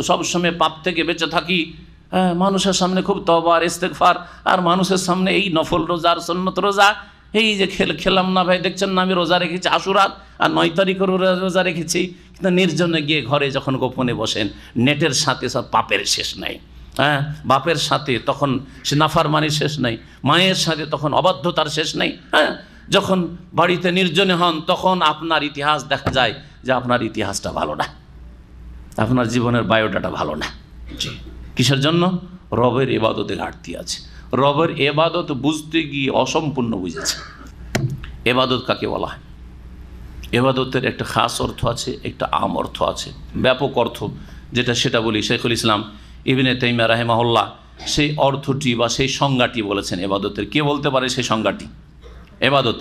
সবসময় পাপ থেকে বেঁচে থাকি। মানুষের সামনে খুব তওবা আর ইস্তেগফার, আর মানুষের সামনে এই নফল রোজা আর সুন্নত রোজা, এই যে খেলাম না ভাই, দেখছেন না আমি রোজা রেখেছি আশুরার, আর 9 তারিখের রোজা রেখেছি। কিন্তু নির্জনে গিয়ে ঘরে যখন গোপনে বসেন, নেটের সাথে সব পাপের শেষ নাই। বাপের সাথে তখন সে নাফরমানির শেষ নাই, মায়ের সাথে তখন অবাধ্যতার শেষ নাই। যখন বাড়িতে নির্জনে হন, তখন আপনার ইতিহাস দেখা যায় যে আপনার ইতিহাসটা ভালো না, আপনার জীবনের বায়োডাটা ভালো না। জি, কিসের জন্য? রবের ইবাদতে ঘাটতি আছে। রবের ইবাদত বুঝতে গিয়ে অসম্পূর্ণ বুঝেছে। ইবাদত কাকে বলা হয়? ইবাদতের একটা খাস অর্থ আছে, একটা আম অর্থ আছে, ব্যাপক অর্থ যেটা, সেটা বলি। শেখুল ইসলাম ইবনে তাইমিয়া রাহিমাহুল্লাহ সেই অর্থটি বা সেই সংজ্ঞাটি বলেছেন ইবাদতের। কে বলতে পারে সেই সংজ্ঞাটি? ইবাদত,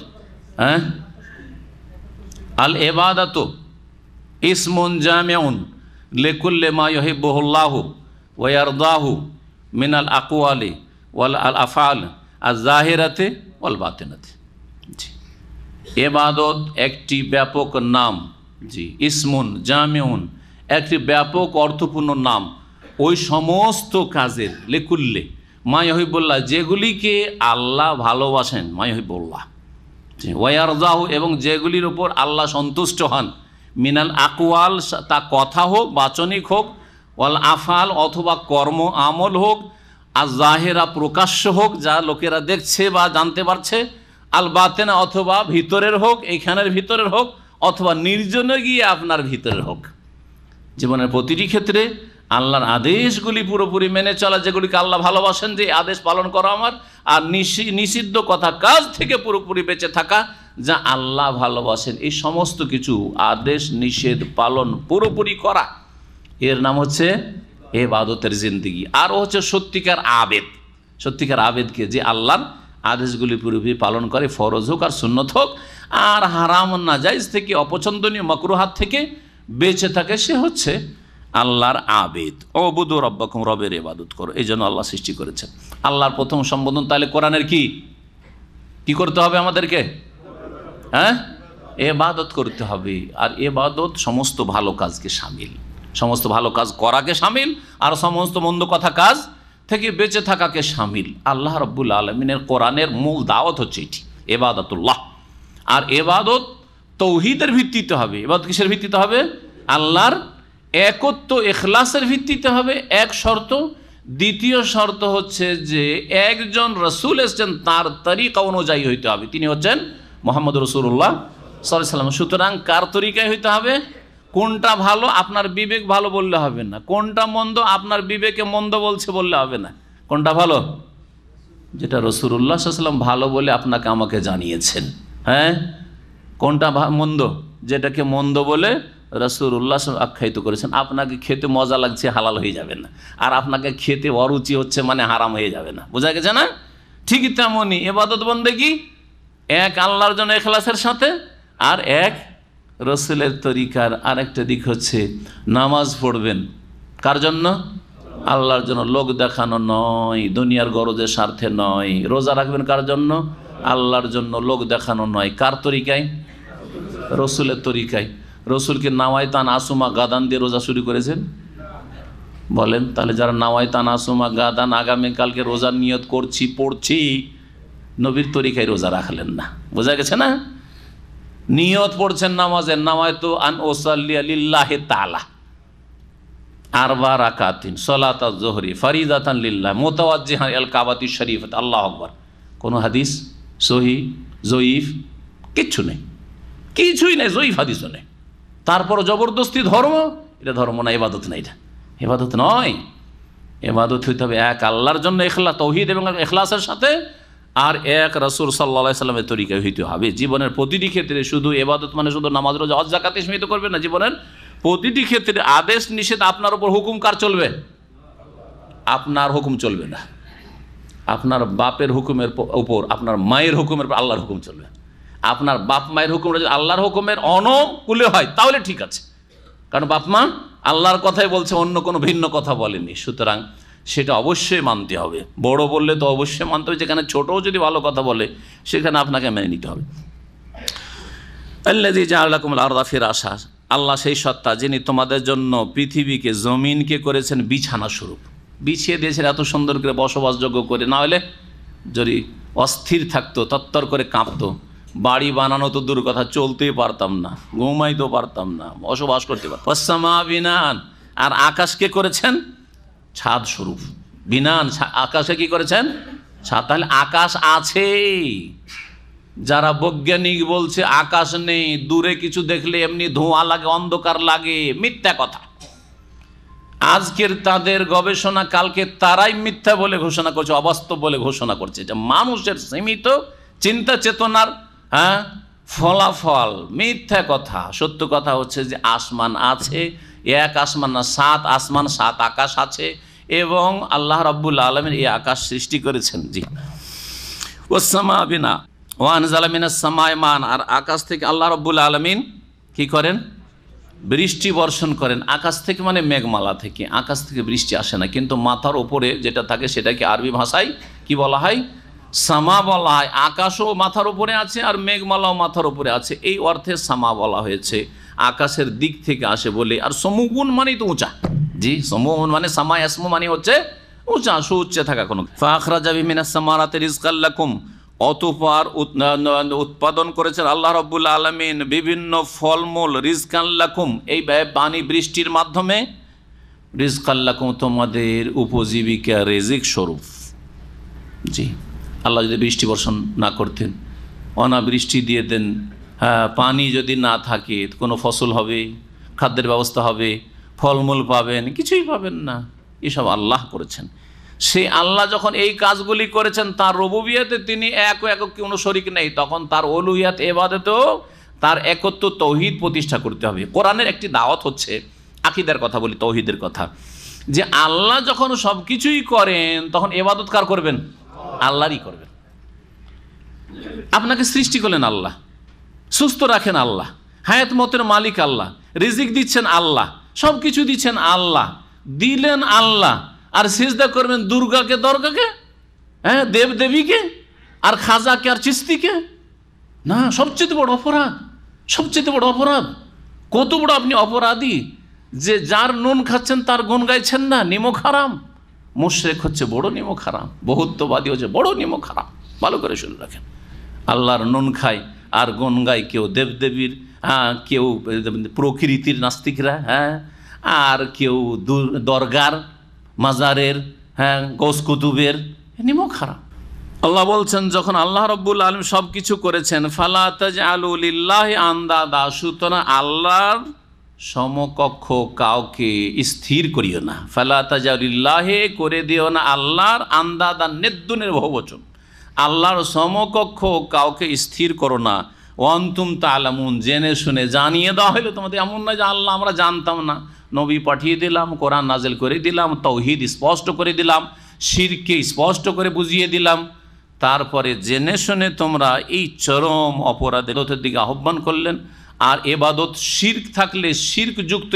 আল ইবাদাতু ইসমুন জামিউন লিকুল্লি মা ইউহিব্বুহুল্লাহু ওয়া ইয়ারদাহু মিনাল আকওয়ালি ওয়াল আফআল আয-যাহিরাতি ওয়াল বাতিনাতি। জি, ইবাদত একটি ব্যাপক নাম। জি, ইসমুন জামিউন একটি ব্যাপক অর্থপূর্ণ নাম ওই সমস্ত কাজের, লিকুল্লি মা ইউহিব্বুল্লাহ, যেগুলিকে আল্লাহ ভালোবাসেন, মা ইউহিব্বুল্লাহ, ওয়া ইয়ারদাহু, এবং যেগুলির উপর আল্লাহ সন্তুষ্ট হন, মিনাল আকওয়াল, তা কথা হোক, বাচনিক হোক, ওয়াল আফআল, অথবা কর্ম আমল হোক, আর জাহেরা, প্রকাশ্য হোক, যা লোকেরা দেখছে বা জানতে পারছে, আল বাতেনা, অথবা ভিতরের হোক, এইখানের ভিতরের হোক, অথবা নির্জনে গিয়ে আপনার ভিতরের হোক। জীবনের প্রতিটি ক্ষেত্রে আল্লাহর আদেশগুলি পুরোপুরি মেনে চলা, যেগুলিকে আল্লাহ ভালোবাসেন, যে আদেশ পালন করা আমার, আর নিষিদ্ধ কথা কাজ থেকে পুরোপুরি বেঁচে থাকা, যা আল্লাহ ভালোবাসেন, এই সমস্ত কিছু আদেশ নিষেধ পালন পুরোপুরি করা, এর নাম হচ্ছে ইবাদতের জিন্দেগি। আরও হচ্ছে সত্যিকার আবেদ। সত্যিকার আবেদকে, যে আল্লাহর আদেশগুলি পুরোপুরি পালন করে, ফরজ হোক আর সুন্নত হোক, আর হারাম নাজাইজ থেকে, অপছন্দনীয় মাকরুহাত থেকে বেঁচে থাকে, সে হচ্ছে আল্লাহর আবেদ। ওয়াবুদু রব্বাকুম, রবের ইবাদত করো। এই জন্য আল্লাহ সৃষ্টি করেছেন। আল্লাহর প্রথম সম্বোধন তাহলে কোরআনের কি করতে হবে আমাদেরকে? ইবাদত করতে হবে। আর ইবাদত সমস্ত ভালো কাজকে শামিল, সমস্ত ভালো কাজ করাকে শামিল, আর সমস্ত মন্দ কথা কাজ থেকে বেঁচে থাকাকে শামিল। আল্লাহ রাব্বুল আলামিনের কোরআনের মূল দাওয়াত হচ্ছে এটি, ইবাদতুল্লাহ। আর ইবাদত তৌহিদের ভিত্তিতে হবে। ইবাদত কিসের ভিত্তিতে হবে? আল্লাহর একত্ব, ইখলাসের ভিত্তিতে হবে, এক শর্ত। দ্বিতীয় শর্ত হচ্ছে যে একজন রাসূল এসেছেন, তার তরিকা অনুযায়ী হইতে হবে। তিনি হচ্ছেন মুহাম্মদ রাসূলুল্লাহ সাল্লাল্লাহু আলাইহি ওয়াসাল্লাম। সুতরাং কার তরিকায় হইতে হবে? কোনটা ভালো আপনার বিবেক ভালো বললে হবে না, কোনটা মন্দ আপনার বিবেকে মন্দ বলছে বললে হবে না। কোনটা ভালো? যেটা রাসূলুল্লাহ সাল্লাল্লাহু আলাইহি ওয়াসাল্লাম ভালো বলে আপনাকে আমাকে জানিয়েছেন। হ্যাঁ, কোনটা মন্দ? যেটাকে মন্দ বলে রাসূলুল্লাহ আখ্যায়িত করেছেন। আপনাকে খেতে মজা লাগছে, হালাল হয়ে যাবে না, আর আপনাকে খেতে অরুচি হচ্ছে মানে হারাম হয়ে যাবে না। বোঝা গেছে না? ঠিকই তেমনই ইবাদত বন্দেগী এক আল্লাহর জন্য ইখলাসের সাথে, আর এক রাসূলের তরিকার। আরেকটা দিক হচ্ছে নামাজ পড়বেন কার জন্য? আল্লাহর জন্য, লোক দেখানো নয়, দুনিয়ার গরজের স্বার্থে নয়। রোজা রাখবেন কার জন্য? আল্লাহর জন্য, লোক দেখানো নয়। কার তরিকায়? রাসূলের তরিকায়। রসুলকে নাওয়াইতান আসুমা গাদান দিয়ে রোজা শুরু করেছেন? বলেন তাহলে, যারা নাওয়াইতান আসুমা গাদান আগামীকালকে রোজার নিয়ত করছি, পড়ছি, নবীর তরিকায় রোজা রাখলেন না। বোঝা গেছে না? নিয়ত পড়ছেন নামাজের, নাওয়াইতু আন উসাল্লি লিল্লাহি তাআলা আরবা রাকাতিন সালাতাজ যুহরি ফরিদাতান লিল্লাহ মুতাওয়াজ্জিহান ইলাল কাবাতি শরীফাত। আল্লাহু আকবার। কোন হাদিস সহিহ জয়ীফ কিচ্ছু নেই, কিছুই নেই, জয়ীফ হাদিসও নেই। তারপর জবরদস্তি ধর্ম, এটা ধর্ম না, ইবাদত না, এটা ইবাদত নয়। ইবাদত হইতে হবে এক আল্লাহর জন্য, ইখলাস, তাওহীদ এবং ইখলাসের সাথে, আর এক রাসূল সাল্লাল্লাহু আলাইহি সাল্লামের তরিকায় হইতে হবে। জীবনের প্রতিটি ক্ষেত্রে শুধু ইবাদত মানে শুধু নামাজ রোজা হজ যাকাত সীমিত করবে না। জীবনের প্রতিটি ক্ষেত্রে আদেশ নিষেধ আপনার উপর হুকুম কার চলবে? আপনার হুকুম চলবে না। আপনার বাপের হুকুমের উপর, আপনার মায়ের হুকুমের উপর আল্লাহর হুকুম চলবে। আপনার বাপ মায়ের হুকুম যদি আল্লাহর হুকুমের অনুকূলে হয় তাহলে ঠিক আছে, কারণ বাপ মা আল্লাহর কথাই বলছে, অন্য কোনো ভিন্ন কথা বলেনি। সুতরাং সেটা অবশ্যই মানতে হবে। বড় বললে তো অবশ্যই মানতে হবে, যেখানে ছোটও যদি ভালো কথা বলে সেখানে আপনাকে মেনে নিতে হবে। আল্লাযী জাআলা লাকুমুল আরদা ফিরাশা, আল্লাহ সেই সত্তা যিনি তোমাদের জন্য পৃথিবীকে, জমিনকে করেছেন বিছানা স্বরূপ, বিছিয়ে দিয়েছেন এত সুন্দর করে বসবাসযোগ্য করে। না হলে যদি অস্থির থাকতো, তত্তর করে কাঁপতো, বাড়ি বানানো তো দূর কথা, চলতেই পারতাম না, ঘুমাইতেও পারতাম না, বসবাস করতে পারতাম। ওয়াসসামা বিনান, আর আকাশকে করেছেন ছাদ স্বরূপ। বিনান, আকাশে কি করেছেন? ছাদ। তাহলে আকাশ আছে। যারা বৈজ্ঞানিক বলছে আকাশ নেই, দূরে কিছু দেখলে এমনি ধোঁয়া লাগে, অন্ধকার লাগে, মিথ্যা কথা। আজকের তাদের গবেষণা কালকে তারাই মিথ্যা বলে ঘোষণা করছে, অবাস্তব বলে ঘোষণা করছে। এটা মানুষের সীমিত চিন্তা চেতনার ফলাফল, মিথ্যা কথা। সত্য কথা হচ্ছে যে আসমান আছে, এক আসমান না, 7 আসমান 7 আকাশ আছে, এবং আল্লাহ রাব্বুল আলামিন এই আকাশ সৃষ্টি করেছেন। জি, ওয়াসসামা বিনা ওয়া আনজালা মিনাস সামাই মান, আর আকাশ থেকে আল্লাহ রাব্বুল আলামিন কি করেন? বৃষ্টি বর্ষণ করেন। আকাশ থেকে মানে মেঘমালা থেকে, আকাশ থেকে বৃষ্টি আসে না, কিন্তু মাথার উপরে যেটা থাকে সেটাকে আরবি ভাষায় কি বলা হয়? সামা বলা হয়। আকাশও মাথার উপরে আছে আর মেঘমালাও মাথার উপরে আছে, এই অর্থে সামা বলা হয়েছে। আকাশের দিক থেকে আসে বলে। আর সমুগুন মানেই তো উঁচা। জি, সমুগুন মানে সামা ইসমু মানে হচ্ছে উঁচা, সুউচ্চে থাকা কোনো। ফাখরাজা মিনাস সামারাতি রিজকাল লাকুম, অতঃপর উৎপাদন করেছেন আল্লাহ রাব্বুল আলামিন বিভিন্ন ফলমূল, রিজকাল লাকুম, এই পানি বৃষ্টির মাধ্যমে, রিজকাল লাকুম তোমাদের উপজীবিকা, রিজিক স্বরূপ। জি, আল্লাহ যদি বৃষ্টি বর্ষণ না করতেন, অনাবৃষ্টি দিয়ে দেন, হ্যাঁ, পানি যদি না থাকে, কোনো ফসল হবে, খাদ্যের ব্যবস্থা হবে, ফলমূল পাবেন, কিছুই পাবেন না। এসব আল্লাহ করেছেন। সেই আল্লাহ যখন এই কাজগুলি করেছেন, তার রুবুবিয়তে তিনি একক কোনো শরিক নেই, তখন তার উলুহিয়াত ইবাদতেও তার একত্ব তৌহিদ প্রতিষ্ঠা করতে হবে। কোরআনের একটি দাওয়াত হচ্ছে, আকীদার কথা বলি, তৌহিদের কথা, যে আল্লাহ যখন সব কিছুই করেন তখন ইবাদত কার করবেন? আল্লাহরই করবেন। আপনাকে সৃষ্টি করলেন আল্লাহ, সুস্থ রাখেন আল্লাহ, হায়াত মতের মালিক আল্লাহ, রিজিক দিচ্ছেন আল্লাহ, সব কিছু দিচ্ছেন আল্লাহ, দিলেন আল্লাহ, আর সিজদা করবেন দুর্গাকে, দর্গাকে, হ্যাঁ, দেবদেবীকে, আর খাজাকে, আর চিস্তিকে? না, সবচেয়ে বড় অপরাধ, সবচেয়ে বড় অপরাধ। কত বড় আপনি অপরাধী যে যার নুন খাচ্ছেন তার গুণ গাইছেন না, নিমক হারাম। মুশরিক হচ্ছে বড় নিমক হারাম, বহুত্ববাদী হচ্ছে বড় নিমক হারাম। ভালো করে শুনে রাখেন। আল্লাহর নুন খায় আর গুণ গায় কেউ দেবদেবীর, কেউ প্রকৃতির নাস্তিকরা, আর কেউ দরগার, মাজারের, গৌস কুতুবের, নিমক হারাম। আল্লাহ বলছেন যখন আল্লাহ রাব্বুল আলামিন সব কিছু করেছেন, ফালা তাজআলু লিল্লাহি আন্দাদা, সুতরাং আল্লাহর সমকক্ষ কাউকে স্থির করিও না। ফালা তাজআলু লিল্লাহি, করে দিও না আল্লাহর, আন্দাদা নেদ্দুনের বহুবচন, আল্লাহর সমকক্ষ কাউকে স্থির করো না। ওয়ান্তুম তা'লামুন, জেনে শুনে, জানিয়ে দেওয়া হলো তোমাদের, এমন না যে আল্লাহ আমরা জানতাম না, নবী পাঠিয়ে দিলাম, কোরআন নাজিল করে দিলাম, তাওহীদ স্পষ্ট করে দিলাম, শিরকে স্পষ্ট করে বুঝিয়ে দিলাম, তারপরে জেনে শুনে তোমরা এই চরম অপরাধের দিকে আহ্বান করলেন। আর এবাদত শিরক থাকলে, শিরকযুক্ত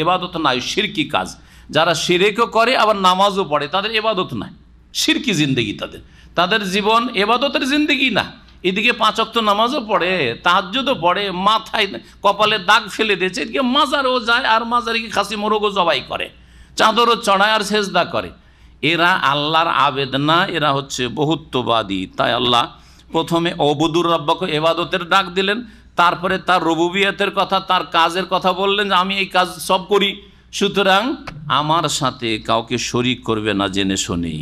এবাদত নাই, শিরকি কাজ। যারা শিরকও করে আবার নামাজও পড়ে, তাদের এবাদত নাই, শিরকি জিন্দেগি তাদের জীবন এবাদতের জিন্দেগি না। এদিকে 5 ওয়াক্ত নামাজও পড়ে, তাহাজ্জুদও পড়ে, মাথায় কপালে দাগ ফেলে দিয়েছে, এদিকে মাজারও যায় আর মাজারে গিয়ে খাসি মোরগও জবাই করে, চাদরও চড়ায় আর সেজদা করে। এরা আল্লাহর আবেদ না, এরা হচ্ছে বহুত্ববাদী। তাই আল্লাহ প্রথমে অবুদুর রাব্বাকে এবাদতের ডাক দিলেন, তারপরে তার রুবুবিয়তের কথা, তার কাজের কথা বললেন যে আমি এই কাজ সব করি, সুতরাং আমার সাথে কাউকে শরীক করবে না জেনে শুনে।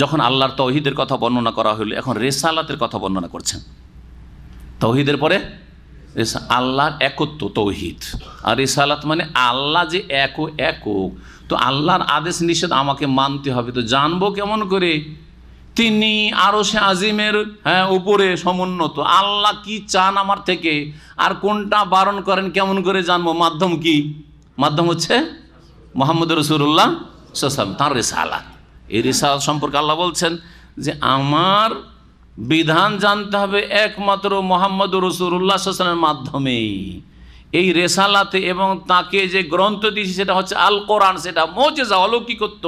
যখন আল্লাহর তাওহীদের কথা বর্ণনা করা হলো, এখন রিসালাতের কথা বর্ণনা করছেন। তাওহীদের পরে আল্লাহর একত্ব তাওহীদ, আর রিসালাত মানে আল্লাহ যে একক। তো আল্লাহর আদেশ নিষেধ আমাকে মানতে হবে, তো জানবো কেমন করে? তিনি আরশে আজিমের উপরে সমুন্নত, আল্লাহ কি চান আমার থেকে আর কোনটা বারণ করেন কেমন করে জানবো? মাধ্যম কি? মাধ্যম হচ্ছে মুহাম্মদ রাসূলুল্লাহ সাল্লাল্লাহু আলাইহি ওয়াসাল্লাম, তার রিসালাত। এই রিসালাত সম্পর্কে আল্লাহ বলছেন যে আমার বিধান জানতে হবে একমাত্র মুহাম্মদ রাসূলুল্লাহ সাল্লাল্লাহু আলাইহি ওয়াসাল্লামের মাধ্যমেই। এই রেসালাতে এবং তাকে যে গ্রন্থ দিয়েছি সেটা হচ্ছে আল কোরআন, সেটা মুজিজা, অলৌকিকত্ব।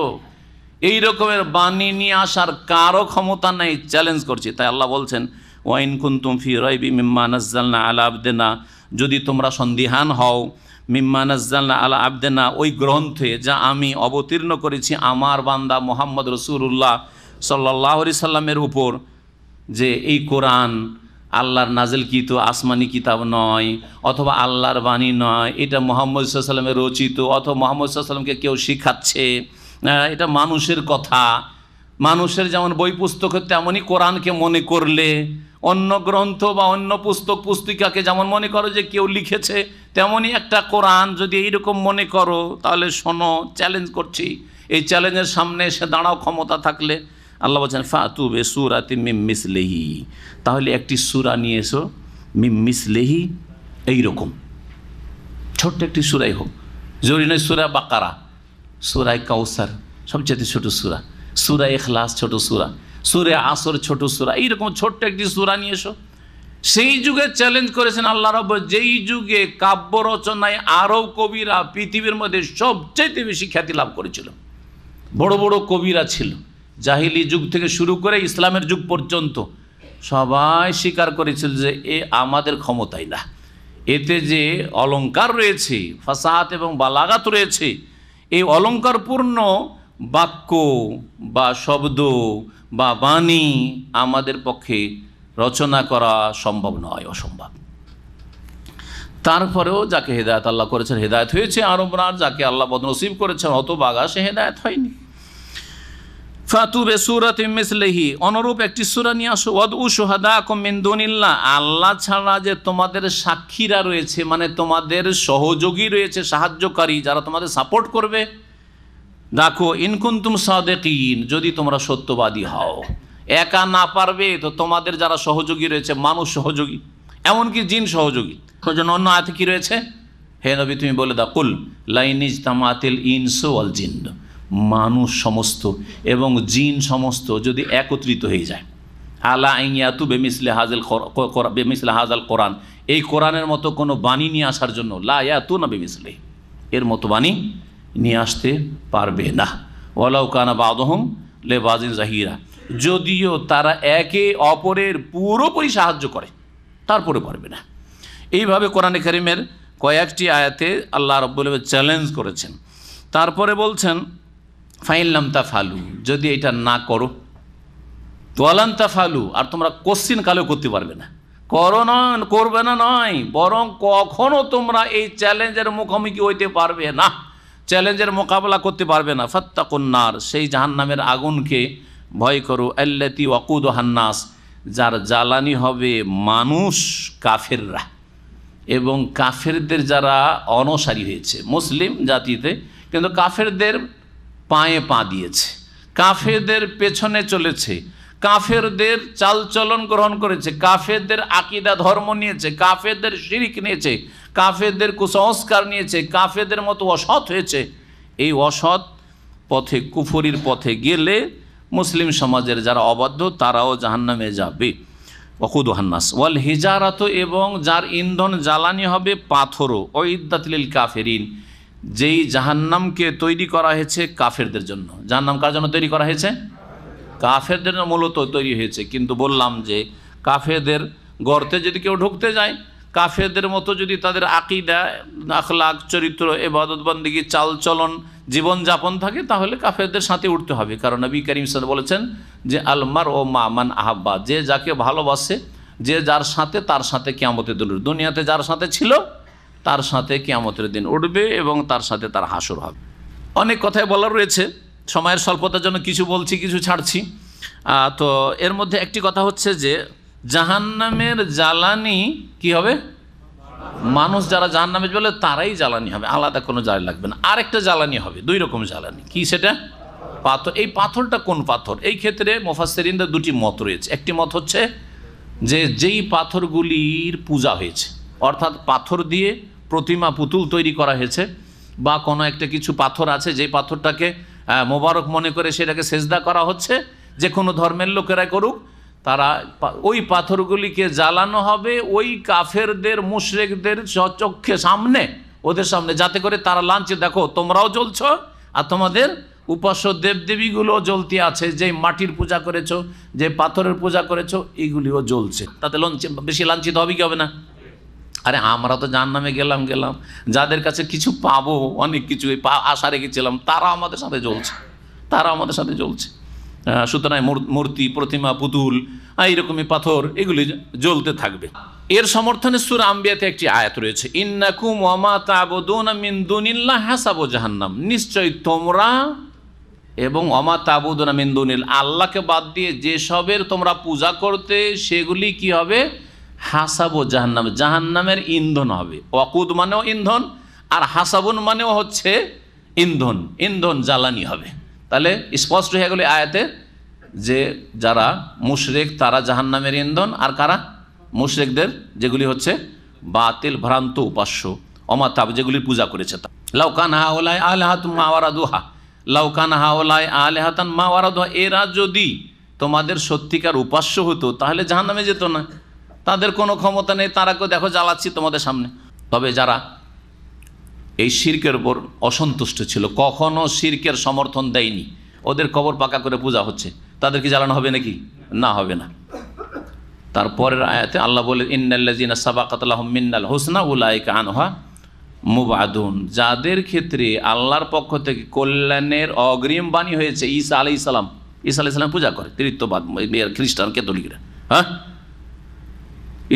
এই রকমের বাণী নিয়ে আসার কারো ক্ষমতা নেই, চ্যালেঞ্জ করছি। তাই আল্লাহ বলছেন ওয়াইন কুনতুম ফি রাইবি মিম্মা নাযালনা আলা আবদিনা, যদি তোমরা সন্দিহান হও, মিম্মা নাযালনা আলা আবদিনা, ওই গ্রন্থে যা আমি অবতীর্ণ করেছি আমার বান্দা মুহাম্মদ রাসূলুল্লাহ সাল্লাল্লাহু আলাইহি সাল্লামের উপর, যে এই কোরআন আল্লাহর নাজিলকৃত আসমানি কিতাব নয়, অথবা আল্লাহর বাণী নয়, এটা মুহাম্মদ সাল্লাল্লাহু আলাইহি সাল্লামের রচিত, অথবা মুহাম্মদ সাল্লাল্লাহু আলাইহি সাল্লামকে কেউ শিখাচ্ছে, এটা মানুষের কথা। মানুষের যেমন বই পুস্তক তেমনই কোরআনকে মনে করলে, অন্য গ্রন্থ বা অন্য পুস্তক পুস্তিকাকে যেমন মনে করো যে কেউ লিখেছে, তেমনই একটা কোরআন যদি এইরকম মনে করো, তাহলে শোনো, চ্যালেঞ্জ করছি। এই চ্যালেঞ্জের সামনে এসে দাঁড়াও ক্ষমতা থাকলে। আল্লাহ বলছেন ফাতু বে সূরাতিম মিন মিসলিহি, তাহলে একটি সূরা নিয়ে এসো, মিন মিসলিহি, এইরকম ছোট্ট একটি সূরাই হোক, জরুরি নয় সূরা বাকারা, সূরা কাউসার সবচেয়ে ছোট সূরা, সূরা ইখলাস ছোট সূরা, সূরা আসর ছোট সূরা, এইরকম ছোট্ট একটি সূরা নিয়ে এসো। সেই যুগে চ্যালেঞ্জ করেছেন আল্লাহ রাব্বু, যেই যুগে কাব্য রচনায় আরব কবিরা পৃথিবীর মধ্যে সবচেয়ে বেশি খ্যাতি লাভ করেছিল। বড় বড় কবিরা ছিল, জাহিলি যুগ থেকে শুরু করে ইসলামের যুগ পর্যন্ত সবাই স্বীকার করেছিল যে এ আমাদের ক্ষমতাই না, এতে যে অলঙ্কার রয়েছে, ফাসাহাত এবং বালাগাত রয়েছে, এই অলঙ্কারপূর্ণ বাক্য বা শব্দ বা বাণী আমাদের পক্ষে রচনা করা সম্ভব নয়, অসম্ভব। তারপরেও যাকে হেদায়েত আল্লাহ করেছেন হেদায়েত হয়েছে আরবরা, যাকে আল্লাহ বদনসিব করেছেন হতভাগা, সে হেদায়েত হয়নি। ফাতু বে সূরাতিম মিসলিহি, অনুরূপ একটি সূরা নিয়ে আসো। ওয়াদউ শুহাদাকুম মিন দুনিল্লাহ, আল্লাহ ছাড়া যে তোমাদের সাক্ষীরা রয়েছে, মানে তোমাদের সহযোগী রয়েছে, সাহায্যকারী, যারা তোমাদের সাপোর্ট করবে, দেখো ইন কুনতুম সাদিকিন, যদি তোমরা সত্যবাদী হও। একা না পারবে তো তোমাদের যারা সহযোগী রয়েছে, মানুষ সহযোগী, এমনকি জিন সহযোগী। জন্য অন্য আয়াতে কি রয়েছে? হে নবী তুমি বলে দাও, কুল লাইন ইজতামাতিল ইনসু ওয়াল জিন, মানুষ সমস্ত এবং জিন সমস্ত যদি একত্রিত হয়ে যায়, আলা আইয়াতু বেমিসলি হাজাল কোরআন, এই কোরআনের মতো কোনো বাণী নিয়ে আসার জন্য, লা ইয়াতুনা বেমিসলি, এর মতো বাণী নিয়ে আসতে পারবে না। ওয়ালাউ কানা বাদুহুম লিবাযিন যাহিরা, যদিও তারা একে অপরের পুরোপুরি সাহায্য করে, তারপরে পারবে না। এইভাবে কোরআনে কারীমের কয়েকটি আয়াতে আল্লাহ রাব্বুল আলামিন চ্যালেঞ্জ করেছেন। তারপরে বলছেন ফাইনলাম তাফালু, যদি এটা না করো, তোয়ালান তাফালু, আর তোমরা কোশ্চিন কালেও করতে পারবে না, করো না, করবে না নয়, বরং কখনো তোমরা এই চ্যালেঞ্জের মুখোমুখি হইতে পারবে না, চ্যালেঞ্জের মোকাবেলা করতে পারবে না। ফাত্তাকুন নার, সেই জাহান্নামের আগুনকে ভয় করো, আল্লাতী ওয়াকুদুহান নাস, যার জ্বালানি হবে মানুষ, কাফেররা এবং কাফেরদের যারা অনসারী হয়েছে মুসলিম জাতিতে, কিন্তু কাফেরদের পায়ে পা দিয়েছে, কাফেরদের পেছনে চলেছে, কাফেরদের চালচলন গ্রহণ করেছে, কাফেরদের আকীদা ধর্ম নিয়েছে, কাফেরদের শিরিক নিয়েছে, কাফেরদের কুসংস্কার নিয়েছে, কাফেরদের মতো অসৎ হয়েছে। এই অসৎ পথে, কুফরির পথে গেলে মুসলিম সমাজের যারা অবাধ্য তারাও জাহান্নামে যাবে। ওয়াকুদুহান নাস ওয়াল হিজারাত, এবং যার ইন্ধন জ্বালানি হবে পাথরও, উইদ্দাত লিল কাফিরিন, যেই জাহান্নামকে তৈরি করা হয়েছে কাফেরদের জন্য। জাহান্নাম কার জন্য তৈরি করা হয়েছে? কাফেরদের জন্য মূলত তৈরি হয়েছে। কিন্তু বললাম যে কাফেরদের গর্তে যদি কেউ ঢুকতে যায়, কাফেরদের মতো যদি তাদের আকীদা, আখলাক, চরিত্র, ইবাদত বন্দেগী, চালচলন, জীবনযাপন থাকে, তাহলে কাফেরদের সাথে উঠতে হবে। কারণ নবী করিম সাল্লাল্লাহু আলাইহি ওয়াসাল্লাম বলেছেন যে আলমার ও মা মান আহাব্বা, যে যাকে ভালোবাসে, যে যার সাথে, তার সাথে কিয়ামতের দিন, দুনিয়াতে যার সাথে ছিল তার সাথে কিয়ামতের দিন উঠবে এবং তার সাথে তার হাসর হবে। অনেক কথাই বলার রয়েছে, সময়ের স্বল্পতার জন্য কিছু বলছি, কিছু ছাড়ছি। তো এর মধ্যে একটি কথা হচ্ছে যে জাহান্নামের জ্বালানি কি হবে? মানুষ যারা জাহান্নামে বলে তারাই জ্বালানি হবে, আলাদা কোনো জ্বালানি লাগবে না। আরেকটা জ্বালানি হবে, দুই রকম জ্বালানি। কি সেটা? পাথর। এই পাথরটা কোন পাথর? এই ক্ষেত্রে মুফাসসিরিনদের দুটি মত রয়েছে। একটি মত হচ্ছে যে যেই পাথরগুলির পূজা হয়েছে, অর্থাৎ পাথর দিয়ে প্রতিমা, পুতুল তৈরি করা হয়েছে, বা কোনো একটা কিছু পাথর আছে যেই পাথরটাকে মোবারক মনে করে সেটাকে সেজদা করা হচ্ছে, যে কোনো ধর্মের লোকেরা করুক, তারা ওই পাথরগুলিকে জ্বালানো হবে ওই কাফেরদের, মুশরিকদের চক্ষে সামনে, ওদের সামনে, যাতে করে তারা লাঞ্ছে, দেখো তোমরাও জ্বলছ আর তোমাদের উপাস্য দেবদেবীগুলো জ্বলতে আছে, যে মাটির পূজা করেছো, যে পাথরের পূজা করেছো, এইগুলিও জ্বলছে। তাতে বেশি লাঞ্ছিত হবে কি হবে না? আরে আমরা তো জাহান্নামে গেলাম, যাদের কাছে কিছু পাবো, অনেক কিছু আশা রেখেছিলাম, তারা আমাদের সাথে জ্বলছে, তারা আমাদের সাথে জ্বলছে। সুতরাং মূর্তি, প্রতিমা, পুতুল, এইরকমই পাথর, এগুলি জ্বলতে থাকবে। এর সমর্থনে সূরা আম্বিয়াতে একটি আয়াত রয়েছে, ইন্নাকুম ওয়া মা তা'বুদুনা মিন দুনিল্লাহি হাসাবু জাহান্নাম, নিশ্চয় তোমরা এবং ওয়া মা তা'বুদুনা মিন দুনিল, আল্লাহকে বাদ দিয়ে যেসবের তোমরা পূজা করতে, সেগুলি কি হবে? হাসাবু জাহান্নাম, জাহান্নামের ইন্ধন হবে। ওয়াকুদ মানেও ইন্ধন, আর হাসাবুন মানেও হচ্ছে ইন্ধন, ইন্ধন জ্বালানি হবে। তাহলে স্পষ্ট হয়ে গেল আয়াতে যে যারা মুশরিক তারা জাহান্নামের ইন্ধন, আর কারা? মুশরিকদের যেগুলি হচ্ছে বাতিল, ভ্রান্ত উপাস্য, অমাতাব, যেগুলির পূজা করেছে। লাউকান হাউলাই আলিহাতুম মা ওয়ারাদুহা, লাউকান হাউলাই আলিহাতান মা ওয়ারাদুহা, এরা যদি তোমাদের সত্যিকার উপাস্য হতো তাহলে জাহান্নামে যেত না, তাদের কোনো ক্ষমতা নেই, তারা কেউ দেখো জ্বালাচ্ছি তোমাদের সামনে। তবে যারা এই শিরকের উপর অসন্তুষ্ট ছিল, কখনো শিরকের সমর্থন দেয়নি, ওদের কবর পাকা করে পূজা হচ্ছে, তাদের কি জ্বালানো হবে নাকি? না, হবে না। তারপরের আয়াতে আল্লাহ বলে, ইন্নাল্লাযিনা সাবাকাত লাহুম মিন্নাল হুসনা উলাইকা আনহা মুবআদুন, যাদের ক্ষেত্রে আল্লাহর পক্ষ থেকে কল্যাণের অগ্রিম বাণী হয়েছে। ঈসা আলাইহিস সালাম, ঈসা আলাইহিস সালাম পূজা করে ত্রিত্ববাদ, খ্রিস্টান, ক্যাথলিকরা। হ্যাঁ,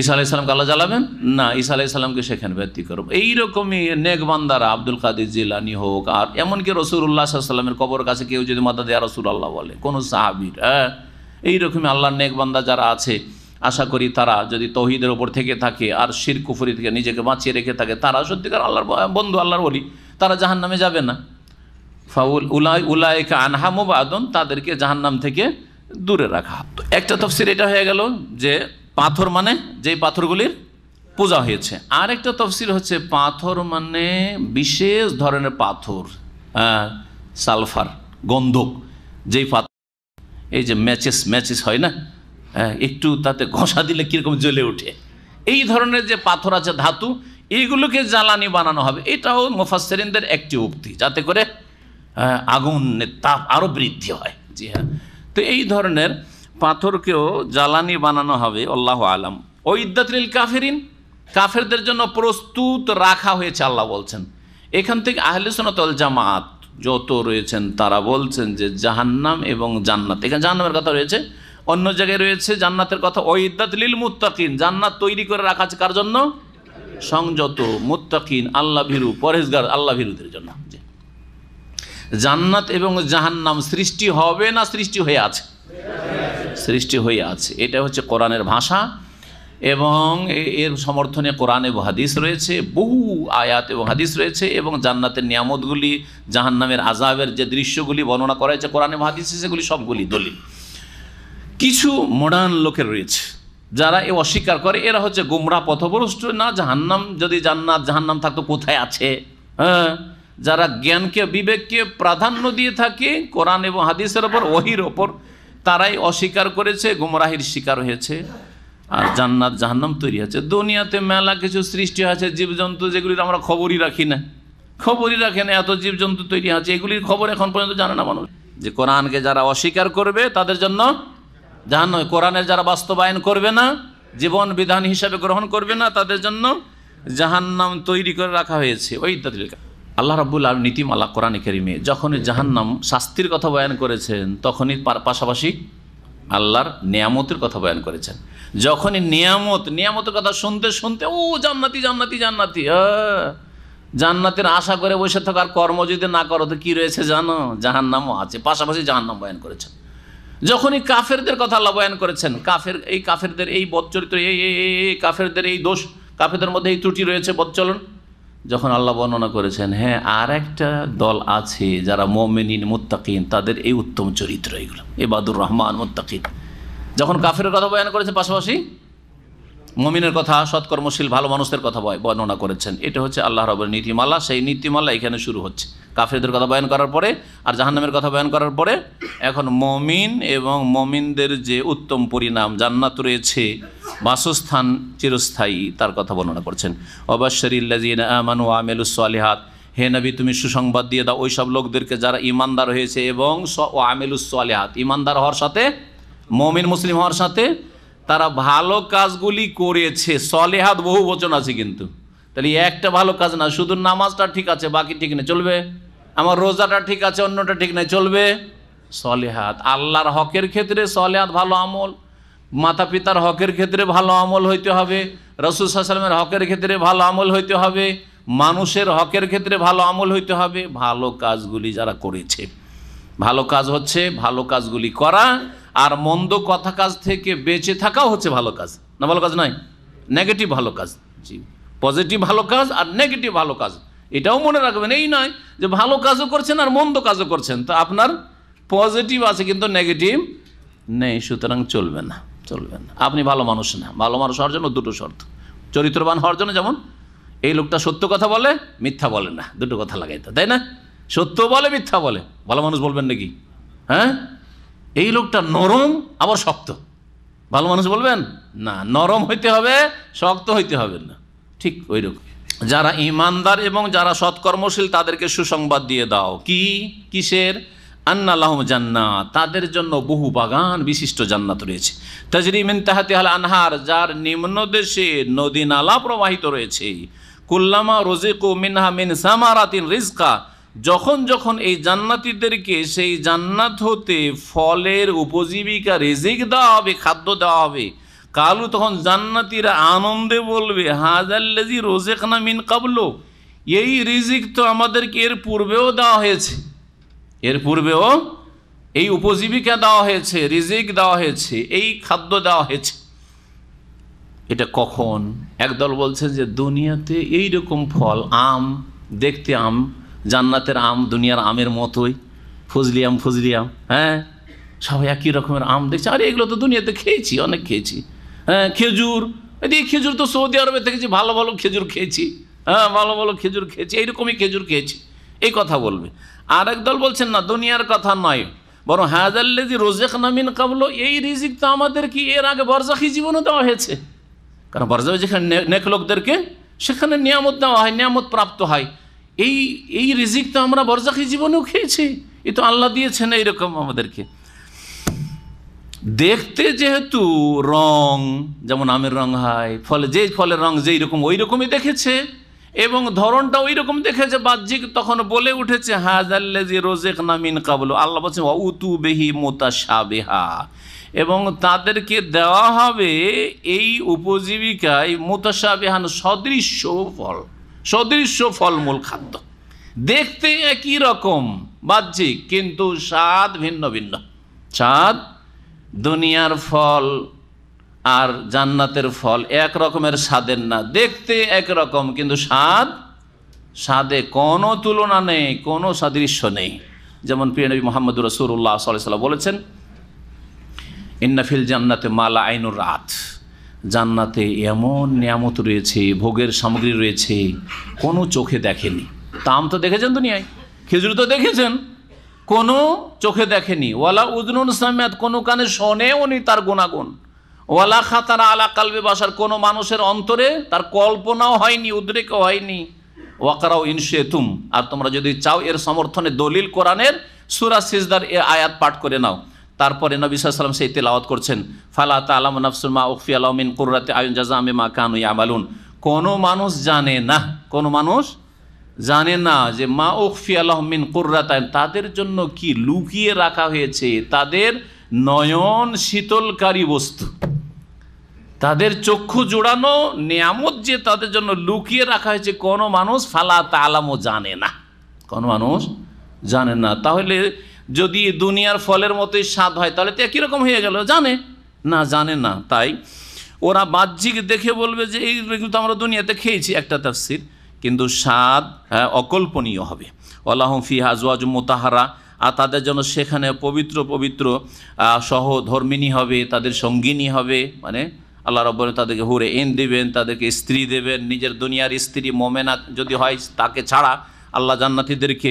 ঈসা আলাইহিস সালামকে আল্লাহ জ্বালাবেন না, ঈসা আলাইহিস সালামকে সেখানে ব্যক্তি করব। এইরকমই নেকবান্দারা, আব্দুল কাদের জিলানী হোক, আর এমনকি রাসূলুল্লাহ সাল্লাল্লাহু আলাইহি ওয়াসাল্লামের কবর কাছে কেউ যদি মাদদ ইয়া রাসূলুল্লাহ বলে, কোনো সাহাবীর, এইরকমই আল্লাহর নেকবান্দা যারা আছে, আশা করি তারা যদি তৌহিদের ওপর থেকে থাকে আর শিরক কুফরি থেকে নিজেকে বাঁচিয়ে রেখে থাকে, তারা সত্যিকার আল্লাহর বন্ধু, আল্লাহর ওলি, তারা জাহান্নামে যাবে না। ফাউল উলাইকা আনহা মুবআদুন, তাদেরকে জাহান্নাম থেকে দূরে রাখা। একটা তাফসীর এটা হয়ে গেল যে পাথর মানে যেই পাথরগুলির পূজা হয়েছে। আর একটা তফসির হচ্ছে পাথর মানে বিশেষ ধরনের পাথর, সালফার, গন্ধক, যেই পাথর, এই যে ম্যাচেস হয় না, একটু তাতে ঘষা দিলে কীরকম জ্বলে ওঠে, এই ধরনের যে পাথর আছে, ধাতু, এইগুলোকে জ্বালানি বানানো হবে। এটাও মুফাসসিরিনদের একটি উক্তি, যাতে করে আগুনের তাপ আরও বৃদ্ধি হয়। জি হ্যাঁ, তো এই ধরনের পাথরকেও জ্বালানি বানানো হবে। আল্লাহু আলাম। উইদ্দাত লিল কাফিরিন, কাফেরদের জন্য প্রস্তুত রাখা হয়েছে আল্লাহ বলছেন। এখান থেকে আহলে সুন্নাত ওয়াল জামাত যত রয়েছেন তারা বলছেন যে জাহান্নাম এবং জান্নাত, এখানে জাহান্নামের কথা রয়েছে, অন্য জায়গায় রয়েছে জান্নাতের কথা। ওয়াইদাত লিল মুত্তাকিন, জান্নাত তৈরি করে রাখা আছে কার জন্য? সংযত মুত্তাকিন, আল্লাহ ভীরু, পরহেজগার, আল্লাহ ভীরুদের জন্য। জান্নাত এবং জাহান্নাম সৃষ্টি হবে না সৃষ্টি হয়ে আছে? সৃষ্টি হয়ে আছে। এটা হচ্ছে কোরআনের ভাষা এবং এর সমর্থনে কোরআন এবং হাদিস রয়েছে, বহু আয়াত এবং হাদিস রয়েছে, এবং জান্নাতের নিয়ামতগুলি, জাহান্নামের আযাবের যে দৃশ্যগুলি বর্ণনা করা হয়েছে কোরআন এবং হাদিসে, সেগুলি সবগুলি দলিল। কিছু মডার্ন লোকের রয়েছে যারা এ অস্বীকার করে, এরা হচ্ছে গোমরাহ পথভ্রষ্ট। না, জাহান্নাম যদি জান্নাত জাহান্নাম থাকতো কোথায় আছে? হ্যাঁ, যারা জ্ঞানকে বিবেককে প্রাধান্য দিয়ে থাকে কোরআন এবং হাদিসের ওপর, ওহির ওপর, তারাই অস্বীকার করেছে, গোমরাহির শিকার হয়েছে। আর জান্নাত জাহান্নাম তৈরি হচ্ছে। দুনিয়াতে মেলা কিছু সৃষ্টি হয়েছে, জীবজন্তু, যেগুলির আমরা খবরই রাখি না, এত জীবজন্তু তৈরি আছে, এগুলির খবর এখন পর্যন্ত জানে না মানুষ। যে কোরআনকে যারা অস্বীকার করবে তাদের জন্য জাহান্নাম, কোরআনের যারা বাস্তবায়ন করবে না, জীবন বিধান হিসাবে গ্রহণ করবে না, তাদের জন্য জাহান্নাম তৈরি করে রাখা হয়েছে। ওই আল্লাহ রাব্বুল আলামিন নীতিমালা কোরআনে কারিমে যখনই জাহান্নাম শাস্তির কথা বয়ান করেছেন, তখনই পাশাপাশি আল্লাহর নিয়ামতের কথা বয়ান করেছেন। যখনই নিয়ামতের কথা শুনতে শুনতে ও জান্নাতি জান্নাতি জান্নাতি, জান্নাতের আশা করে বসে থাকার কর্ম যদি না করো তো কি রয়েছে জানো? জাহান্নামও আছে, পাশাপাশি জাহান্নাম বয়ান করেছেন। যখনই কাফেরদের কথা আল্লাহ বয়ান করেছেন, কাফেরদের এই বদচরিত্র, এই কাফেরদের এই দোষ, কাফেরদের মধ্যে এই ত্রুটি রয়েছে, বদচলন, যখন আল্লাহ বর্ণনা করেছেন, হ্যাঁ আর একটা দল আছে যারা মুমিনিন মুত্তাকিন, তাদের এই উত্তম চরিত্র, এগুলো ইবাদুর রহমান মুত্তাকিন, যখন কাফেরের কথা বয়ান করেছেন, পাশাপাশি মুমিনের কথা, সৎকর্মশীল ভালো মানুষদের কথা বর্ণনা করেছেন। এটা হচ্ছে আল্লাহ রাব্বুল নীতিমালা। সেই নীতিমালা এখানে শুরু হচ্ছে কাফেরদের কথা বয়ান করার পরে আর জাহান্নামের কথা বয়ান করার পরে। এখন মুমিন এবং মুমিনদের যে উত্তম পরিণাম, জান্নাত রয়েছে, বাসস্থান চিরস্থায়ী, তার কথা বর্ণনা করছেন। ওয়াবাশশিরিল্লাযীনা আমানু ওয়া আমিলুস সালিহাত, হে নবী তুমি সুসংবাদ দিয়ে দাও ওই সব লোকদেরকে যারা ঈমানদার হয়েছে এবং ওয়া আমিলুস সালিহাত, ঈমানদার হওয়ার সাথে, মুমিন মুসলিম হওয়ার সাথে তারা ভালো কাজগুলি করেছে। সলেহাত বহু বচন আছে, কিন্তু তাহলে একটা ভালো কাজ না, শুধু নামাজটা ঠিক আছে বাকি ঠিক নেই, চলবে? আমার রোজাটা ঠিক আছে অন্যটা ঠিক নেই, চলবে? সলেহাত, আল্লাহর হকের ক্ষেত্রে সলেহাত ভালো আমল, মাতা পিতার হকের ক্ষেত্রে ভালো আমল হইতে হবে, রাসূল সাল্লাল্লাহু আলাইহি ওয়াসাল্লামের হকের ক্ষেত্রে ভালো আমল হইতে হবে, মানুষের হকের ক্ষেত্রে ভালো আমল হইতে হবে। ভালো কাজগুলি যারা করেছে, ভালো কাজ হচ্ছে ভালো কাজগুলি করা, আর মন্দ কথা কাজ থেকে বেঁচে থাকাও হচ্ছে ভালো কাজ। না ভালো কাজ নয়, নেগেটিভ ভালো কাজ। জি, পজিটিভ ভালো কাজ আর নেগেটিভ ভালো কাজ, এটাও মনে রাখবেন। এই নয় যে ভালো কাজও করছেন আর মন্দ কাজও করছেন, তো আপনার পজিটিভ আছে কিন্তু নেগেটিভ নেই, সুতরাং চলবে না, চলবে না। আপনি ভালো মানুষ না। ভালো মানুষ হওয়ার জন্য দুটো শর্ত। চরিত্রবান হওয়ার জন্য যেমন এই লোকটা সত্য কথা বলে, মিথ্যা বলে না, দুটো কথা লাগাইতে, তাই না? সত্য বলে, মিথ্যা বলে, ভালো মানুষ বলবেন নাকি? হ্যাঁ, এই লোকটা নরম আবার শক্ত, ভালো মানুষ বলবেন না? নরম হইতে হবে, শক্ত হইতে হবে না। ঠিক ওই রকম যারা ঈমানদার এবং যারা সৎকর্মশীল তাদেরকে সুসংবাদ দিয়ে দাও। কিসের? আন্না লাহুম জান্নাত, তাদের জন্য বহু বাগান বিশিষ্ট জান্নাত রয়েছে। তাজরি মিন তাহতিহাল আনহার, যার নিম্নদেশে নদী নালা প্রবাহিত রয়েছে। কুল্লামা রুজিকু মিনহা মিন সামারাতিন রিজকা, যখন যখন এই জান্নাতীদেরকে সেই জান্নাত হতে ফলের উপজীবিকা রিজিক দেওয়া হবে, খাদ্য দেওয়া হবে, কালু, তখন জান্নাতীরা আনন্দে বলবে, হাযাল্লাযী রুজিকনা মিন ক্বাবলু, এই রিজিক তো আমাদেরকে এর পূর্বেও দেওয়া হয়েছে, এর পূর্বেও এই উপজীবিকা দেওয়া হয়েছে, রিজিক দেওয়া হয়েছে, এই খাদ্য দেওয়া হয়েছে। এটা কখন? একদল বলছে যে দুনিয়াতে এই রকম ফল, আম, দেখতে আম, জান্নাতের আম দুনিয়ার আমের মতোই, ফজলি আম, হ্যাঁ, সবাই একই রকমের আম দেখছে। আরে এগুলো তো দুনিয়াতে খেয়েছি, অনেক খেয়েছি। হ্যাঁ, খেজুর, এই খেজুর তো সৌদি আরবে থেকেছি, ভালো ভালো খেজুর খেয়েছি, হ্যাঁ ভালো ভালো খেজুর খেয়েছি, এইরকমই খেজুর খেয়েছি, এই কথা বলবে। আর একদল বলছেন না, দুনিয়ার কথা নয়, বরং হাযাল্লাযী রুজিকনা মিন ক্বাবলু, এই রিজিক তো আমাদের কি এর আগে বরজাখী জীবনে দেওয়া হয়েছে। কারণ বরজাখী যেখানে নেক লোকদেরকে সেখানে নিয়ামত দেওয়া হয়, নিয়ামত প্রাপ্ত হয়। এই রিজিক তো আমরা বরজাখী জীবনেও খেয়েছি, এ তো আল্লাহ দিয়েছেন এইরকম আমাদেরকে। দেখতে যেহেতু রং যেমন আমের রং হয়, ফলে যে ফলের রং যেই রকম ওই রকমই দেখেছে, এবং ধরনটা ওই রকম দেখেছে বাহ্যিক, তখন বলে উঠেছে হাযাল্লাযী রুযিকনা মিন ক্বাবলু, আল্লাহ বলছেন ওয়া উতু বিহি মুতাশাবিহা, এবং তাদেরকে দেওয়া হবে এই উপজীবিকায় মুতাশাবিহান সদৃশ্য ফলমূল খাদ্য, দেখতে একই রকম বাহ্যিক কিন্তু স্বাদ ভিন্ন ভিন্ন। স্বাদ দুনিয়ার ফল আর জান্নাতের ফল এক রকমের স্বাদের না, দেখতে একরকম কিন্তু স্বাদে কোনো তুলনা নেই, কোনো সাদৃশ্য নেই। যেমন প্রিয় নবী মুহাম্মদুর রাসূলুল্লাহ সাল্লাল্লাহু আলাইহি ওয়াসাল্লাম বলেছেন, ইন্না ফিল জান্নাতে মা লা আইনুর রাত, জান্নাতে এমন নিয়ামত রয়েছে, ভোগের সামগ্রী রয়েছে কোনো চোখে দেখেনি। তাম তো দেখেছেন দুনিয়ায়, খেজুর তো দেখেছেন, কোনো চোখে দেখেনি। ওয়ালা উযনুন সামিআত, কোনো কানে শোনেও নি তার গুণাগুণ। ওয়ালা খাতারা আলা কালবি বাশার, কোনো মানুষের অন্তরে তার কল্পনাও হয়নি, উদ্রেকও হয়নি। ওয়াকরাউ ইনশিতুম, আর তোমরা যদি চাও এর সমর্থনে দলিল কোরআনের সূরা সিজদার এ আয়াত পাঠ করে নাও। তারপরে নবী সাল্লাল্লাহু আলাইহি ওয়াসাল্লাম সেই তেলাওয়াত করছেন, ফালা তা'লামু নাফসুন মা উখফিয়া লাহুম মিন কুররাতি আয়ুন জাযাআম বিমা কানু ইয়ামালুন। কোনো মানুষ জানে না, কোনো মানুষ জানে না যে মা উখফিয়া লাহুম মিন কুররাতি আয়ুন, তাদের জন্য কি লুকিয়ে রাখা হয়েছে, তাদের নয়ন শীতলকারী বস্তু, তাদের চক্ষু জোড়ানো নিয়ামত যে তাদের জন্য লুকিয়ে রাখা হয়েছে, কোনো মানুষ ফালা তা'লামু জানে না, কোনো মানুষ জানে না। তাহলে যদি দুনিয়ার ফলের মতোই স্বাদ হয় তাহলে তো একই রকম হয়ে গেল, জানে না। তাই ওরা বাহ্যিক দেখে বলবে যে এই তো আমরা দুনিয়াতে খেয়েছি, একটা তাফসীর, কিন্তু স্বাদ অকল্পনীয় হবে। ওয়ালাহুম ফিহা আজওয়াজুম মুতাহহারা, আর তাদের জন্য সেখানে পবিত্র পবিত্র সহধর্মিণী হবে, তাদের সঙ্গিনী হবে, মানে আল্লাহ রাব্বুল আলামিন তাদেরকে হুরে ইন দিবেন, তাদেরকে স্ত্রী দেবেন, নিজের দুনিয়ার স্ত্রী মোমেনা যদি হয় তাকে ছাড়া আল্লাহ জান্নাতীদেরকে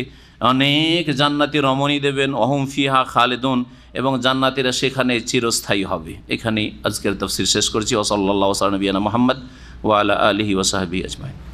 অনেক জান্নাতি রমণী দেবেন। অহুম ফিহা খালিদুন, এবং জান্নাতীরা সেখানে চিরস্থায়ী হবে। এখানেই আজকের তাফসীর শেষ করছি। ওয়া সাল্লাল্লাহু আলা নবিয়িনা মুহাম্মদ ওয়া আলা আলিহি ওয়া সাহবিহি আজমাইন।